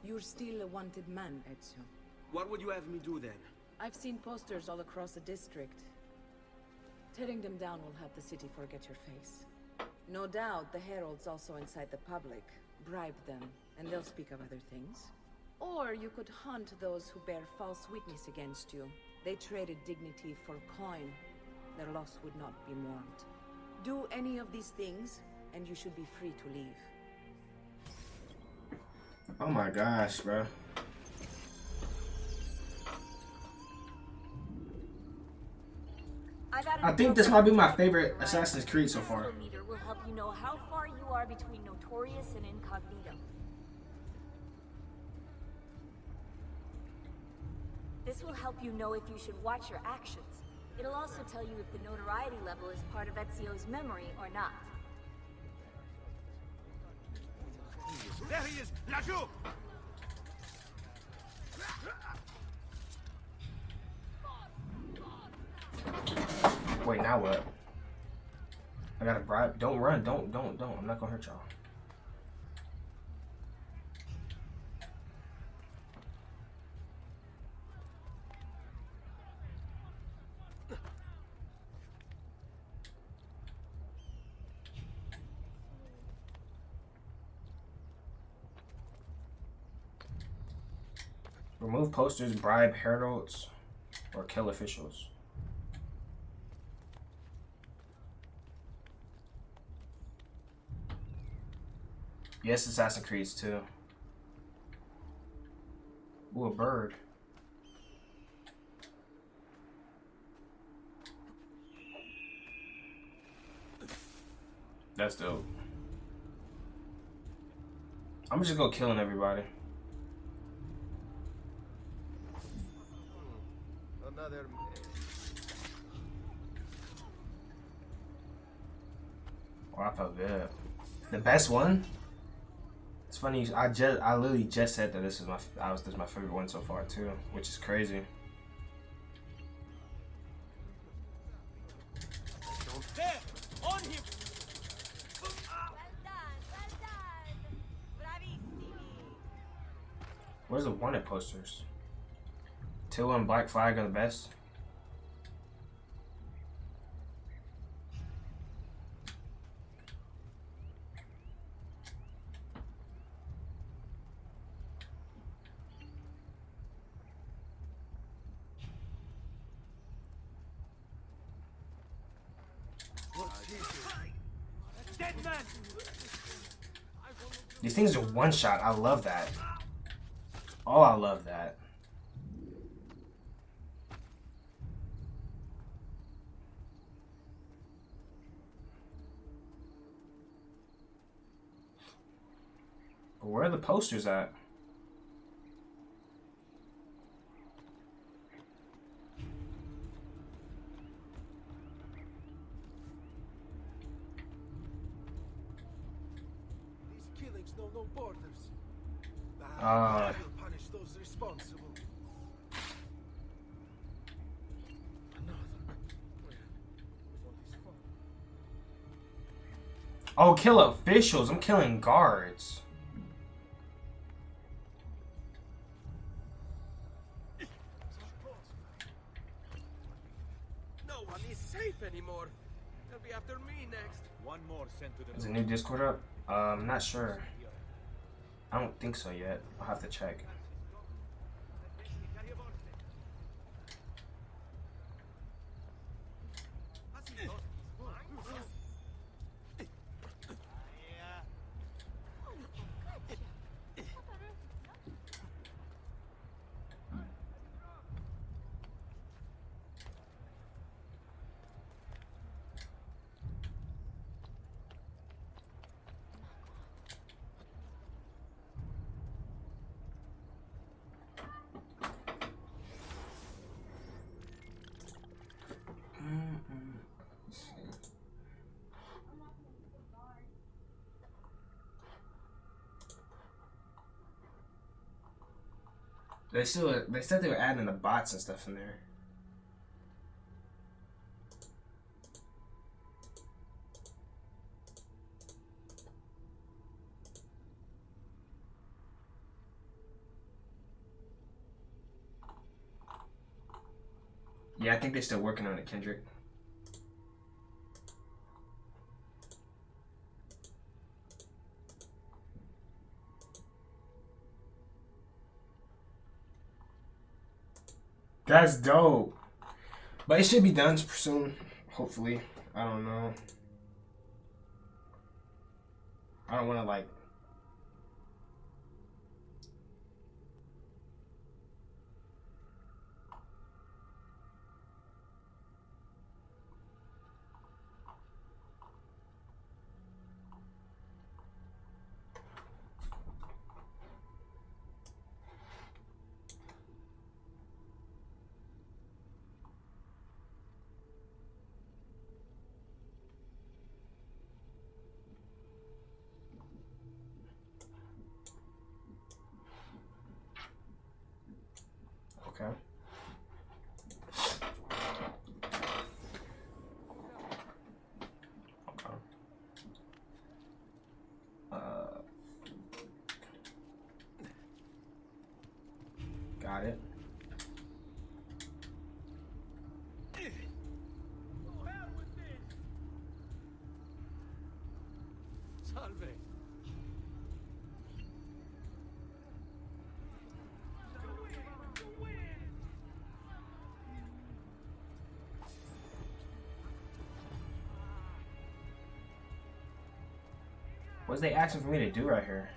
You're still a wanted man, Ezio. What would you have me do then? I've seen posters all across the district. Tearing them down will help the city forget your face. No doubt the heralds also incite the public. Bribe them, and they'll speak of other things. Or you could hunt those who bear false witness against you. They traded dignity for coin. Their loss would not be mourned. Do any of these things, and you should be free to leave. Oh my gosh, bro. I think this might be my favorite Assassin's Creed so far. Meter will help you know how far you are between Notorious and Incognito. This will help you know if you should watch your actions. It'll also tell you if the notoriety level is part of Ezio's memory or not. There he is! Laggiù! Wait, now what? I gotta bribe. Don't run. Don't. I'm not gonna hurt y'all. Remove posters, bribe heralds, or kill officials. Yes, Assassin's Creed too. Ooh, a bird. That's dope. I'm just gonna go killing everybody. Another. Oh, I felt good. The best one? It's funny. I literally just said that this is my favorite one so far too, which is crazy. There! On him! Where's the wanted posters? Till and Black Flag are the best. Dead man! These things are one shot. I love that. Oh, I love that. But where are the posters at? These killings know no borders. Ah. I will punish those responsible. Oh, kill officials. I'm killing guards. No one is safe anymore. They'll be after me next. One more sent to the Is a new Discord up? I'm not sure. I don't think so yet. I'll have to check. They said they were adding the bots and stuff in there. Yeah, I think they're still working on it, Kendrick. That's dope. But it should be done soon, hopefully. I don't know. I don't want to like... Okay. Okay. Got it. Salve. What's they asking for me to do right here?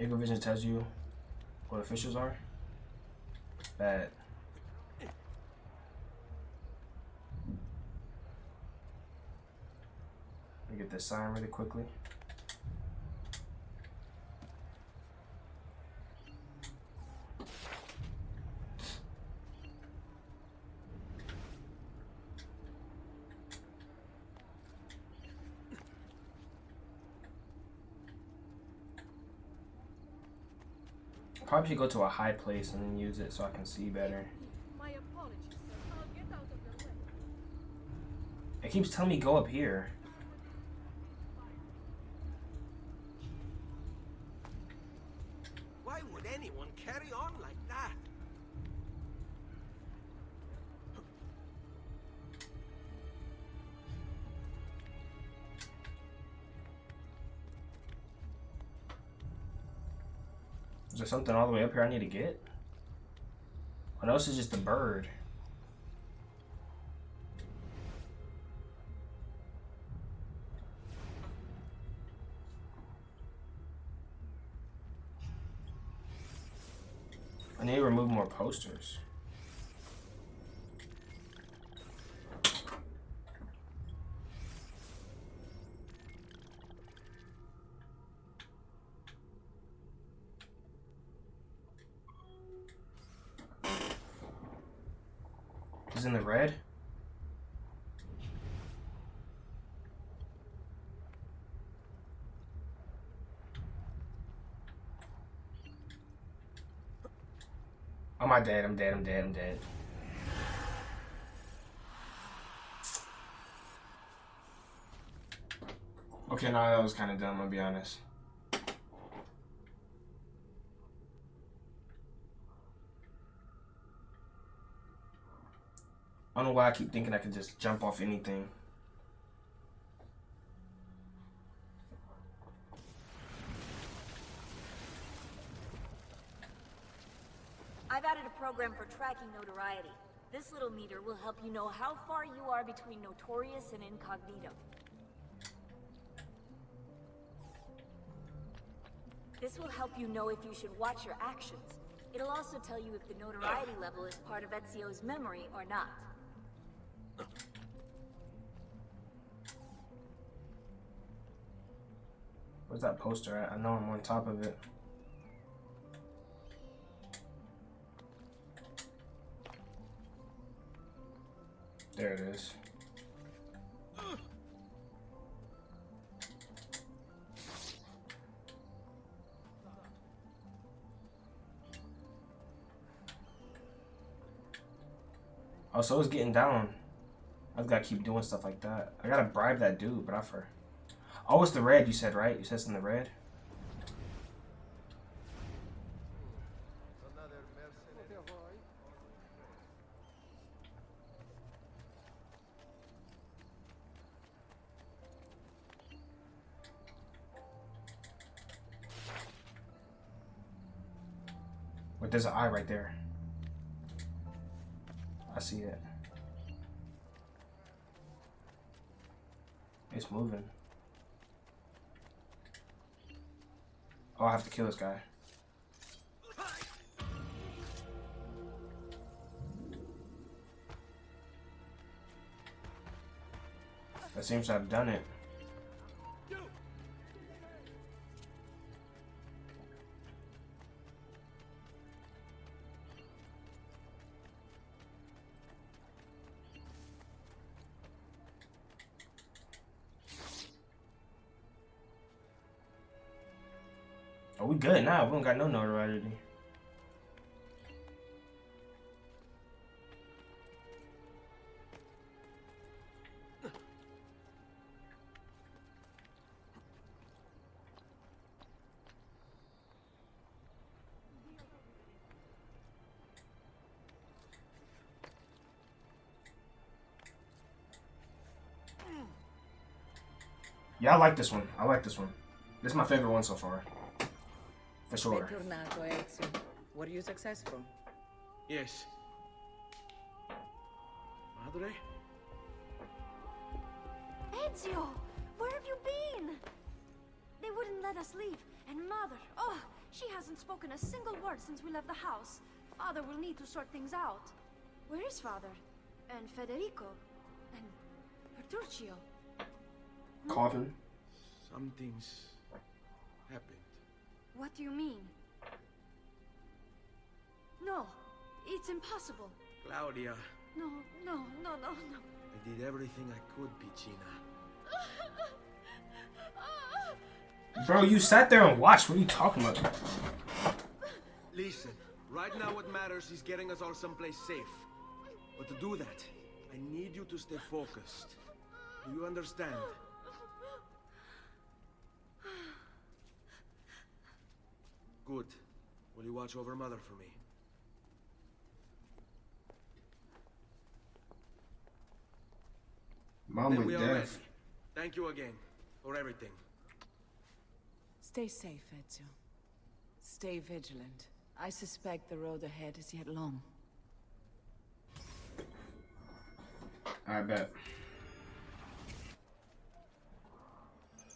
Eagle Vision tells you what officials are. Bad. Let me get this sign really quickly. Probably should go to a high place and then use it so I can see better. My apologies, sir. I'll get out of your way. It keeps telling me go up here. Why would anyone carry on like that? Is there something all the way up here I need to get? Oh no, this is just a bird. I need to remove more posters. Is in the red? Oh, I'm dead, I'm dead, I'm dead, I'm dead. Okay, no, that was kind of dumb, I'll be honest. I don't know why I keep thinking I can just jump off anything. I've added a program for tracking notoriety. This little meter will help you know how far you are between notorious and incognito. This will help you know if you should watch your actions. It'll also tell you if the notoriety level is part of Ezio's memory or not. Where's that poster at? I know I'm on top of it. There it is. Oh, so it's getting down. I just gotta keep doing stuff like that. I gotta bribe that dude, but I for. Oh, it's the red you said, right? You said it's in the red? But there's an eye right there. I see it. It's moving. Oh, I have to kill this guy. That seems to have done it. Oh, we good now. We don't got no notoriety. Yeah, I like this one. I like this one. This is my favorite one so far. For sure. Bentornato, Ezio. Were you successful? Yes. Madre? Ezio! Where have you been? They wouldn't let us leave. And Mother, oh, she hasn't spoken a single word since we left the house. Father will need to sort things out. Where is Father? And Federico? And Petruccio? Coffin. Something's happened. What do you mean? No, it's impossible. Claudia. No. I did everything I could, Piccina. Bro, you sat there and watched. What are you talking about? Listen, right now what matters is getting us all someplace safe. But to do that, I need you to stay focused. Do you understand? Good. Will you watch over Mother for me? Mom Then we with are ready. death. Thank you again for everything. Stay safe, Ezio. Stay vigilant. I suspect the road ahead is yet long. I bet.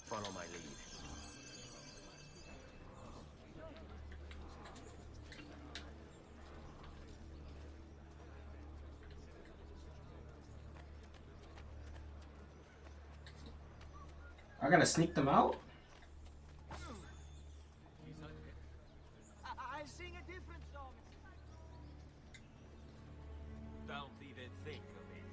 Follow my lead. I gotta sneak them out? I sing a different song. Don't even think of it.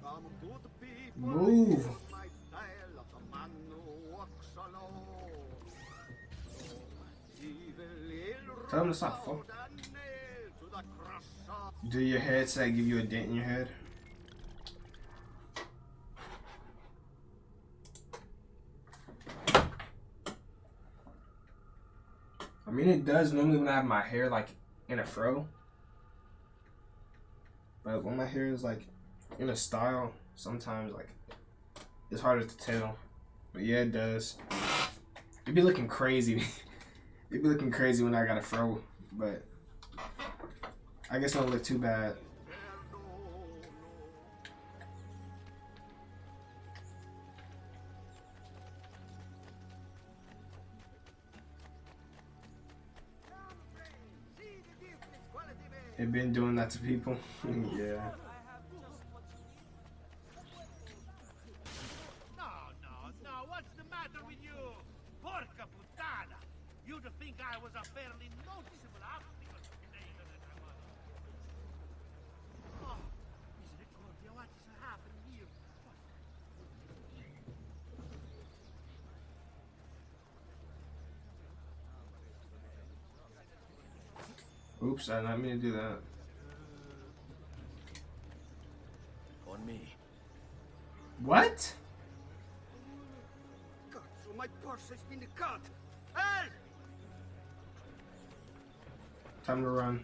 Come good people, Move. my tale of a man who walks alone. Tell them to stop. Fuck. To the cross of Do your headset give you a dent in your head? I mean, it does normally when I have my hair like in a fro. But when my hair is like in a style, sometimes like it's harder to tell. But yeah, it does. It'd be looking crazy. It'd be looking crazy when I got a fro. But I guess it don't look too bad. It been doing that to people. Yeah. a fairly noticeable obstacle in the internet, I must. Oh, misericordia, what is happening here? Oops, I did not mean to do that. On me. What? God, so my purse has been cut. Hey! Time to run.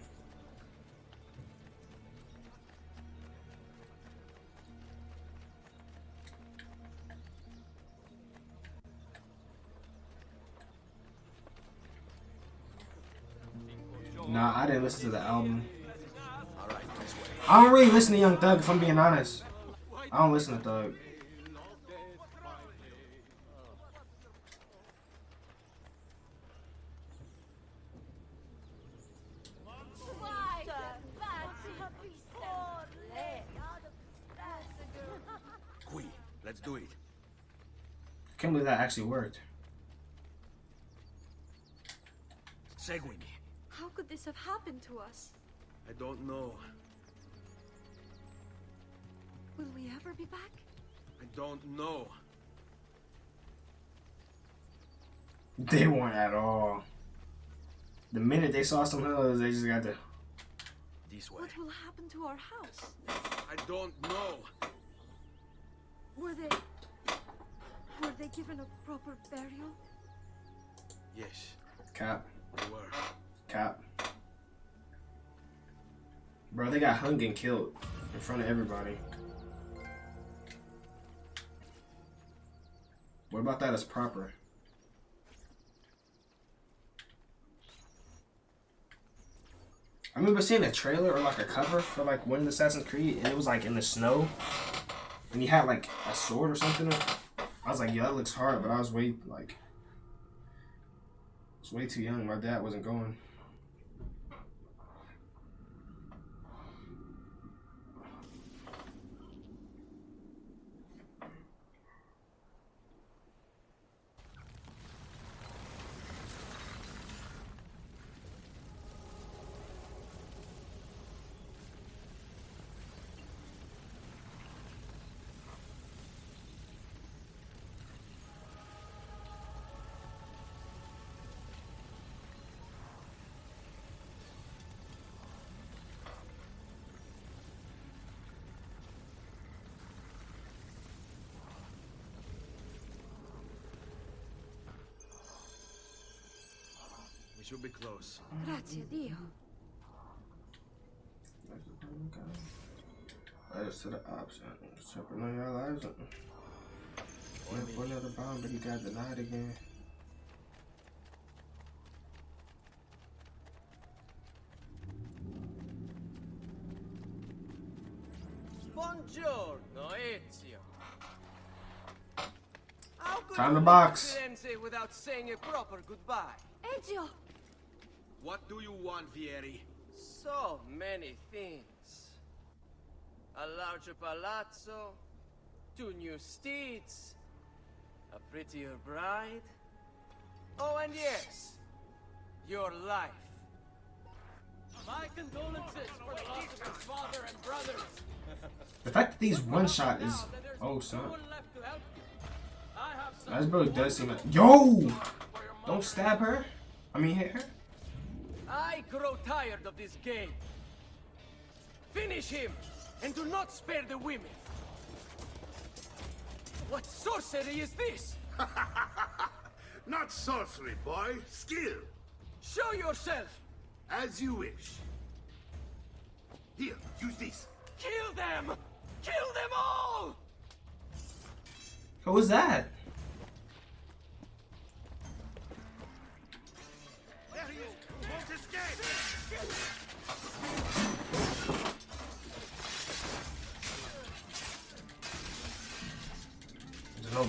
Nah, I didn't listen to the album. I don't really listen to Young Thug, if I'm being honest. I don't listen to Thug. Qui, let's do it. I can't believe that actually worked. Segui me. How could this have happened to us? I don't know. Will we ever be back? I don't know. They weren't at all. The minute they saw some hills, they just got to. This way. What will happen to our house? I don't know. Were they given a proper burial? Yes. Cap. They were. Cap. Bro, they got hung and killed in front of everybody. What about that as proper? I remember seeing a trailer or like a cover for like one of the Assassin's Creed, and it was like in the snow, and he had like a sword or something. I was like, yeah, that looks hard, but I was way too young. My dad wasn't going. We should be close. Grazie Dio. Let us to the option. Jumping on your lives. Went for another bomb, but he got denied again. Buongiorno, Ezio. How could Time you to leave box. Firenze without saying a proper goodbye? Ezio! What do you want, Vieri? So many things. A larger palazzo, 2 new steeds, a prettier bride. Oh, and yes, your life. My condolences for the loss of your father and brothers. The fact that these one shot is son. That bro does seem like yo. Don't stab her. I mean hit her. I grow tired of this game. Finish him, and do not spare the women. What sorcery is this? Not sorcery, boy. Skill. Show yourself. As you wish. Here, use this. Kill them! Kill them all! Who was that? There he is. Won't escape. There's no.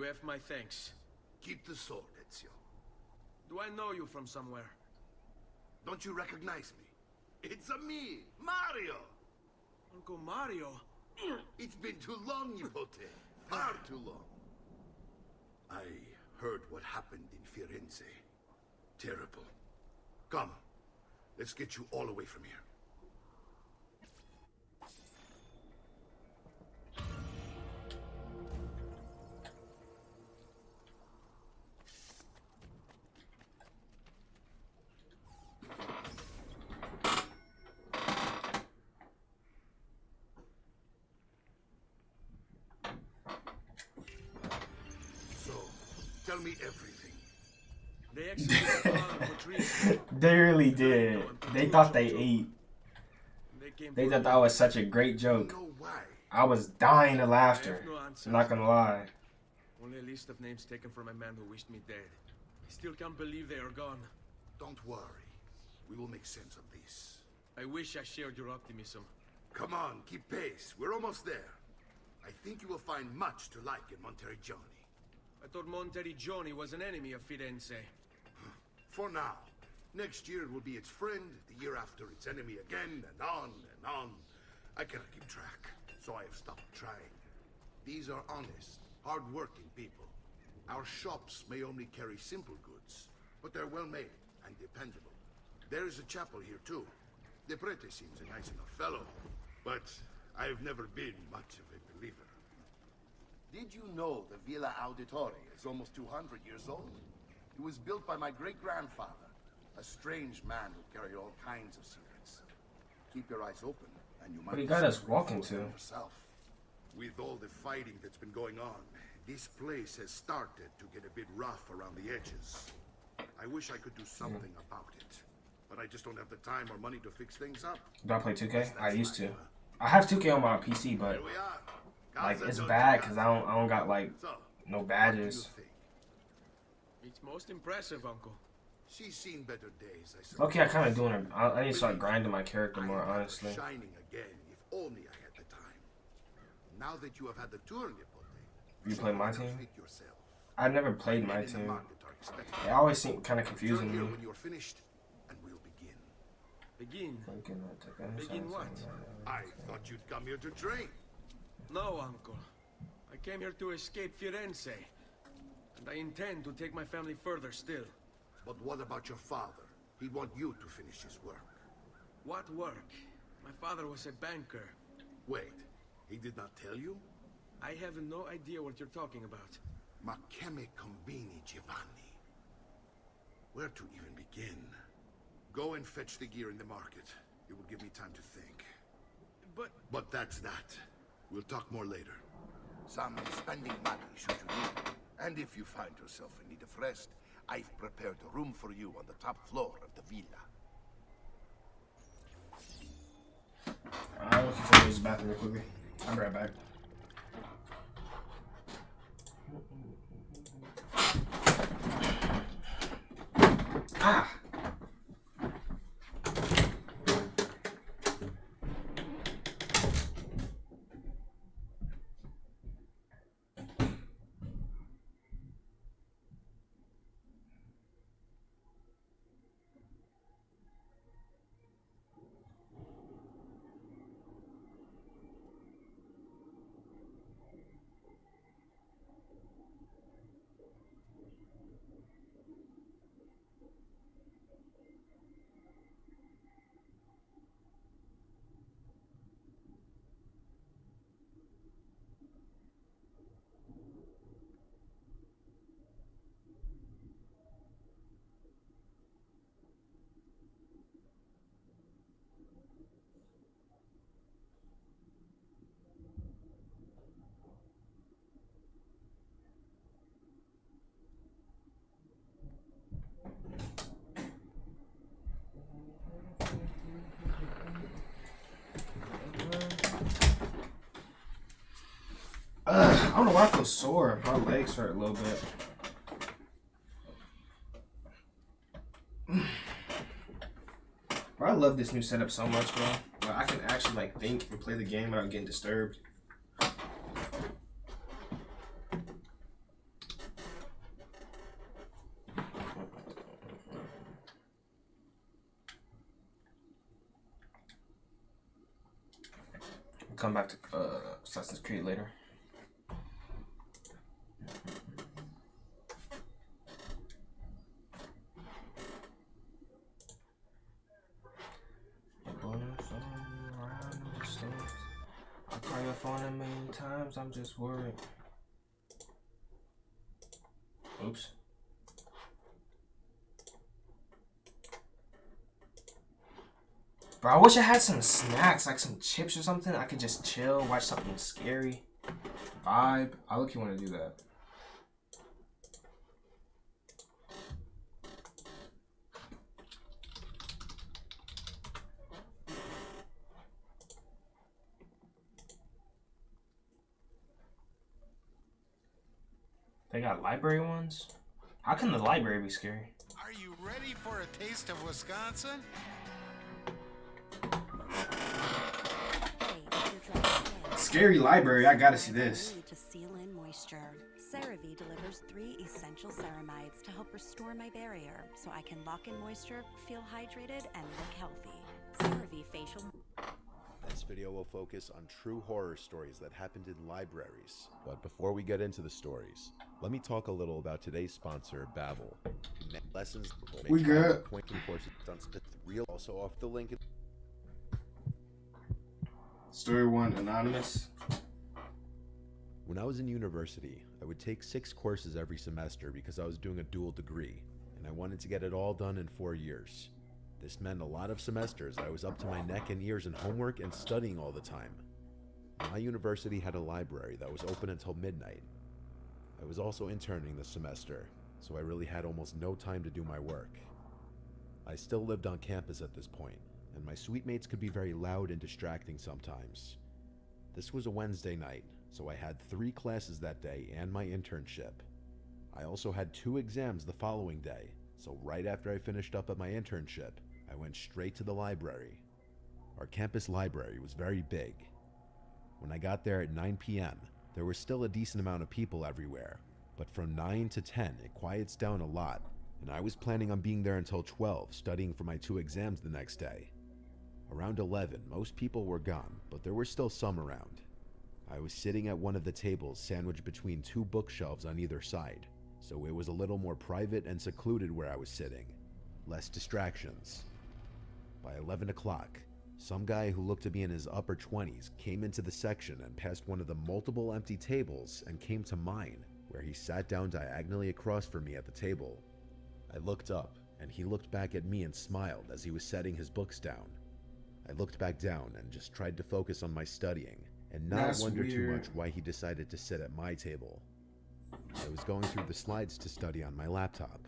have my thanks. Keep the sword, Ezio. Do I know you from somewhere? Don't you recognize me? It's a me, Mario! Uncle Mario? It's been too long, Nipote. Far too long. I heard what happened in Firenze. Terrible. Come, let's get you all away from here. Tell me everything. They executed for treason. They really did. They thought they ate. They thought that was such a great joke. I was dying of laughter. I'm not gonna lie. Only a list of names taken from a man who wished me dead. I still can't believe they are gone. Don't worry. We will make sense of this. I wish I shared your optimism. Come on, keep pace. We're almost there. I think you will find much to like in Monteriggioni. I thought Monteriggioni was an enemy of Firenze. For now. Next year it will be its friend, the year after its enemy again, and on and on. I cannot keep track, so I have stopped trying. These are honest, hard-working people. Our shops may only carry simple goods, but they're well-made and dependable. There is a chapel here, too. The prete seems a nice enough fellow, but I have never been much of a believer. Did you know the Villa Auditore is almost 200 years old? It was built by my great-grandfather, a strange man who carried all kinds of secrets. Keep your eyes open, and you might... What he got us walking to? Yourself. With all the fighting that's been going on, this place has started to get a bit rough around the edges. I wish I could do something about it, but I just don't have the time or money to fix things up. Do I play 2K? I used to. I have 2K on my PC, but like it's bad because I don't got like no badges. It's most impressive, Uncle. She's seen better days, I suppose. Okay, I kind of doing it. I need to start grinding my character more, honestly. Shining again, if only I had the time. Now that you have had the tour, Nipote, You play my team? I never played my team. It always seemed kind of confusing to me. When you're finished, and we'll begin. Begin? Begin what? I thought you'd come here to train. No, Uncle. I came here to escape Firenze. And I intend to take my family further still. But what about your father? He'd want you to finish his work. What work? My father was a banker. Wait, he did not tell you? I have no idea what you're talking about. Ma che me combini, Giovanni? Where to even begin? Go and fetch the gear in the market. It will give me time to think. But that's that. We'll talk more later. Some spending money should you need. And if you find yourself in need of rest, I've prepared a room for you on the top floor of the villa. I'm looking for this bathroom real quickly. I'll be right back. Ah! I don't know why I feel sore. My legs hurt a little bit. Bro, I love this new setup so much, bro. Like, I can actually like think and play the game without getting disturbed. Come back to Assassin's Creed later. I call your phone a million times, I'm just worried. Oops. Bro, I wish I had some snacks, like some chips or something. I could just chill, watch something scary, vibe. I look, you want to do that. They got library ones? How can the library be scary? Are you ready for a taste of Wisconsin? Scary library, I gotta see this. To seal in moisture, CeraVe delivers 3 essential ceramides to help restore my barrier so I can lock in moisture, feel hydrated, and look healthy. CeraVe facial. This video will focus on true horror stories that happened in libraries. But before we get into the stories, let me talk a little about today's sponsor, Babbel. Lessons. We good. Courses on real. Also off the link. Story 1, Anonymous. When I was in university, I would take 6 courses every semester because I was doing a dual degree, and I wanted to get it all done in 4 years. This meant a lot of semesters I was up to my neck and ears in homework and studying all the time. My university had a library that was open until midnight. I was also interning this semester, so I really had almost no time to do my work. I still lived on campus at this point, and my suite mates could be very loud and distracting sometimes. This was a Wednesday night, so I had 3 classes that day and my internship. I also had 2 exams the following day, so right after I finished up at my internship, I went straight to the library. Our campus library was very big. When I got there at 9 p.m., there was still a decent amount of people everywhere, but from 9 to 10 it quiets down a lot, and I was planning on being there until 12, studying for my 2 exams the next day. Around 11, most people were gone, but there were still some around. I was sitting at one of the tables sandwiched between 2 bookshelves on either side, so it was a little more private and secluded where I was sitting. Less distractions. By 11 o'clock, some guy who looked to be in his upper 20s came into the section and passed one of the multiple empty tables and came to mine, where he sat down diagonally across from me at the table. I looked up, and he looked back at me and smiled as he was setting his books down. I looked back down and just tried to focus on my studying, and not wonder too much why he decided to sit at my table. I was going through the slides to study on my laptop,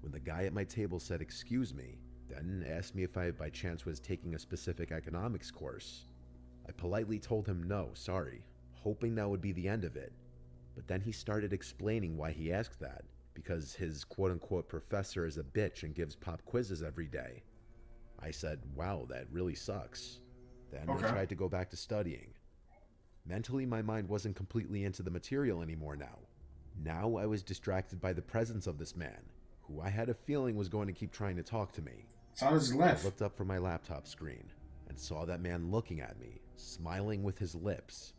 when the guy at my table said excuse me, then asked me if I by chance was taking a specific economics course. I politely told him no, sorry, hoping that would be the end of it. But then he started explaining why he asked that, because his quote-unquote professor is a bitch and gives pop quizzes every day. I said, wow, that really sucks. Then I tried to go back to studying. Mentally, my mind wasn't completely into the material anymore now. Now I was distracted by the presence of this man, who I had a feeling was going to keep trying to talk to me. So I just left. I looked up from my laptop screen and saw that man looking at me, smiling with his lips.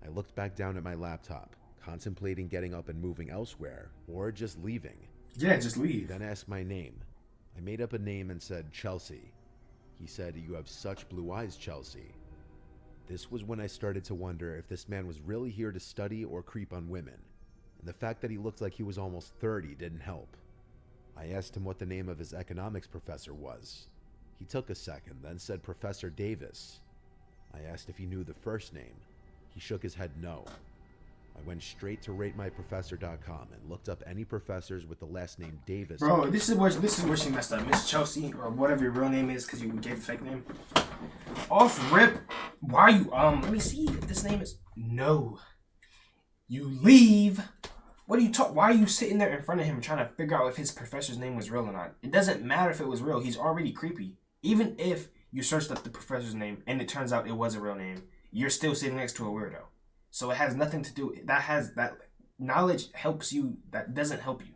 I looked back down at my laptop, contemplating getting up and moving elsewhere, or just leaving. Yeah, just leave. He then asked my name. I made up a name and said Chelsea. He said, "You have such blue eyes, Chelsea." This was when I started to wonder if this man was really here to study or creep on women, and the fact that he looked like he was almost 30 didn't help. I asked him what the name of his economics professor was. He took a second, then said Professor Davis. I asked if he knew the first name. He shook his head no. I went straight to ratemyprofessor.com and looked up any professors with the last name Davis. Bro, this is where she messed up. Miss Chelsea, or whatever your real name is, because you gave a fake name. Off rip. Why are you, let me see if this name is, no. You leave. What are you why are you sitting there in front of him trying to figure out if his professor's name was real or not? It doesn't matter if it was real. He's already creepy. Even if you searched up the professor's name and it turns out it was a real name, you're still sitting next to a weirdo. So it has nothing to do, that knowledge helps you, that doesn't help you.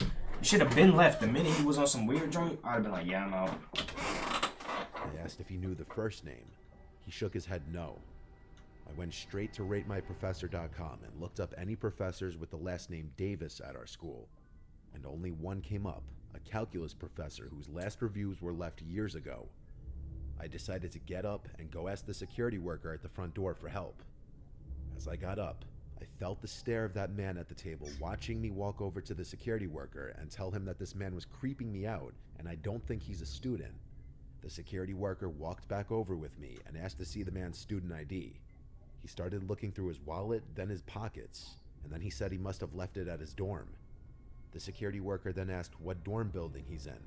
You should have been left. The minute he was on some weird joint, I'd have been like, yeah, I'm out. I asked if he knew the first name. He shook his head no. I went straight to ratemyprofessor.com and looked up any professors with the last name Davis at our school. And only one came up, a calculus professor whose last reviews were left years ago. I decided to get up and go ask the security worker at the front door for help. As I got up, I felt the stare of that man at the table watching me walk over to the security worker and tell him that this man was creeping me out and I don't think he's a student. The security worker walked back over with me and asked to see the man's student ID. He started looking through his wallet, then his pockets, and then he said he must have left it at his dorm. The security worker then asked what dorm building he's in.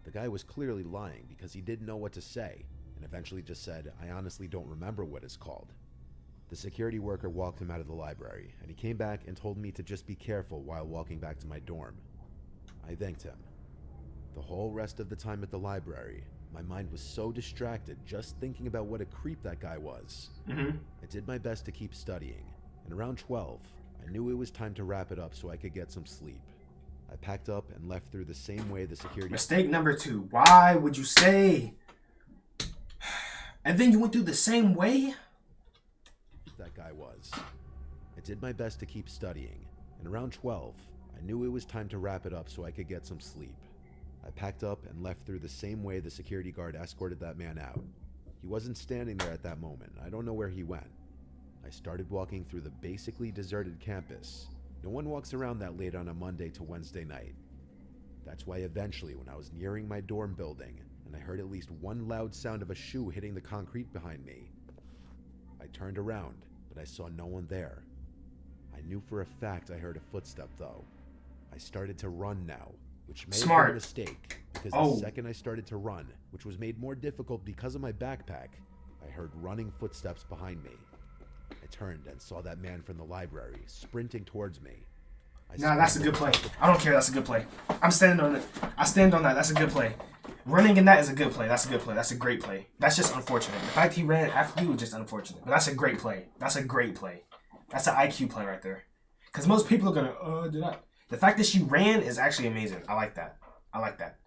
The guy was clearly lying because he didn't know what to say, and eventually just said, "I honestly don't remember what it's called." The security worker walked him out of the library, and he came back and told me to just be careful while walking back to my dorm. I thanked him. The whole rest of the time at the library, my mind was so distracted just thinking about what a creep that guy was. I did my best to keep studying, and around 12, I knew it was time to wrap it up so I could get some sleep. I packed up and left through the same way the security... Mistake number 2. Why would you say? And then you went through the same way? That guy was. I did my best to keep studying, and around 12, I knew it was time to wrap it up so I could get some sleep. I packed up and left through the same way the security guard escorted that man out. He wasn't standing there at that moment. I don't know where he went. I started walking through the basically deserted campus. No one walks around that late on a Monday to Wednesday night. That's why eventually, when I was nearing my dorm building, and I heard at least one loud sound of a shoe hitting the concrete behind me, I turned around, but I saw no one there. I knew for a fact I heard a footstep, though. I started to run now, which may have been a mistake, because the second I started to run, which was made more difficult because of my backpack, I heard running footsteps behind me. I turned and saw that man from the library sprinting towards me. Nah, that's a good play. I don't care. That's a good play. I'm standing on it. I stand on that. That's a good play. Running in that is a good play. That's a good play. That's a great play. That's just unfortunate. The fact he ran after you was just unfortunate. But that's a great play. That's a great play. That's an IQ play right there. Because most people are going to, do that. The fact that she ran is actually amazing. I like that. I like that.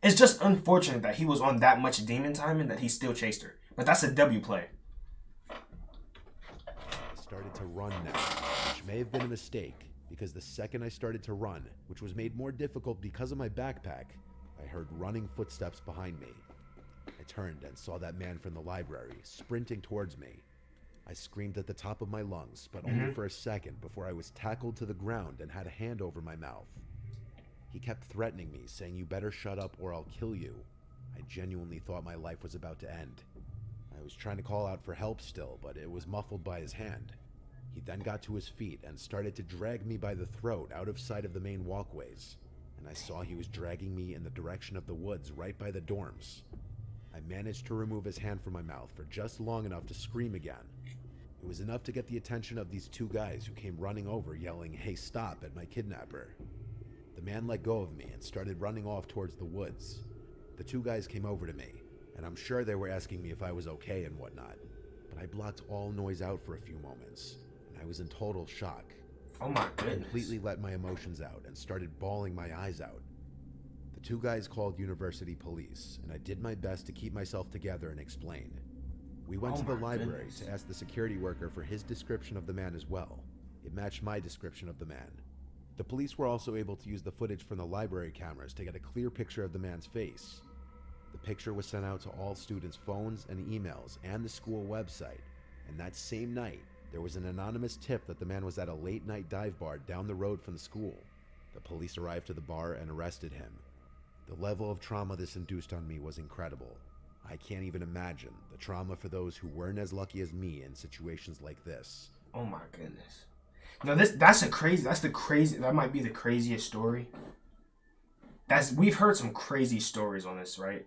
It's just unfortunate that he was on that much demon time and that he still chased her. But that's a W play. I started to run now, which may have been a mistake, because the second I started to run, which was made more difficult because of my backpack, I heard running footsteps behind me. I turned and saw that man from the library sprinting towards me. I screamed at the top of my lungs, but only for a second before I was tackled to the ground and had a hand over my mouth. He kept threatening me, saying, "You better shut up or I'll kill you." I genuinely thought my life was about to end. I was trying to call out for help still, but it was muffled by his hand. He then got to his feet and started to drag me by the throat out of sight of the main walkways, and I saw he was dragging me in the direction of the woods right by the dorms. I managed to remove his hand from my mouth for just long enough to scream again. It was enough to get the attention of these two guys who came running over yelling, "Hey, stop," at my kidnapper. The man let go of me and started running off towards the woods. The two guys came over to me, and I'm sure they were asking me if I was okay and whatnot, but I blocked all noise out for a few moments, and I was in total shock. Oh my goodness. I completely let my emotions out and started bawling my eyes out. The two guys called university police, and I did my best to keep myself together and explain. We went to the library to ask the security worker for his description of the man as well. It matched my description of the man. The police were also able to use the footage from the library cameras to get a clear picture of the man's face. The picture was sent out to all students' phones and emails and the school website, and that same night, there was an anonymous tip that the man was at a late-night dive bar down the road from the school. The police arrived to the bar and arrested him. The level of trauma this induced on me was incredible. I can't even imagine the trauma for those who weren't as lucky as me in situations like this. Oh my goodness. No, that might be the craziest story. We've heard some crazy stories on this, right?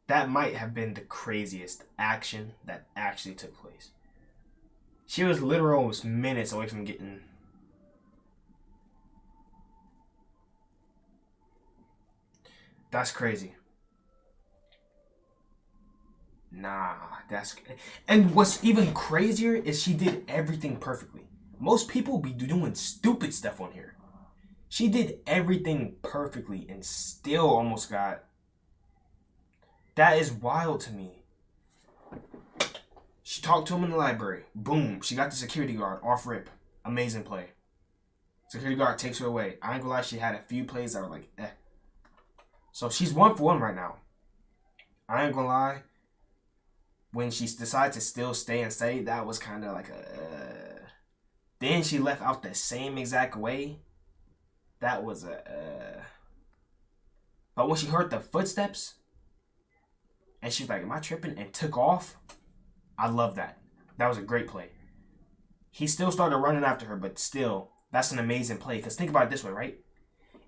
That might have been the craziest action that actually took place. She was literally almost minutes away from getting... That's crazy. Nah, and what's even crazier is she did everything perfectly. Most people be doing stupid stuff on here. She did everything perfectly and still almost got... That is wild to me. She talked to him in the library. Boom. She got the security guard off rip. Amazing play. Security guard takes her away. I ain't gonna lie, she had a few plays that were like, eh. So she's 1 for 1 right now. I ain't gonna lie. When she decided to still stay and stay, that was kind of like a... Then she left out the same exact way. That was a... But when she heard the footsteps, and she was like, am I tripping? And took off. I love that. That was a great play. He still started running after her, but still, that's an amazing play. Because think about it this way, right?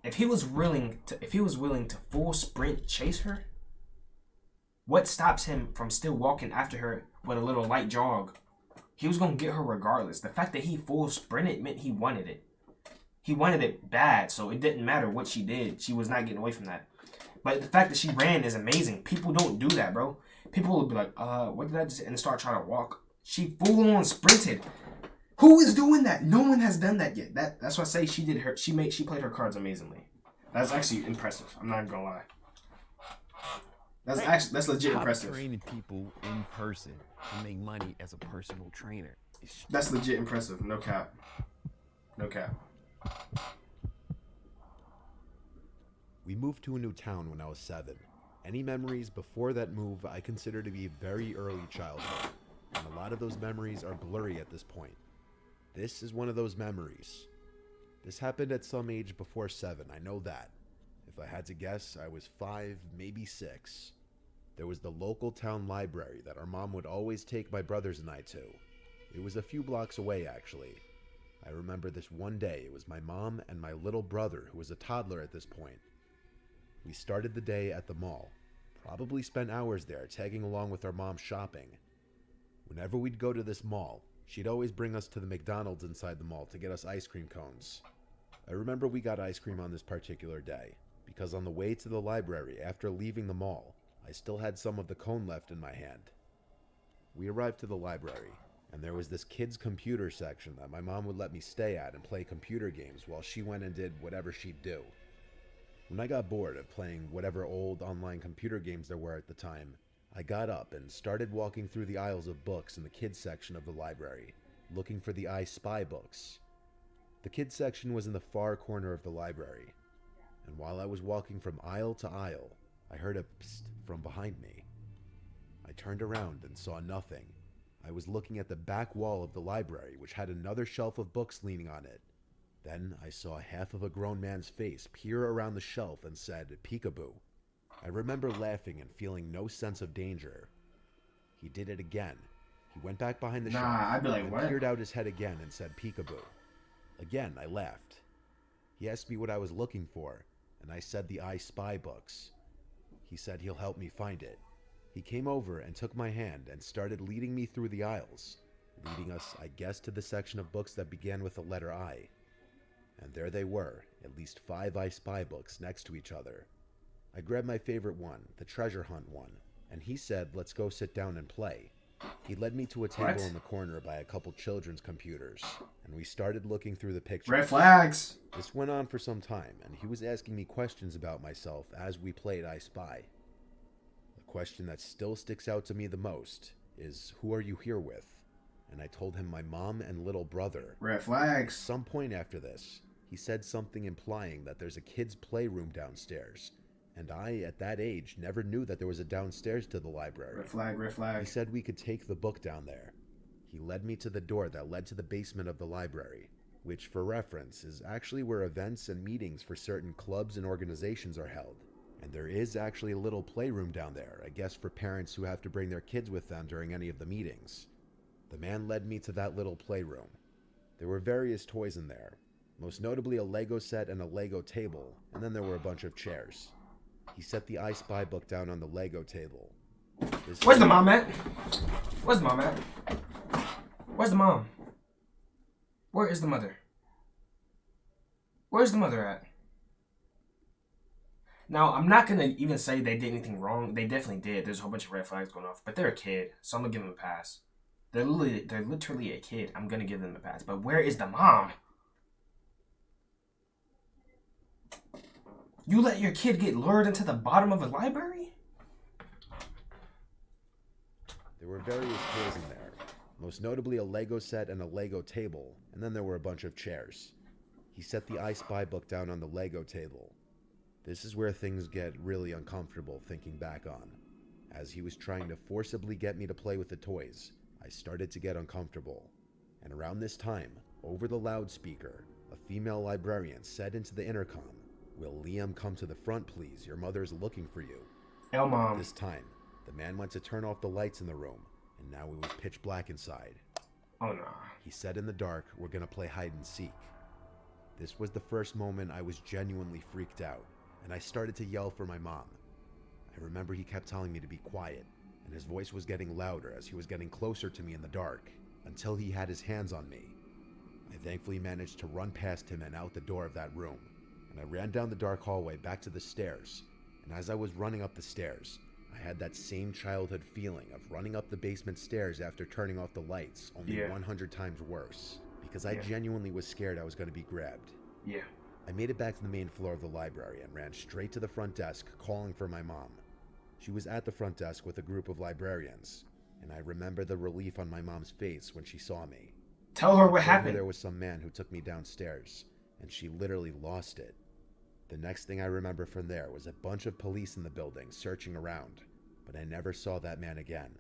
If he was willing to full sprint chase her, what stops him from still walking after her with a little light jog? He was going to get her regardless. The fact that he full sprinted meant he wanted it. He wanted it bad, so it didn't matter what she did. She was not getting away from that. But the fact that she ran is amazing. People don't do that, bro. People will be like, what did I just... And start trying to walk. She full on sprinted. Who is doing that? No one has done that yet. That's why I say she did her... She played her cards amazingly. That's actually impressive. I'm not even gonna lie. That's legit impressive. Training people in person to make money as a personal trainer. That's legit impressive. No cap. No cap. We moved to a new town when I was 7. Any memories before that move I consider to be very early childhood, and a lot of those memories are blurry at this point. This is one of those memories. This happened at some age before 7, I know that. If I had to guess, I was 5, maybe 6. There was the local town library that our mom would always take my brothers and I to. It was a few blocks away, actually. I remember this one day. It was my mom and my little brother, who was a toddler at this point. We started the day at the mall. Probably spent hours there, tagging along with our mom shopping. Whenever we'd go to this mall, she'd always bring us to the McDonald's inside the mall to get us ice cream cones. I remember we got ice cream on this particular day, because on the way to the library after leaving the mall, I still had some of the cone left in my hand. We arrived to the library, and there was this kids' computer section that my mom would let me stay at and play computer games while she went and did whatever she'd do. When I got bored of playing whatever old online computer games there were at the time, I got up and started walking through the aisles of books in the kids section of the library, looking for the I Spy books. The kids section was in the far corner of the library, and while I was walking from aisle to aisle, I heard a psst from behind me. I turned around and saw nothing. I was looking at the back wall of the library, which had another shelf of books leaning on it. Then I saw half of a grown man's face peer around the shelf and said, "Peekaboo." I remember laughing and feeling no sense of danger. He did it again. He went back behind the shelf I'd be like, and what? peered out his head again and said, "Peekaboo." Again, I laughed. He asked me what I was looking for, and I said the I Spy books. He said he'll help me find it. He came over and took my hand and started leading me through the aisles, leading us, I guess, to the section of books that began with the letter I. And there they were, at least 5 I Spy books next to each other. I grabbed my favorite one, the treasure hunt one, and he said, "Let's go sit down and play." He led me to a table in the corner by a couple children's computers, and we started looking through the pictures. Red flags! This went on for some time, and he was asking me questions about myself as we played I Spy. The question that still sticks out to me the most is, "Who are you here with?" And I told him my mom and little brother. Red flags! At some point after this, he said something implying that there's a kid's playroom downstairs. And I, at that age, never knew that there was a downstairs to the library. Red flag, red flag. He said we could take the book down there. He led me to the door that led to the basement of the library, which, for reference, is actually where events and meetings for certain clubs and organizations are held. And there is actually a little playroom down there, I guess for parents who have to bring their kids with them during any of the meetings. The man led me to that little playroom. There were various toys in there, most notably a Lego set and a Lego table, and then there were a bunch of chairs. He set the I Spy book down on the Lego table. Where's the mom at? Where's the mom at? Where's the mom? Where is the mother? Where's the mother at? Now, I'm not going to even say they did anything wrong. They definitely did. There's a whole bunch of red flags going off. But they're a kid, so I'm going to give them a pass. They're literally a kid. I'm going to give them a pass. But where is the mom? You let your kid get lured into the bottom of a library? There were various toys in there, most notably a Lego set and a Lego table, and then there were a bunch of chairs. He set the I Spy book down on the Lego table. This is where things get really uncomfortable thinking back on. As he was trying to forcibly get me to play with the toys, I started to get uncomfortable. And around this time, over the loudspeaker, a female librarian said into the intercom, "Will Liam come to the front, please? Your mother is looking for you." Mom. This time, the man went to turn off the lights in the room, and now it was pitch black inside. Oh no. He said in the dark, "We're gonna play hide and seek." This was the first moment I was genuinely freaked out, and I started to yell for my mom. I remember he kept telling me to be quiet, and his voice was getting louder as he was getting closer to me in the dark, until he had his hands on me. I thankfully managed to run past him and out the door of that room, and I ran down the dark hallway back to the stairs, and as I was running up the stairs, I had that same childhood feeling of running up the basement stairs after turning off the lights, only 100 times worse, because I genuinely was scared I was going to be grabbed. Yeah. I made it back to the main floor of the library and ran straight to the front desk, calling for my mom. She was at the front desk with a group of librarians, and I remember the relief on my mom's face when she saw me. Tell her what happened. There was some man who took me downstairs, and she literally lost it. The next thing I remember from there was a bunch of police in the building searching around, but I never saw that man again.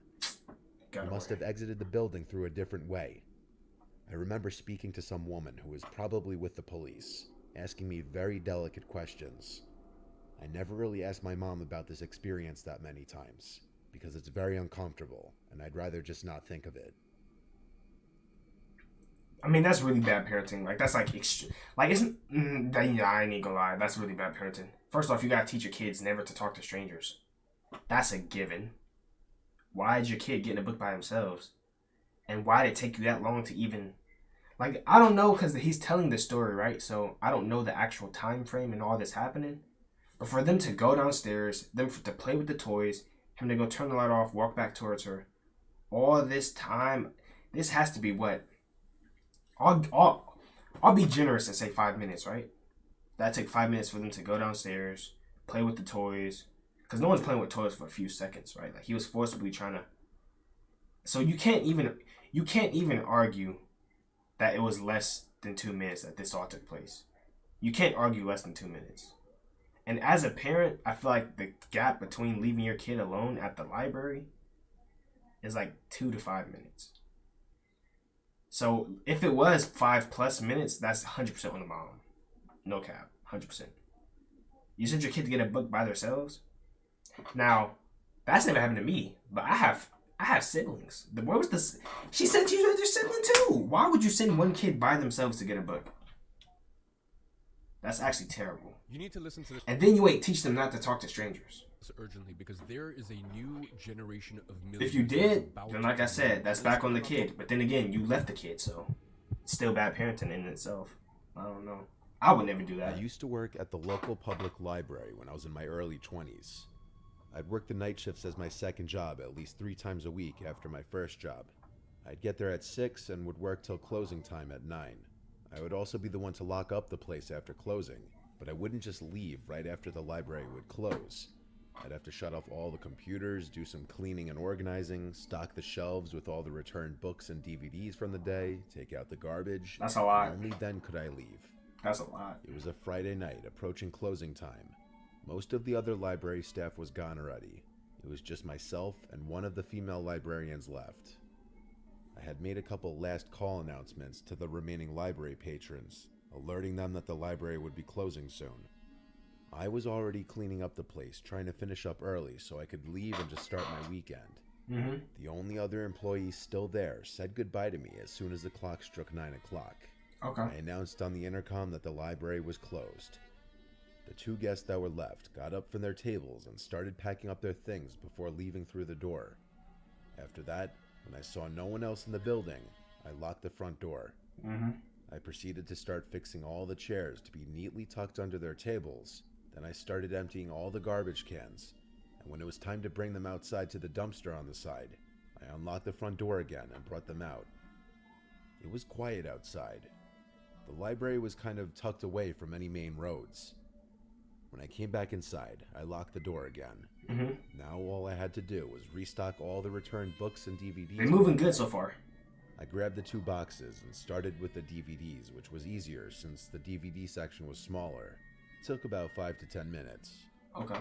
He must have exited the building through a different way. I remember speaking to some woman who was probably with the police, asking me very delicate questions. I never really asked my mom about this experience that many times, because it's very uncomfortable, and I'd rather just not think of it. I mean, that's really bad parenting. Like, that's like, isn't, I ain't gonna lie, that's really bad parenting. First off, you gotta teach your kids never to talk to strangers. That's a given. Why is your kid getting a book by themselves? And why did it take you that long to even, like, I don't know, because he's telling the story, right? So I don't know the actual time frame and all this happening. But for them to go downstairs, them to play with the toys, him to go turn the light off, walk back towards her, all this time, this has to be what? I'll be generous and say 5 minutes, right? That take 5 minutes for them to go downstairs, play with the toys, because no one's playing with toys for a few seconds, right? Like, he was forcibly trying to. So you can't even argue that it was less than 2 minutes that this all took place. You can't argue less than 2 minutes. And as a parent, I feel like the gap between leaving your kid alone at the library is like 2 to 5 minutes. So if it was 5+ minutes, that's 100% on the mom. No cap, 100%. You sent your kid to get a book by themselves? Now, that's never happened to me, but I have siblings. Where was this? She said she was your sibling too. Why would you send one kid by themselves to get a book? That's actually terrible. You need to listen to this. And then you ain't teach them not to talk to strangers. Urgently, because there is a new generation of If you did, then like I said, that's back on the kid. But then again, you left the kid, so it's still bad parenting in itself. I don't know. I would never do that. I used to work at the local public library when I was in my early 20s. I'd work the night shifts as my second job at least 3 times a week after my first job. I'd get there at 6 and would work till closing time at 9. I would also be the one to lock up the place after closing, but I wouldn't just leave right after the library would close. I'd have to shut off all the computers, do some cleaning and organizing, stock the shelves with all the returned books and DVDs from the day, take out the garbage. That's a lot. Only then could I leave. That's a lot. It was a Friday night, approaching closing time. Most of the other library staff was gone already. It was just myself and one of the female librarians left. I had made a couple last call announcements to the remaining library patrons, alerting them that the library would be closing soon. I was already cleaning up the place, trying to finish up early so I could leave and just start my weekend. The only other employee still there said goodbye to me as soon as the clock struck 9 o'clock. Okay. I announced on the intercom that the library was closed. The 2 guests that were left got up from their tables and started packing up their things before leaving through the door. After that, when I saw no one else in the building, I locked the front door. I proceeded to start fixing all the chairs to be neatly tucked under their tables. Then I started emptying all the garbage cans, and when it was time to bring them outside to the dumpster on the side, I unlocked the front door again and brought them out. It was quiet outside. The library was kind of tucked away from any main roads. When I came back inside, I locked the door again. Now all I had to do was restock all the returned books and DVDs. They're moving good so far. I grabbed the 2 boxes and started with the DVDs, which was easier since the DVD section was smaller. It took about 5 to 10 minutes. Okay.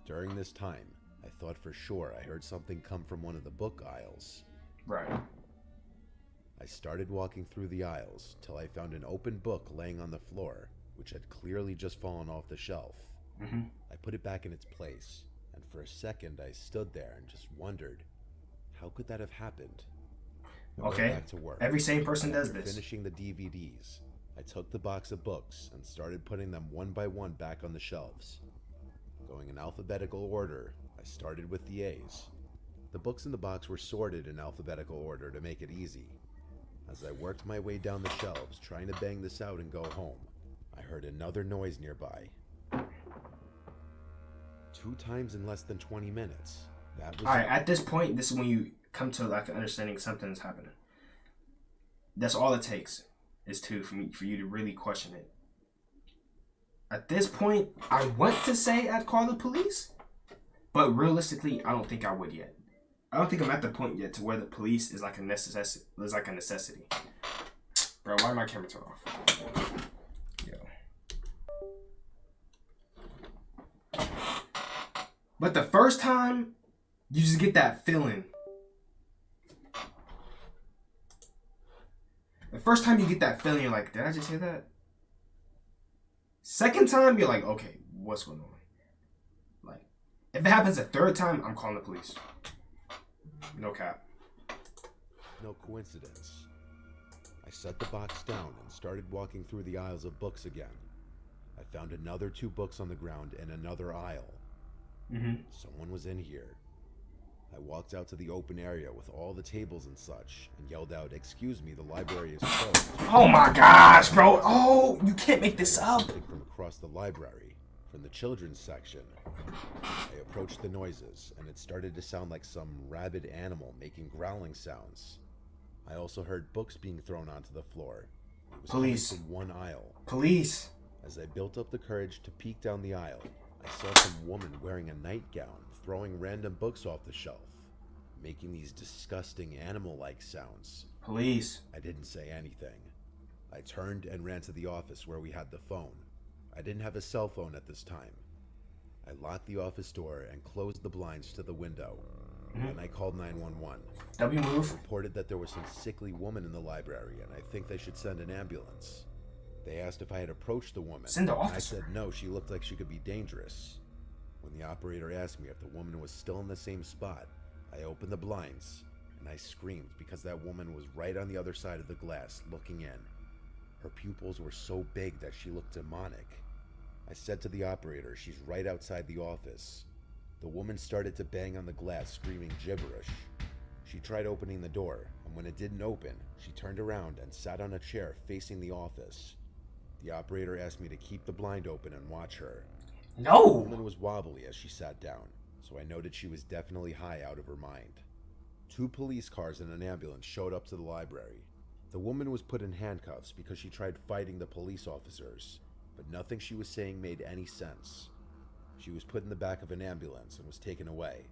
During this time, I thought for sure I heard something come from one of the book aisles. Right. I started walking through the aisles till I found an open book laying on the floor, which had clearly just fallen off the shelf. Mm-hmm. I put it back in its place, and for a second I stood there and just wondered, how could that have happened? I went Okay. back to work. Every sane person does After this. finishing the DVDs, I took the box of books and started putting them one by one back on the shelves. Going in alphabetical order, I started with the A's. The books in the box were sorted in alphabetical order to make it easy. As I worked my way down the shelves, trying to bang this out and go home, I heard another noise nearby. 2 times in less than 20 minutes. That was Alright, at this point, this is when you come to like an understanding something's happening. That's all it takes is for you to really question it. At this point, I want to say I'd call the police, but realistically, I don't think I would yet. I don't think I'm at the point yet to where the police is like a necessity. Bro, why did my camera turn off? Yo. But the first time, you just get that feeling. The first time you get that feeling, you're like, did I just hear that? Second time, you're like, okay, what's going on? Like, if it happens a third time, I'm calling the police. No cap. no coincidence. I set the box down and started walking through the aisles of books again. I found another 2 books on the ground in another aisle. Someone was in here. I walked out to the open area with all the tables and such and yelled out, "Excuse me, the library is closed." Oh my gosh, bro. Oh, you can't make this up. From across the library, from the children's section. I approached the noises, and it started to sound like some rabid animal making growling sounds. I also heard books being thrown onto the floor. It was Police. coming from one aisle. Police. As I built up the courage to peek down the aisle, I saw some woman wearing a nightgown throwing random books off the shelf, making these disgusting animal-like sounds. Police. I didn't say anything. I turned and ran to the office where we had the phone. I didn't have a cell phone at this time. I locked the office door and closed the blinds to the window. Then I called 911. W move. Reported that there was some sickly woman in the library and I think they should send an ambulance. They asked if I had approached the woman. Send the and officer. I said no, she looked like she could be dangerous. When the operator asked me if the woman was still in the same spot, I opened the blinds and I screamed because that woman was right on the other side of the glass looking in. Her pupils were so big that she looked demonic. I said to the operator, "She's right outside the office." The woman started to bang on the glass, screaming gibberish. She tried opening the door, and when it didn't open, she turned around and sat on a chair facing the office. The operator asked me to keep the blind open and watch her. No! The woman was wobbly as she sat down, so I noted she was definitely high out of her mind. 2 police cars and an ambulance showed up to the library. The woman was put in handcuffs because she tried fighting the police officers, but nothing she was saying made any sense. She was put in the back of an ambulance and was taken away.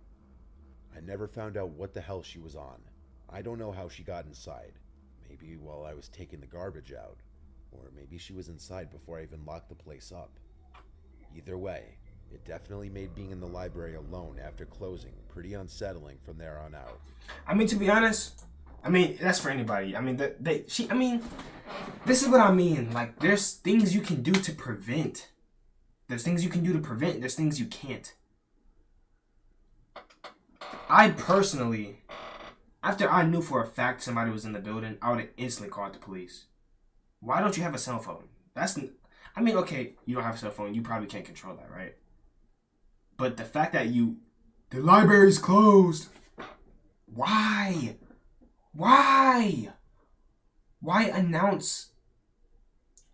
I never found out what the hell she was on. I don't know how she got inside. Maybe while I was taking the garbage out. Or maybe she was inside before I even locked the place up. Either way, it definitely made being in the library alone after closing pretty unsettling from there on out. I mean, to be honest, that's for anybody. This is what I mean. Like, there's things you can do to prevent. There's things you can do to prevent. There's things you can't. I personally, after I knew for a fact somebody was in the building, I would have instantly called the police. Why don't you have a cell phone? Okay, you don't have a cell phone. You probably can't control that, right? But the fact that the library's closed. Why? Why announce?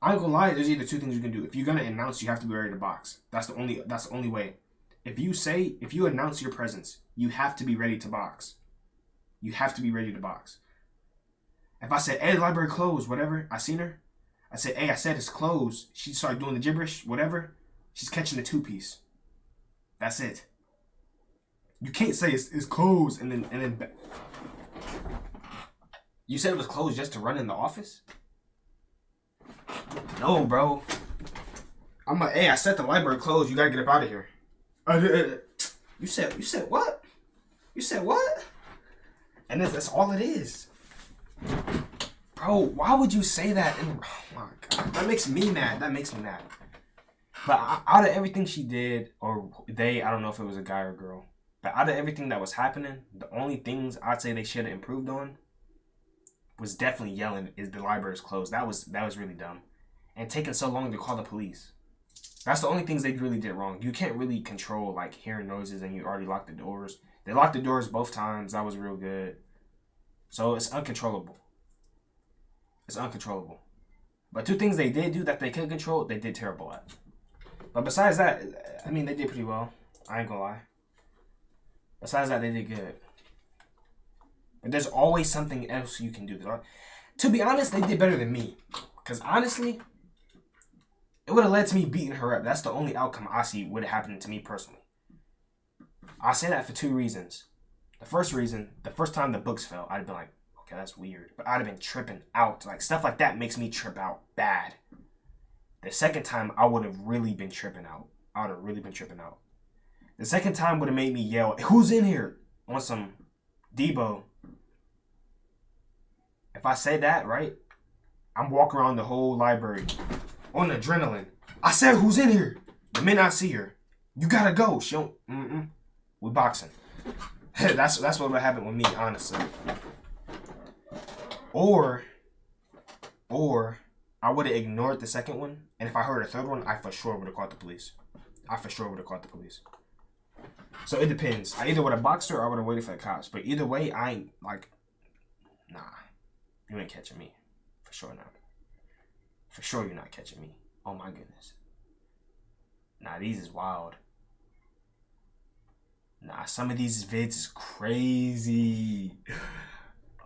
I'm not gonna lie, there's either 2 things you can do. If you're gonna announce, you have to be ready to box. That's the only way. If you announce your presence, you have to be ready to box. You have to be ready to box. If I said, "Hey, the library closed," whatever, I seen her. I said, "Hey, I said it's closed." She started doing the gibberish, whatever. She's catching the 2-piece. That's it. You can't say it's closed and then You said it was closed just to run in the office? No, bro. Hey, I said the library closed. You gotta get up out of here. You said what? You said what? And that's all it is. Bro, why would you say that? Oh my God. That makes me mad. But out of everything she did, or they, I don't know if it was a guy or girl, but out of everything that was happening, the only things I'd say they should have improved on was definitely yelling is the library is closed. That was really dumb. And taking so long to call the police. That's the only things they really did wrong. You can't really control like hearing noises and you already locked the doors. They locked the doors both times. That was real good. So it's uncontrollable. But two things they did do that they could control, they did terrible at. But besides that, I mean, they did pretty well. I ain't gonna lie. Besides that, they did good. But there's always something else you can do. To be honest, they did better than me. Because honestly, it would have led to me beating her up. That's the only outcome I see would have happened to me personally. I say that for two reasons. The first reason, the first time the books fell, I'd have been like, okay, that's weird. But I'd have been tripping out. Like, stuff like that makes me trip out bad. The second time, I would have really been tripping out. The second time would have made me yell, who's in here? On some Debo. If I say that, right, I'm walking around the whole library on adrenaline. I said, who's in here? The minute I see her, you gotta go. She don't, we boxing. That's what would happen with me, honestly. Or I would have ignored the second one, and if I heard a third one, I for sure would have called the police. So it depends. I either would have boxed her or I would have waited for the cops. But either way, I ain't like, nah, you ain't catching me. For sure not. For sure you're not catching me. Oh my goodness. Nah, these is wild. Nah, some of these vids is crazy.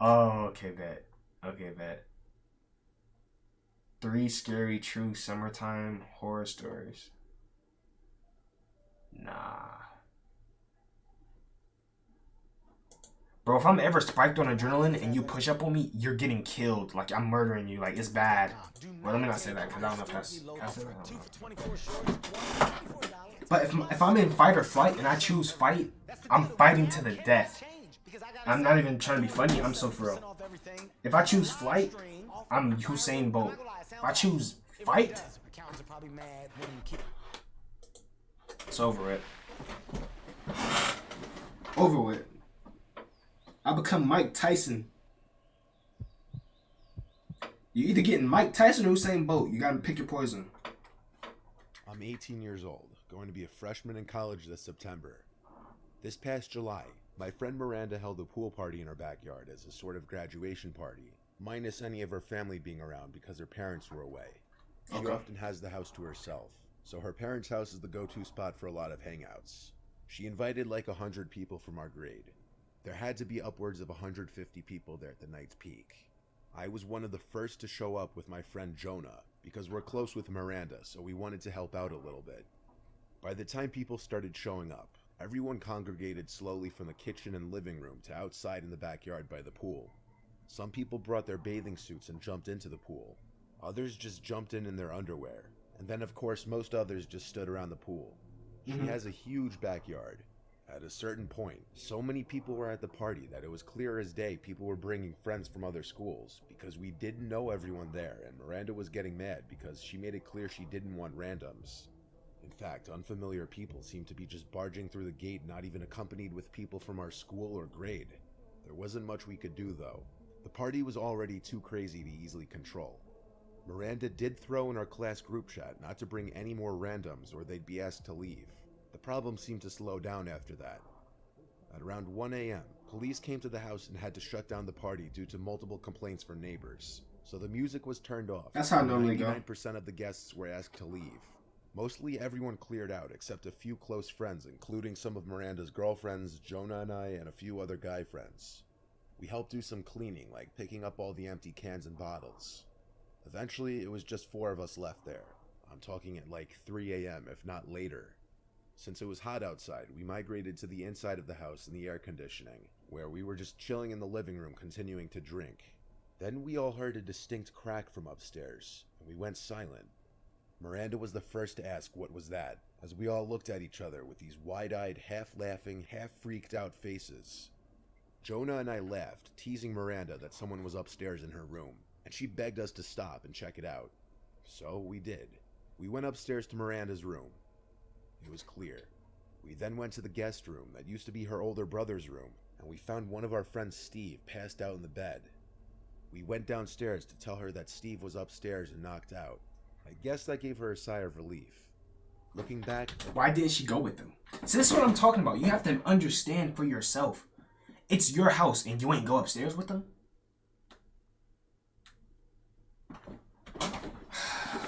Oh, okay, bet. 3 scary true summertime horror stories. Nah. Bro, if I'm ever spiked on adrenaline and you push up on me, you're getting killed. Like, I'm murdering you. Like, it's bad. Well, let me not say that, because I don't know if that's... But if I'm in fight or flight and I choose fight, I'm fighting to the death. I'm not even trying to be funny. I'm so for real. If I choose flight, I'm Usain Bolt. If I choose fight, it's over it. Over with. I become Mike Tyson. You either getting Mike Tyson or Usain Bolt. You gotta pick your poison. I'm 18 years old, going to be a freshman in college this September. This past July, my friend Miranda held a pool party in her backyard as a sort of graduation party, minus any of her family being around because her parents were away. She often has the house to herself, so her parents' house is the go-to spot for a lot of hangouts. She invited like 100 people from our grade. There had to be upwards of 150 people there at the night's peak. I was one of the first to show up with my friend Jonah, because we're close with Miranda, so we wanted to help out a little bit. By the time people started showing up, everyone congregated slowly from the kitchen and living room to outside in the backyard by the pool. Some people brought their bathing suits and jumped into the pool. Others just jumped in their underwear. And then of course most others just stood around the pool. She has a huge backyard. At a certain point, so many people were at the party that it was clear as day people were bringing friends from other schools because we didn't know everyone there, and Miranda was getting mad because she made it clear she didn't want randoms. In fact, unfamiliar people seemed to be just barging through the gate, not even accompanied with people from our school or grade. There wasn't much we could do though. The party was already too crazy to easily control. Miranda did throw in our class group chat not to bring any more randoms or they'd be asked to leave. The problem seemed to slow down after that. At around 1 a.m., police came to the house and had to shut down the party due to multiple complaints from neighbors. So the music was turned off. That's how it normally go. 99% of the guests were asked to leave. Mostly everyone cleared out except a few close friends, including some of Miranda's girlfriends, Jonah and I, and a few other guy friends. We helped do some cleaning, like picking up all the empty cans and bottles. Eventually, it was just 4 of us left there. I'm talking at like 3 a.m., if not later. Since it was hot outside, we migrated to the inside of the house in the air conditioning, where we were just chilling in the living room continuing to drink. Then we all heard a distinct crack from upstairs, and we went silent. Miranda was the first to ask what was that, as we all looked at each other with these wide-eyed, half-laughing, half-freaked-out faces. Jonah and I laughed, teasing Miranda that someone was upstairs in her room, and she begged us to stop and check it out. So we did. We went upstairs to Miranda's room. It was clear. We then went to the guest room that used to be her older brother's room, and we found one of our friends, Steve, passed out in the bed. We went downstairs to tell her that Steve was upstairs and knocked out. I guess that gave her a sigh of relief. Looking back... Why didn't she go with them? So this is what I'm talking about. You have to understand for yourself. It's your house and you ain't go upstairs with them?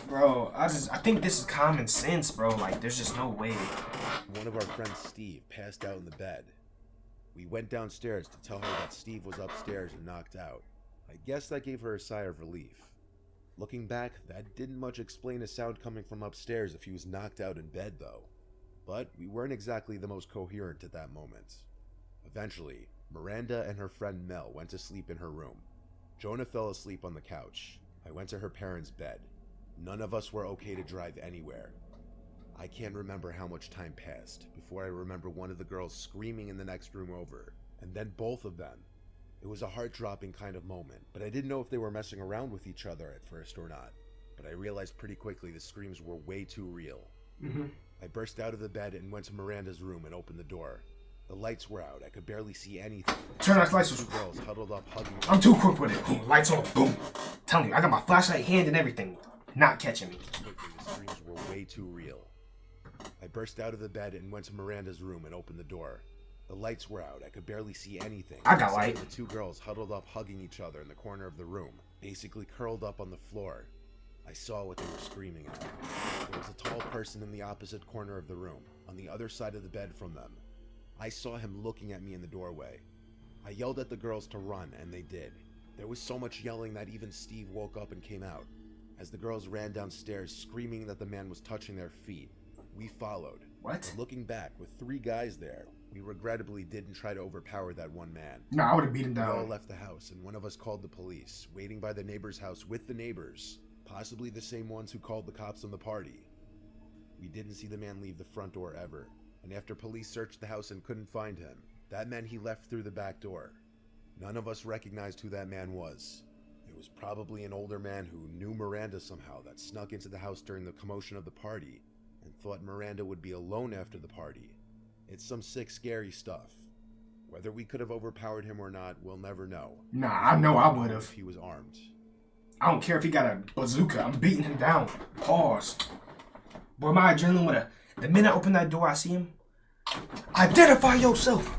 Bro, I think this is common sense, bro. Like, there's just no way. One of our friends, Steve, passed out in the bed. We went downstairs to tell her that Steve was upstairs and knocked out. I guess that gave her a sigh of relief. Looking back, that didn't much explain a sound coming from upstairs if he was knocked out in bed, though. But we weren't exactly the most coherent at that moment. Eventually, Miranda and her friend Mel went to sleep in her room. Jonah fell asleep on the couch. I went to her parents' bed. None of us were okay to drive anywhere. I can't remember how much time passed before I remember one of the girls screaming in the next room over, and then both of them. It was a heart-dropping kind of moment, but I didn't know if they were messing around with each other at first or not. But I realized pretty quickly the screams were way too real. I burst out of the bed and went to Miranda's room and opened the door. The lights were out. I could barely see anything. Turn off lights. Two girls huddled up, hugging. I'm too quick with it. Boom, lights on. Boom. Telling you, I got my flashlight hand and everything. Not catching me. Quickly, the screams were way too real. I burst out of the bed and went to Miranda's room and opened the door. The lights were out. I could barely see anything. I got light. The two girls huddled up, hugging each other in the corner of the room, basically curled up on the floor. I saw what they were screaming at. There was a tall person in the opposite corner of the room, on the other side of the bed from them. I saw him looking at me in the doorway. I yelled at the girls to run, and they did. There was so much yelling that even Steve woke up and came out. As the girls ran downstairs, screaming that the man was touching their feet, we followed. What? But looking back, with 3 guys there, we regrettably didn't try to overpower that one man. No, I would have beat him down. We all left the house, and one of us called the police, waiting by the neighbor's house with the neighbors, possibly the same ones who called the cops on the party. We didn't see the man leave the front door ever, and after police searched the house and couldn't find him, that meant he left through the back door. None of us recognized who that man was. It was probably an older man who knew Miranda somehow that snuck into the house during the commotion of the party and thought Miranda would be alone after the party. It's some sick, scary stuff. Whether we could have overpowered him or not, we'll never know. Nah, I know I would have. If he was armed. I don't care if he got a bazooka. I'm beating him down. Pause. Boy, my adrenaline would have... The minute I open that door, I see him. Identify yourself.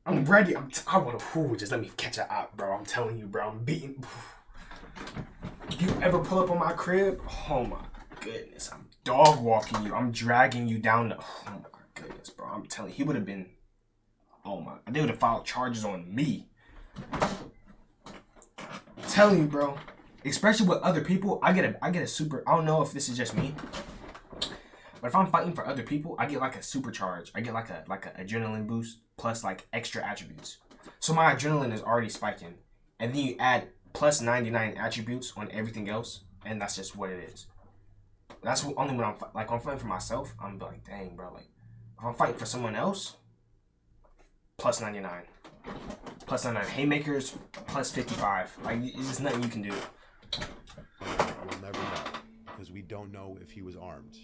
I'm ready. I want to... Just let me catch a op, bro. I'm telling you, bro. I'm beating... You ever pull up on my crib? Oh, my goodness. I'm dog walking you. I'm dragging you down the... Oh, my goodness, bro. I'm telling you. He would have been... Oh, my... They would have filed charges on me. I'm telling you, bro. Especially with other people, I get a super... I don't know if this is just me. But if I'm fighting for other people, I get like a supercharge. I get like a adrenaline boost plus like extra attributes. So my adrenaline is already spiking. And then you add plus 99 attributes on everything else. And that's just what it is. That's only when I'm fighting for myself, I'm like, dang, bro. Like, if I'm fighting for someone else, plus 99. Plus 99 haymakers, plus 55. Like, it's just nothing you can do. We'll never know. Because we don't know if he was armed.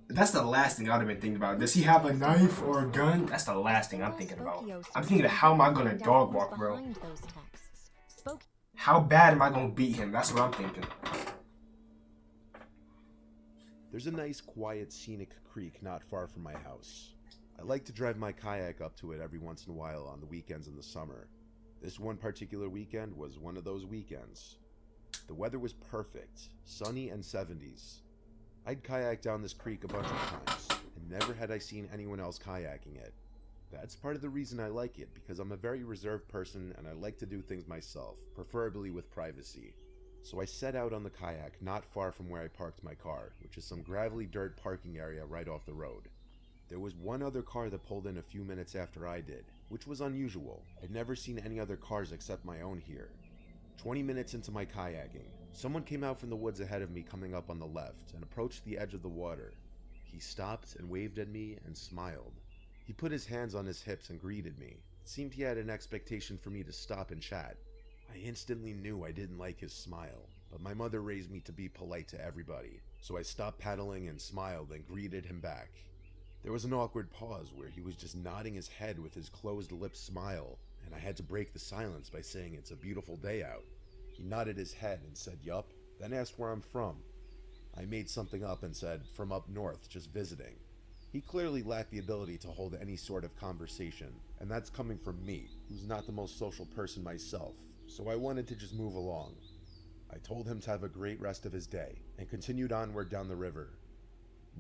That's the last thing I'd have been thinking about. Does he have a knife or a gun? That's the last thing I'm thinking about. I'm thinking of how am I going to dog walk, bro? How bad am I going to beat him? That's what I'm thinking. There's a nice, quiet, scenic creek not far from my house. I like to drive my kayak up to it every once in a while on the weekends in the summer. This one particular weekend was one of those weekends. The weather was perfect, sunny and 70s. I'd kayaked down this creek a bunch of times, and never had I seen anyone else kayaking it. That's part of the reason I like it, because I'm a very reserved person and I like to do things myself, preferably with privacy. So I set out on the kayak not far from where I parked my car, which is some gravelly dirt parking area right off the road. There was one other car that pulled in a few minutes after I did, which was unusual. I'd never seen any other cars except my own here. 20 minutes into my kayaking, someone came out from the woods ahead of me coming up on the left and approached the edge of the water. He stopped and waved at me and smiled. He put his hands on his hips and greeted me. It seemed he had an expectation for me to stop and chat. I instantly knew I didn't like his smile, but my mother raised me to be polite to everybody, so I stopped paddling and smiled and greeted him back. There was an awkward pause where he was just nodding his head with his closed lips smile, and I had to break the silence by saying it's a beautiful day out. He nodded his head and said yup, then asked where I'm from. I made something up and said, from up north, just visiting. He clearly lacked the ability to hold any sort of conversation, and that's coming from me, who's not the most social person myself, so I wanted to just move along. I told him to have a great rest of his day, and continued onward down the river.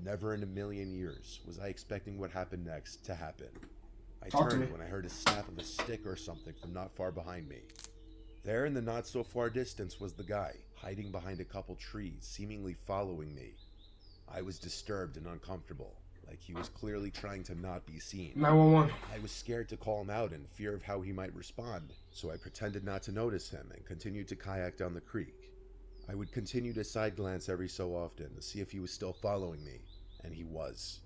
Never in a million years was I expecting what happened next to happen. I turned when I heard a snap of a stick or something from not far behind me. There in the not so far distance was the guy, hiding behind a couple trees, seemingly following me. I was disturbed and uncomfortable, like he was clearly trying to not be seen. 911. I was scared to call him out in fear of how he might respond, so I pretended not to notice him and continued to kayak down the creek. I would continue to side glance every so often to see if he was still following me, and he was.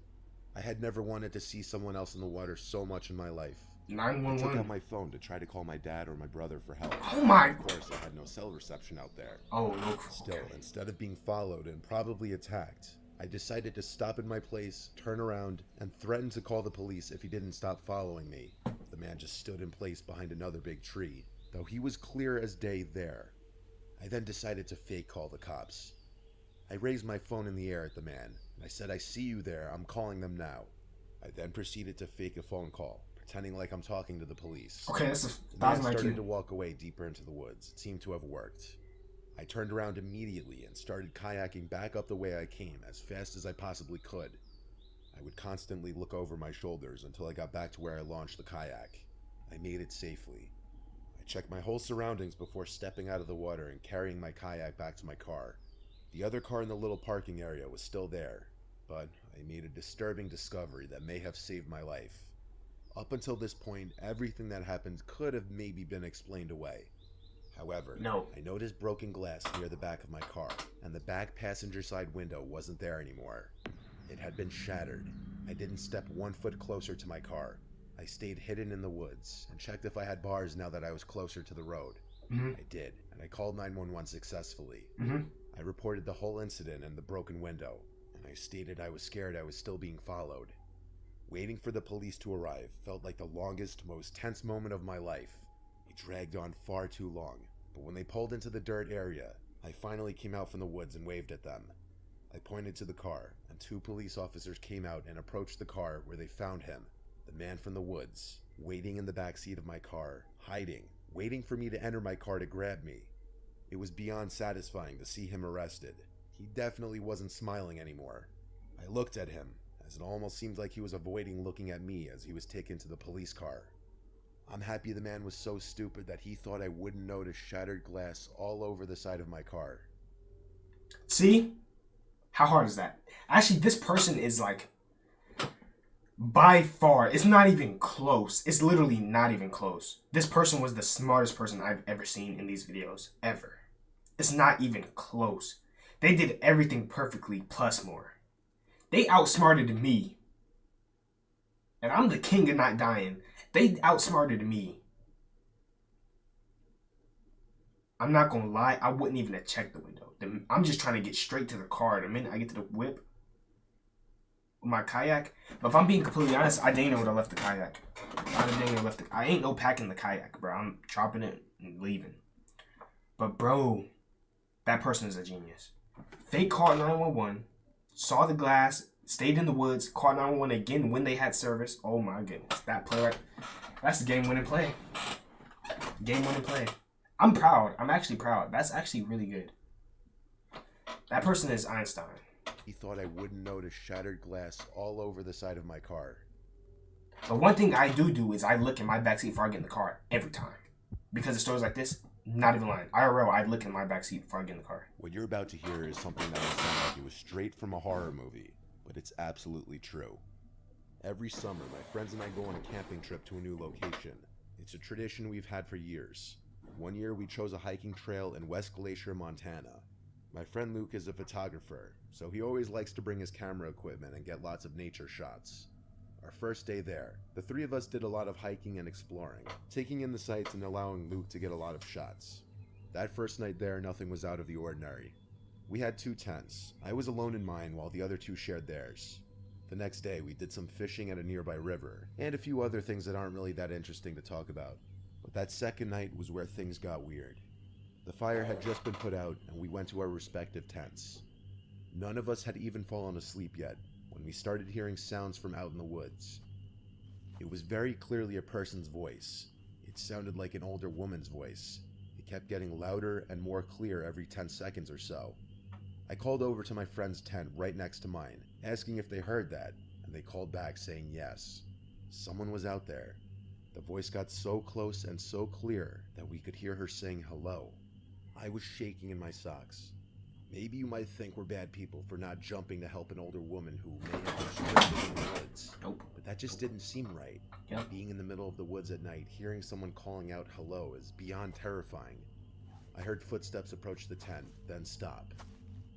I had never wanted to see someone else in the water so much in my life. 911. I took out my phone to try to call my dad or my brother for help. Oh my! Of course, I had no cell reception out there. Oh, no. Still, instead of being followed and probably attacked, I decided to stop in my place, turn around, and threaten to call the police if he didn't stop following me. The man just stood in place behind another big tree, though he was clear as day there. I then decided to fake call the cops. I raised my phone in the air at the man, and I said, "I see you there, I'm calling them now." I then proceeded to fake a phone call, pretending like I'm talking to the police. Okay, that's a The man 1,000 started IQ. to walk away deeper into the woods. It seemed to have worked. I turned around immediately and started kayaking back up the way I came as fast as I possibly could. I would constantly look over my shoulders until I got back to where I launched the kayak. I made it safely. I checked my whole surroundings before stepping out of the water and carrying my kayak back to my car. The other car in the little parking area was still there, but I made a disturbing discovery that may have saved my life. Up until this point, everything that happened could have maybe been explained away. However, I noticed broken glass near the back of my car, and the back passenger side window wasn't there anymore. It had been shattered. I didn't step 1 foot closer to my car. I stayed hidden in the woods and checked if I had bars now that I was closer to the road. I did, and I called 911 successfully. I reported the whole incident and the broken window, and I stated I was scared I was still being followed. Waiting for the police to arrive felt like the longest, most tense moment of my life. It dragged on far too long, but when they pulled into the dirt area, I finally came out from the woods and waved at them. I pointed to the car, and 2 police officers came out and approached the car where they found him, the man from the woods, waiting in the back seat of my car, hiding, waiting for me to enter my car to grab me. It was beyond satisfying to see him arrested. He definitely wasn't smiling anymore. I looked at him, as it almost seemed like he was avoiding looking at me as he was taken to the police car. I'm happy the man was so stupid that he thought I wouldn't notice shattered glass all over the side of my car. See? How hard is that? Actually, this person is like, by far, it's not even close. It's literally not even close. This person was the smartest person I've ever seen in these videos, ever. It's not even close. They did everything perfectly plus more. They outsmarted me. And I'm the king of not dying. They outsmarted me. I'm not gonna lie, I wouldn't even have checked the window. I'm just trying to get straight to the car. The minute I get to the whip with my kayak. But if I'm being completely honest, I didn't know where I left the kayak. I ain't no packing the kayak, bro. I'm chopping it and leaving. But bro, that person is a genius. Fake called 911, saw the glass, stayed in the woods, called 911 again when they had service. Oh my goodness. That play right. That's the game-winning play. Game-winning play. I'm proud. I'm actually proud. That's actually really good. That person is Einstein. He thought I wouldn't notice shattered glass all over the side of my car. The one thing I do is I look in my backseat before I get in the car every time. Because of stories like this, not even lying. IRL, I'd look in my backseat before I get in the car. What you're about to hear is something that will sound like it was straight from a horror movie, but it's absolutely true. Every summer, my friends and I go on a camping trip to a new location. It's a tradition we've had for years. One year, we chose a hiking trail in West Glacier, Montana. My friend Luke is a photographer, so he always likes to bring his camera equipment and get lots of nature shots. Our first day there, the three of us did a lot of hiking and exploring, taking in the sights and allowing Luke to get a lot of shots. That first night there, nothing was out of the ordinary. We had 2 tents. I was alone in mine while the other 2 shared theirs. The next day, we did some fishing at a nearby river, and a few other things that aren't really that interesting to talk about. But that second night was where things got weird. The fire had just been put out, and we went to our respective tents. None of us had even fallen asleep yet, when we started hearing sounds from out in the woods. It was very clearly a person's voice. It sounded like an older woman's voice. It kept getting louder and more clear every 10 seconds or so. I called over to my friend's tent right next to mine, asking if they heard that, and they called back saying yes. Someone was out there. The voice got so close and so clear that we could hear her saying hello. I was shaking in my socks. Maybe you might think we're bad people for not jumping to help an older woman who may have been stranded in the woods. Nope. But that just didn't seem right. Yep. Being in the middle of the woods at night, hearing someone calling out hello is beyond terrifying. I heard footsteps approach the tent, then stop.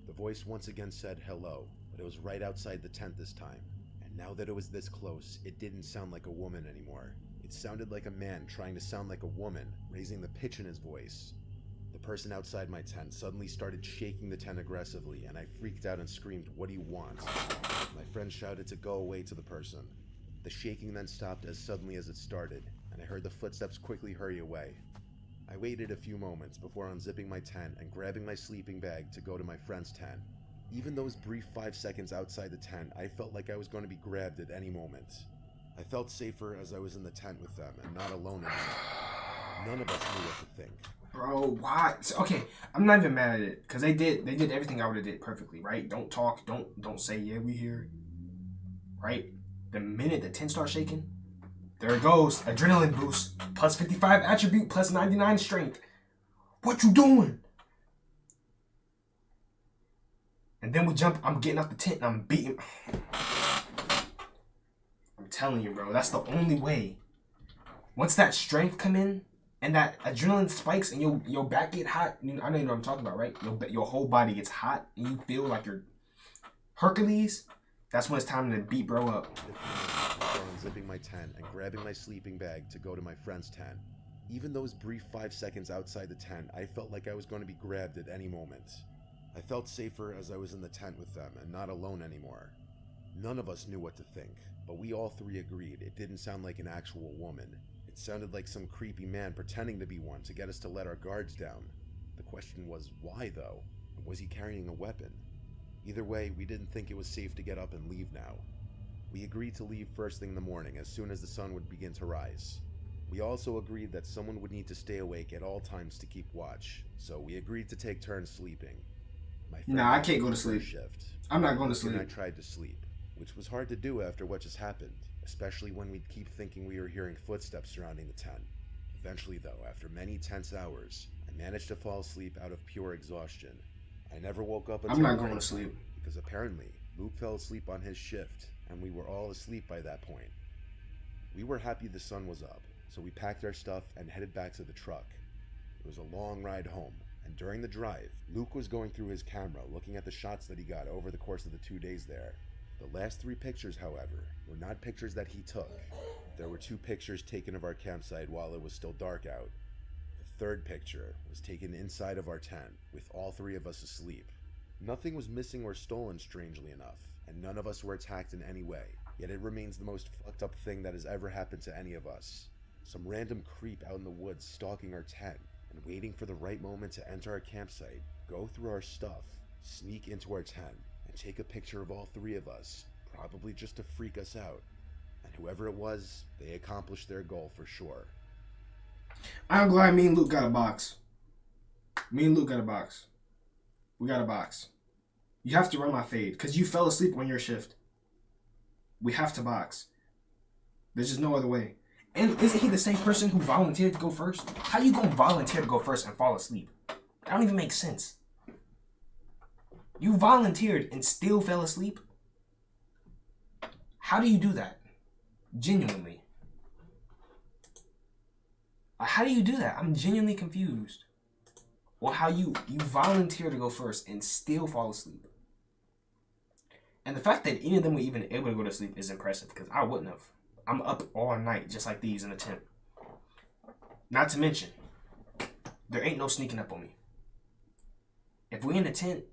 The voice once again said hello, but it was right outside the tent this time. And now that it was this close, it didn't sound like a woman anymore. It sounded like a man trying to sound like a woman, raising the pitch in his voice. The person outside my tent suddenly started shaking the tent aggressively, and I freaked out and screamed, "What do you want?" My friend shouted to go away to the person. The shaking then stopped as suddenly as it started, and I heard the footsteps quickly hurry away. I waited a few moments before unzipping my tent and grabbing my sleeping bag to go to my friend's tent. Even those brief 5 seconds outside the tent, I felt like I was going to be grabbed at any moment. I felt safer as I was in the tent with them and not alone anymore. None of us knew what to think. Bro, why? Okay, I'm not even mad at it, because they did everything I would have did perfectly, right? Don't talk, don't say, yeah, we here, right? The minute the tent starts shaking, there it goes, adrenaline boost, plus 55 attribute, plus 99 strength. What you doing? And then we jump, I'm getting out the tent and I'm beating. I'm telling you, bro, that's the only way. Once that strength come in, and that adrenaline spikes and your back get hot. I know you know what I'm talking about, right? Your whole body gets hot and you feel like you're Hercules. That's when it's time to beat bro up. Before unzipping my tent and grabbing my sleeping bag to go to my friend's tent. Even those brief 5 seconds outside the tent, I felt like I was going to be grabbed at any moment. I felt safer as I was in the tent with them and not alone anymore. None of us knew what to think, but we all 3 agreed it didn't sound like an actual woman. It sounded like some creepy man pretending to be one to get us to let our guards down. The question was, why though? Was he carrying a weapon? Either way, we didn't think it was safe to get up and leave now. We agreed to leave first thing in the morning as soon as the sun would begin to rise. We also agreed that someone would need to stay awake at all times to keep watch, so we agreed to take turns sleeping. Nah, I can't go to sleep. Shift. I'm not going to sleep. And I tried to sleep, which was hard to do after what just happened. Especially when we'd keep thinking we were hearing footsteps surrounding the tent. Eventually though, after many tense hours, I managed to fall asleep out of pure exhaustion. I never woke up until I'm not going to sleep. Because apparently, Luke fell asleep on his shift, and we were all asleep by that point. We were happy the sun was up, so we packed our stuff and headed back to the truck. It was a long ride home, and during the drive, Luke was going through his camera looking at the shots that he got over the course of the 2 days there. The last 3 pictures, however, were not pictures that he took. There were 2 pictures taken of our campsite while it was still dark out. The 3rd picture was taken inside of our tent, with all 3 of us asleep. Nothing was missing or stolen, strangely enough, and none of us were attacked in any way, yet it remains the most fucked up thing that has ever happened to any of us. Some random creep out in the woods stalking our tent, and waiting for the right moment to enter our campsite, go through our stuff, sneak into our tent, and take a picture of all 3 of us, probably just to freak us out. And whoever it was, they accomplished their goal for sure. I'm glad me and Luke got a box. Me and Luke got a box. We got a box. You have to run my fade, because you fell asleep on your shift. We have to box. There's just no other way. And isn't he the same person who volunteered to go first? How you gonna volunteer to go first and fall asleep? That don't even make sense. You volunteered and still fell asleep? How do you do that? Genuinely. How do you do that? I'm genuinely confused. Well, how you volunteer to go first and still fall asleep. And the fact that any of them were even able to go to sleep is impressive, because I wouldn't have. I'm up all night just like these in the tent. Not to mention, there ain't no sneaking up on me. If we in the tent,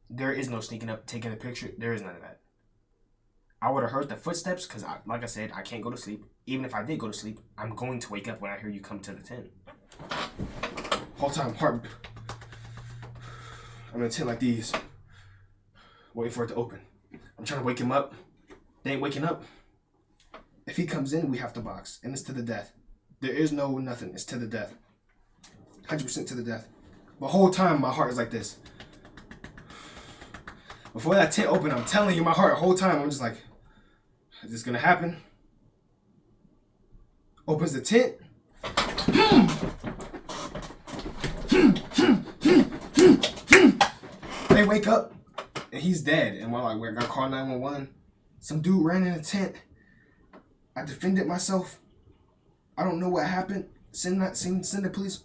there is no sneaking up, taking a picture. There is none of that. I would have heard the footsteps because, like I said, I can't go to sleep. Even if I did go to sleep, I'm going to wake up when I hear you come to the tent. Whole time, heart. I'm in a tent like these, waiting for it to open. I'm trying to wake him up. They ain't waking up. If he comes in, we have to box, and it's to the death. There is no nothing. It's to the death. 100% to the death. The whole time, my heart is like this. Before that tent opened, I'm telling you, my heart, the whole time, I'm just like, is this gonna happen? Opens the tent. They wake up, and he's dead. And we're like, we're gonna call 911. Some dude ran in the tent. I defended myself. I don't know what happened. Send the police.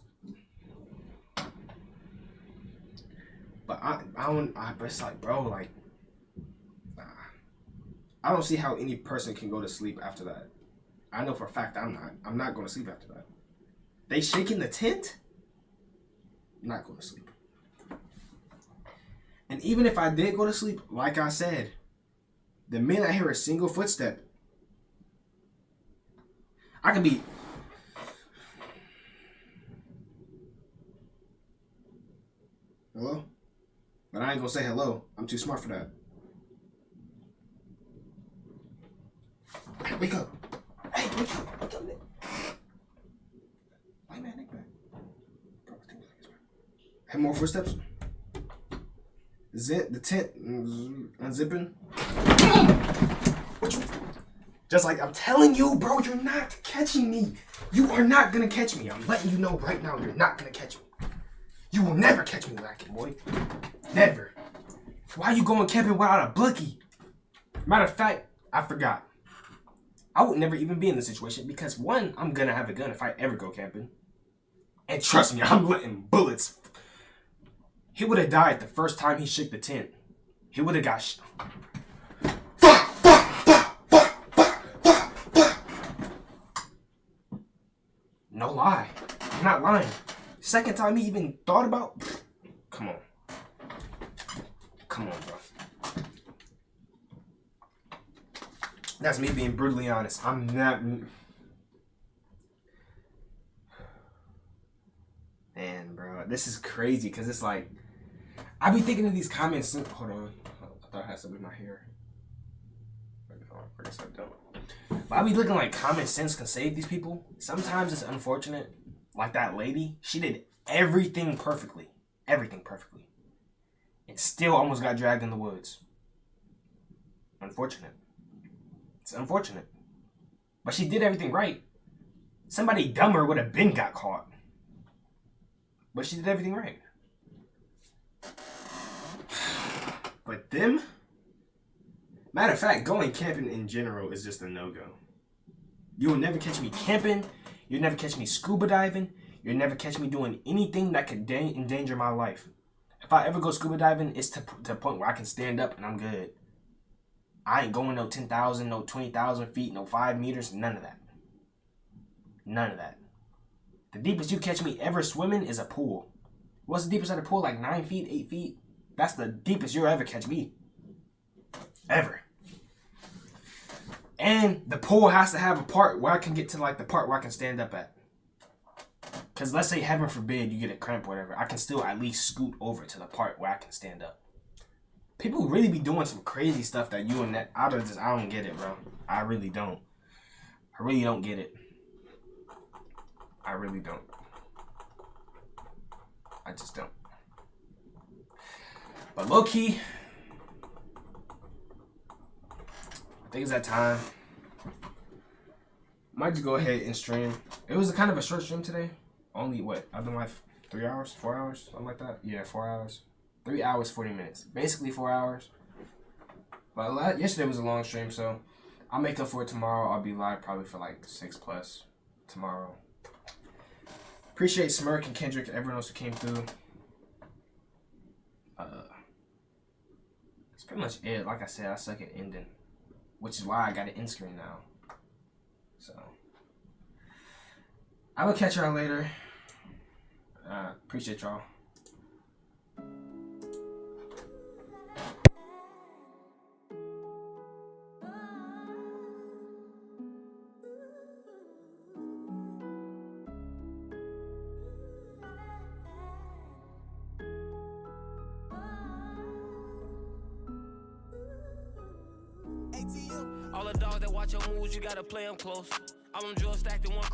But but it's like, bro, like, I don't see how any person can go to sleep after that. I know for a fact I'm not going to sleep after that. They shaking the tent? I'm not going to sleep. And even if I did go to sleep, like I said, the minute I hear a single footstep, I could be... Hello? But I ain't gonna say hello. I'm too smart for that. Hey, wake up. Hey, wake up. Wake up, Nick. Why man, Nick, man? Hey, more footsteps. The tent unzipping. Just like I'm telling you, bro, you're not catching me. You are not gonna catch me. I'm letting you know right now, you're not gonna catch me. You will never catch me lacking, boy. Never. Why you going camping without a bookie? Matter of fact, I forgot. I would never even be in this situation because, one, I'm gonna have a gun if I ever go camping. And trust me, I'm letting bullets. He would have died the first time he shook the tent. He would have got No lie. I'm not lying. Second time he even thought about... Come on. Come on, bro. That's me being brutally honest. I'm not... Man, bro. This is crazy because it's like... I be thinking of these comments... Hold on. I thought I had something in my hair. I guess I don't. But I be looking like common sense can save these people. Sometimes it's unfortunate. Like that lady. She did everything perfectly. Everything perfectly. And still almost got dragged in the woods. Unfortunate. It's unfortunate. But she did everything right. Somebody dumber would have been got caught. But she did everything right. But them? Matter of fact, going camping in general is just a no-go. You will never catch me camping. You'll never catch me scuba diving. You'll never catch me doing anything that could endanger my life. If I ever go scuba diving, it's to the point where I can stand up and I'm good. I ain't going no 10,000, no 20,000 feet, no 5 meters, none of that. None of that. The deepest you catch me ever swimming is a pool. What's the deepest at a pool? Like 9 feet, 8 feet? That's the deepest you'll ever catch me. Ever. And the pool has to have a part where I can get to like the part where I can stand up at. Because let's say, heaven forbid, you get a cramp or whatever, I can still at least scoot over to the part where I can stand up. People really be doing some crazy stuff that you and that, I don't get it, bro. I really don't. I really don't get it. I really don't. I just don't. But low key, I think it's that time. Might just go ahead and stream. It was kind of a short stream today. Only what? I've been like 3 hours, 4 hours, something like that. Yeah, 4 hours. 3 hours, 40 minutes. Basically 4 hours. But yesterday was a long stream, so I'll make up for it tomorrow. I'll be live probably for like 6+ tomorrow. Appreciate Smirk and Kendrick and everyone else who came through. That's pretty much it. Like I said, I suck at ending, which is why I got an end screen now. So I will catch y'all later. Appreciate y'all. All the dogs that watch your moves, you gotta play them close. All them drugs stacked in one.